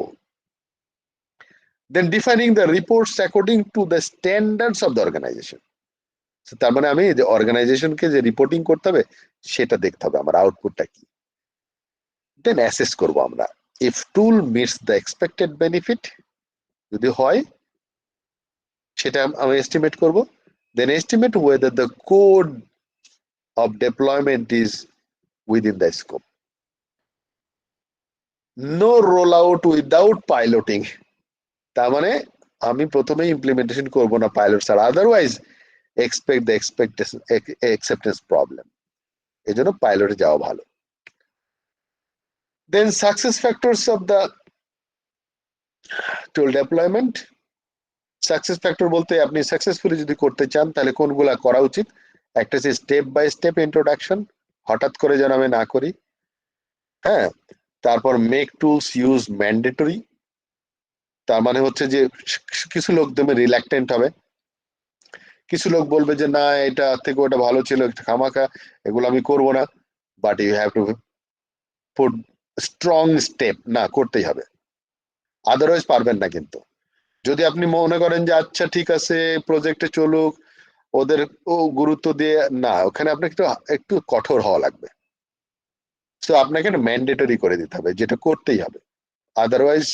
then defining the reports according to the standards of the organization. তার মানে আমি যে অর্গানাইজেশনকে যে রিপোর্টিং করতে হবে সেটা দেখতে হবে আমার আউটপুটটা কি, দেন অ্যাসেস করব আমরা if tool meets the expected benefit, যদি হয় সেটা আমি এস্টিমেট করব, দেন estimate whether the code of deployment is within the scope. No rollout without piloting, তার মানে আমি প্রথমে ইমপ্লিমেন্টেশন করব না পাইলট ছাড়া, otherwise expect the acceptance problem, এই জন্য পাইলটে যাওয়া ভালো। Then success factors of the tool deployment. Success factor বলতে আপনি সাকসেসফুলি যদি করতে চান তাহলে কোনগুলা করা উচিত, একটা হচ্ছে স্টেপ বাই স্টেপ ইন্ট্রোডাকশন, হঠাৎ করে যেন আমি না করি। হ্যাঁ, তারপর মেক টুলস ইউজ ম্যান্ডেটরি, তার মানে হচ্ছে যে কিছু লোক তুমি রিল্যাক্টেন্ট হবে, কিছু লোক বলবে যে না এটা থেকে ওটা ভালো ছিল, খামাখা এগুলো আমি করব না, but you have to put strong step, না করতেই হবে, আদারওয়াইজ পারবেন না। কিন্তু যদি আপনি মনে করেন যে আচ্ছা ঠিক আছে প্রজেক্টে চলুক, ওদের গুরুত্ব দিয়ে, না, ওখানে আপনাকে একটু কঠোর হওয়া লাগবে। তো আপনাকে ম্যান্ডেটরি করে দিতে হবে, যেটা করতেই হবে, আদারওয়াইজ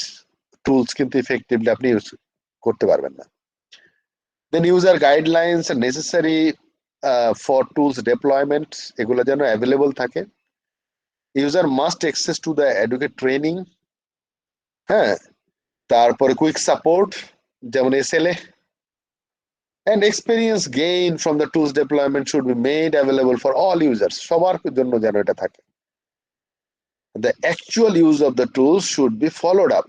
টুলস কিন্তু ইফেক্টিভলি আপনি ইউজ করতে পারবেন না। Then user guidelines necessary for tools deployment, এগুলো যেন অ্যাভেলেবল থাকে। User must access to the adequate training. হ্যাঁ, তারপরে কুইক সাপোর্ট যেমন SLA, and experience gain from the tools deployment should be made available for all users, সবার জন্য যেন এটা থাকে। The actual use of the tools should be followed up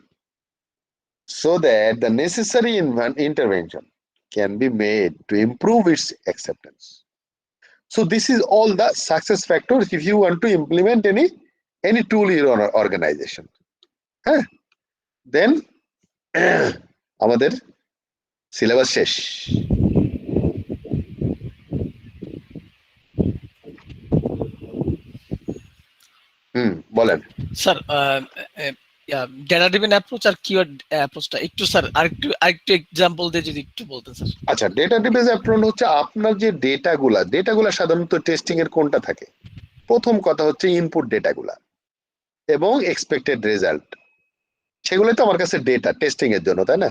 so that the necessary intervention can be made to improve its acceptance. So this is all the success factors if you want to implement any tool in your organization. Then আমাদের syllabus শেষ। বলেন sir. Data driven approach আর keyword অ্যাপ্রোচটা একটু sir আরেকটু example দিয়ে যদি একটু বলতেন sir. আচ্ছা, ডেটা ড্রিভেন অ্যাপ্রোচ হচ্ছে আপনার যে ডেটাগুলা সাধারণত টেস্টিং এর কোনটা থাকে, প্রথম কথা হচ্ছে ইনপুট ডেটাগুলা এবং এক্সপেক্টেড রেজাল্ট, সেগুলোই তো আমার কাছে ডেটা টেস্টিং এর জন্য, তাই না?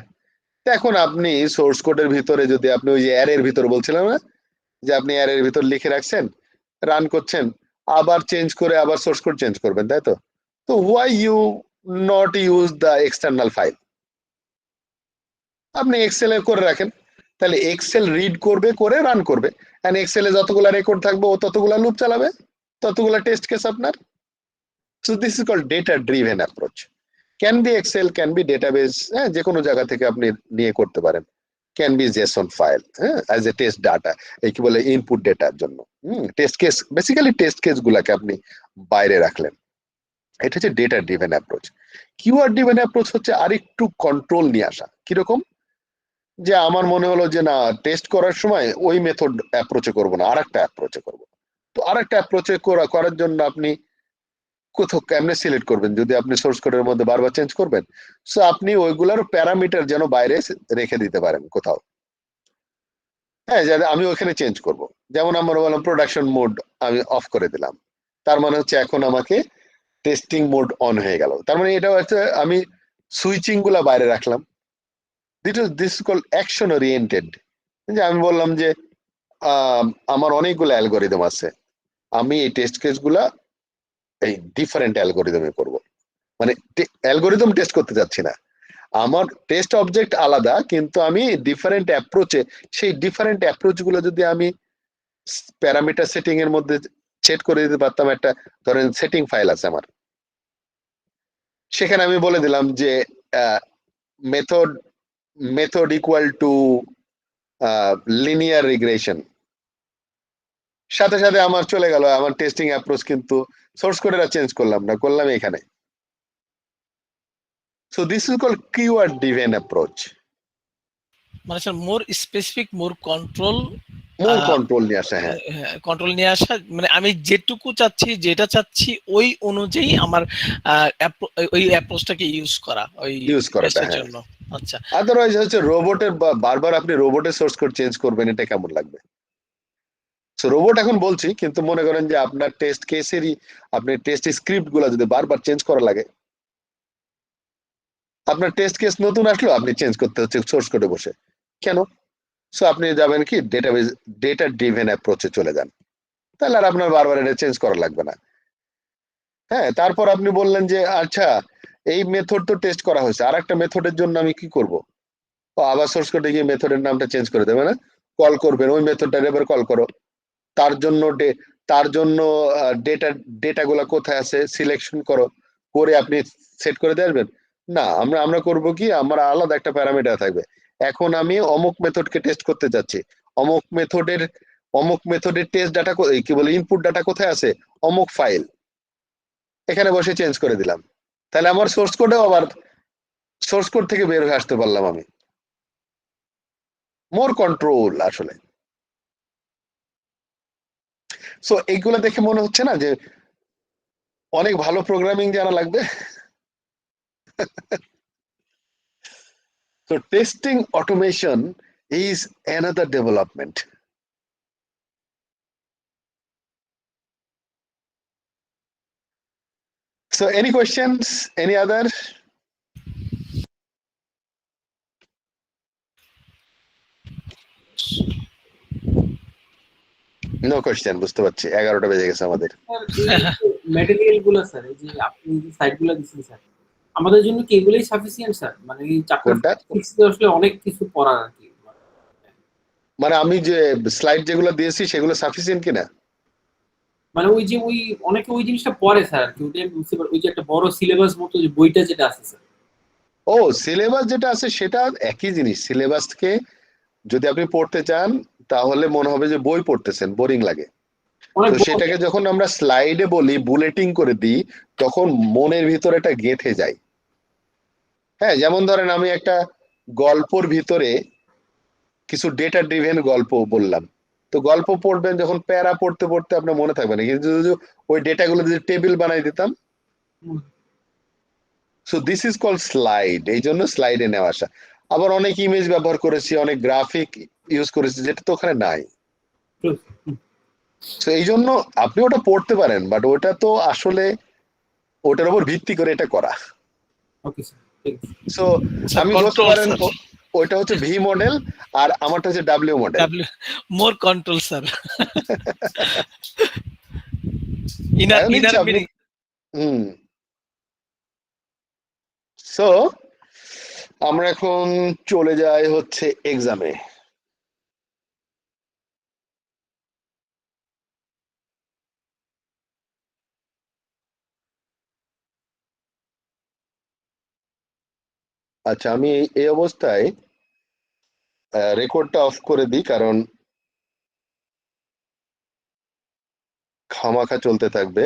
এখন আপনি সোর্স কোডের ভিতরে যদি আপনি ওই যে অ্যারের ভিতরে বলছিলাম না যে আপনি অ্যারের ভিতর লিখে রাখছেন, রান করছেন, আবার চেঞ্জ করে আবার সোর্স কোড চেঞ্জ করবেন, তাই তো? তো why you not use the external file, আপনি এক্সেল এ করে রাখেন, তাহলে এক্সেল রিড করবে, করে রান করবে, এন্ড এক্সেল এ যতগুলা রেকর্ড থাকবে ও ততগুলা লুপ চালাবে, ততগুলা টেস্ট কেস আপনার। So this is called data driven approach. Can be Excel, can be database, হ্যাঁ, যে কোনো জায়গা থেকে আপনি নিয়ে করতে পারেন। ক্যান বি জেসন ফাইল, হ্যাঁ, অ্যাজ এ টেস্ট ডাটা, এই কি বলে ইনপুট ডেটার জন্য। Test case, basically test case গুলাকে আপনি বাইরে রাখলেন। এটা হচ্ছে data driven approach. Keyword driven approach হচ্ছে আরেকটু কন্ট্রোল নিয়ে আসা। কিরকম? যে আমার মনে হলো যে না, টেস্ট করার সময় ওই মেথড অ্যাপ্রোচে করবো না, আরেকটা অ্যাপ্রোচে করবো। তো আরেকটা অ্যাপ্রোচে করার জন্য আপনি কোথাও কেমনে সিলেক্ট করবেন? যদি আপনি সোর্স কোডের মধ্যে বারবার চেঞ্জ করবেন, সো আপনি ওইগুলার প্যারামিটার যেন বাইরে রেখে দিতে পারেন কোথাও। হ্যাঁ, যে আমি ওখানে চেঞ্জ করব। যেমন আমরা বললাম প্রোডাকশন মোড আমি অফ করে দিলাম, তার মানে হচ্ছে এখন আমাকে টেস্টিং মোড অন হয়ে গেল। তার মানে এটাও হচ্ছে আমি সুইচিং গুলা বাইরে রাখলাম। This is called action oriented. যে আমি বললাম যে আমার অনেকগুলো অ্যালগোরিদম আছে, আমি এই টেস্ট কেস গুলা এই ডিফারেন্ট অ্যালগোরিদমে করব। মানে অ্যালগোরিদম টেস্ট করতে যাচ্ছি না, আমার টেস্ট অবজেক্ট আলাদা, কিন্তু আমি ডিফারেন্ট অ্যাপ্রোচে, সেই ডিফারেন্ট অ্যাপ্রোচ গুলো যদি আমি প্যারামিটার সেটিং এর মধ্যে সেট করে দিতে পারতাম, একটা ধরেন সেটিং ফাইল আছে আমার, সেখানে আমি বলে দিলাম যে method method equal to linear regression, সাথে সাথে আমার চলে গেল আমার টেস্টিং অ্যাপ্রোচ, কিন্তু সোর্স কোডের চেঞ্জ করলাম না, করলাম এখানে। So this is called keyword driven approach. মানে sir more specific, more control, মূল কন্ট্রোল নিয়ে আসা, হ্যাঁ। কন্ট্রোল নিয়ে আসা, মানে আমি যেটুকু চাচ্ছি, যেটা চাচ্ছি ওই অনুযায়ী আমার ওই অ্যাপ্রোচটাকে ইউজ করা ওই ইউজ করাটা, টেস্টের হ্যাঁ। জন্য। আচ্ছা, আদারওয়াইজ হচ্ছে রোবটের বারবার আপনি রোবটের সোর্স কোড চেঞ্জ করবেন, এটা কেমন লাগবে? সো রোবট এখন বলছি, কিন্তু মনে করেন যে আপনার টেস্ট কেসেরই, আপনি টেস্ট স্ক্রিপ্ট গুলা যদি বারবার চেঞ্জ করা লাগে, আপনার টেস্ট কেস নতুন আসলো, আপনি চেঞ্জ করতে হচ্ছে সোর্স কোডে বসে, কেন? সো আপনি যাবেন কি ডেটাবেস, ডেটা ড্রিভেন অ্যাপ্রোচে চলে যান, তাহলে আর আপনার বারবার এটা চেঞ্জ করা লাগবে না। হ্যাঁ, তারপর আপনি বললেন যে আচ্ছা এই মেথড তো টেস্ট করা হয়েছে, আর একটা মেথডের জন্য আমি কি করব? ও আবার সোর্স কোডে গিয়ে মেথডের নামটা চেঞ্জ করে দেবে না, কল করবেন ওই মেথডটা, এবার কল করো, তার জন্য ডেটা ডেটাগুলো কোথায় আছে সিলেকশন করো, করে আপনি সেট করে দিয়ে আসবেন। না, আমরা করব কি, আমার আলাদা একটা প্যারামিটার থাকবে, এখন আমি অমুক মেথডকে টেস্ট করতে যাচ্ছি, অমুক মেথডের টেস্ট ডাটা কি বলে ইনপুট ডাটা কোথায় আছে, অমুক ফাইল, এখানে বসে চেঞ্জ করে দিলাম, তাহলে আমার সোর্স কোডেও আবার সোর্স কোড থেকে বের হয়ে আসতে পারলাম আমি। মোর কন্ট্রোল আসলে। সো এইগুলো দেখে মনে হচ্ছে না যে অনেক ভালো প্রোগ্রামিং জানা লাগবে? So testing automation is another development. So any questions? Any other? No question, বুঝতে পারছি 11টা বেজে গেছে আমাদের। ম্যাটেরিয়াল গুলো স্যার, এই যে আপনি যে সাইট গুলো দিচ্ছেন স্যার, আমাদের জন্য কি এগুলোই সাফিসিয়েন্ট স্যার? মানে এই চ্যাপ্টার কোনটা? 6 আসলে অনেক কিছু পড়ার আর কি। মানে আমি যে স্লাইড যেগুলো দিয়েছি সেগুলো সাফিসিয়েন্ট কিনা? মানে ওই অনেকে ওই জিনিসটা পড়ে স্যার, আর কি ওইটাই আমি বুঝতে পারি, ওই যে একটা বড় সিলেবাস মতো যে বইটা যেটা আছে স্যার। ও সিলেবাস যেটা আছে সেটা একই জিনিস, সিলেবাসকে যদি আপনি পড়তে চান তাহলে মনে হবে যে বই পড়তেছেন, বোরিং লাগে। অনেক তো সেটাকে যখন আমরা স্লাইডে বলি, বুলেটিং করে দিই, তখন মনের ভিতরে এটা গেঁথে যায়। হ্যাঁ, যেমন ধরেন আমি একটা গল্পর ভিতরে কিছু ডেটা ড্রিভেন গল্প বললাম, তো গল্প পড়বেন যখন, প্যারা পড়তে পড়তে আপনার মনে থাকবে না, কিন্তু যদি ওই ডেটাগুলো যদি টেবিল বানাই দিতাম। So this is called slide, এই জন্য স্লাইডে নেওয়া আসা। আবার অনেক ইমেজ ব্যবহার করেছি, অনেক গ্রাফিক ইউজ করেছি, যেটা তো ওখানে নাই। তো এই জন্য আপনি ওটা পড়তে পারেন, বাট ওটা তো আসলে ওটার উপর ভিত্তি করে এটা করা। ওকে স্যার, ঠিক আছে। সো স্যার আমি বলতে কন্ট্রোল পারেন স্যার, ওইটা হচ্ছে ভি মডেল, আর আমারটা হচ্ছে W model. W more control sir, inner inner meaning. Hmm. So আমরা এখন চলে যাই হচ্ছে এক্সামে। আচ্ছা আমি এই অবস্থায় রেকর্ডটা অফ করে দিই, কারণ খামাখা চলতে থাকবে।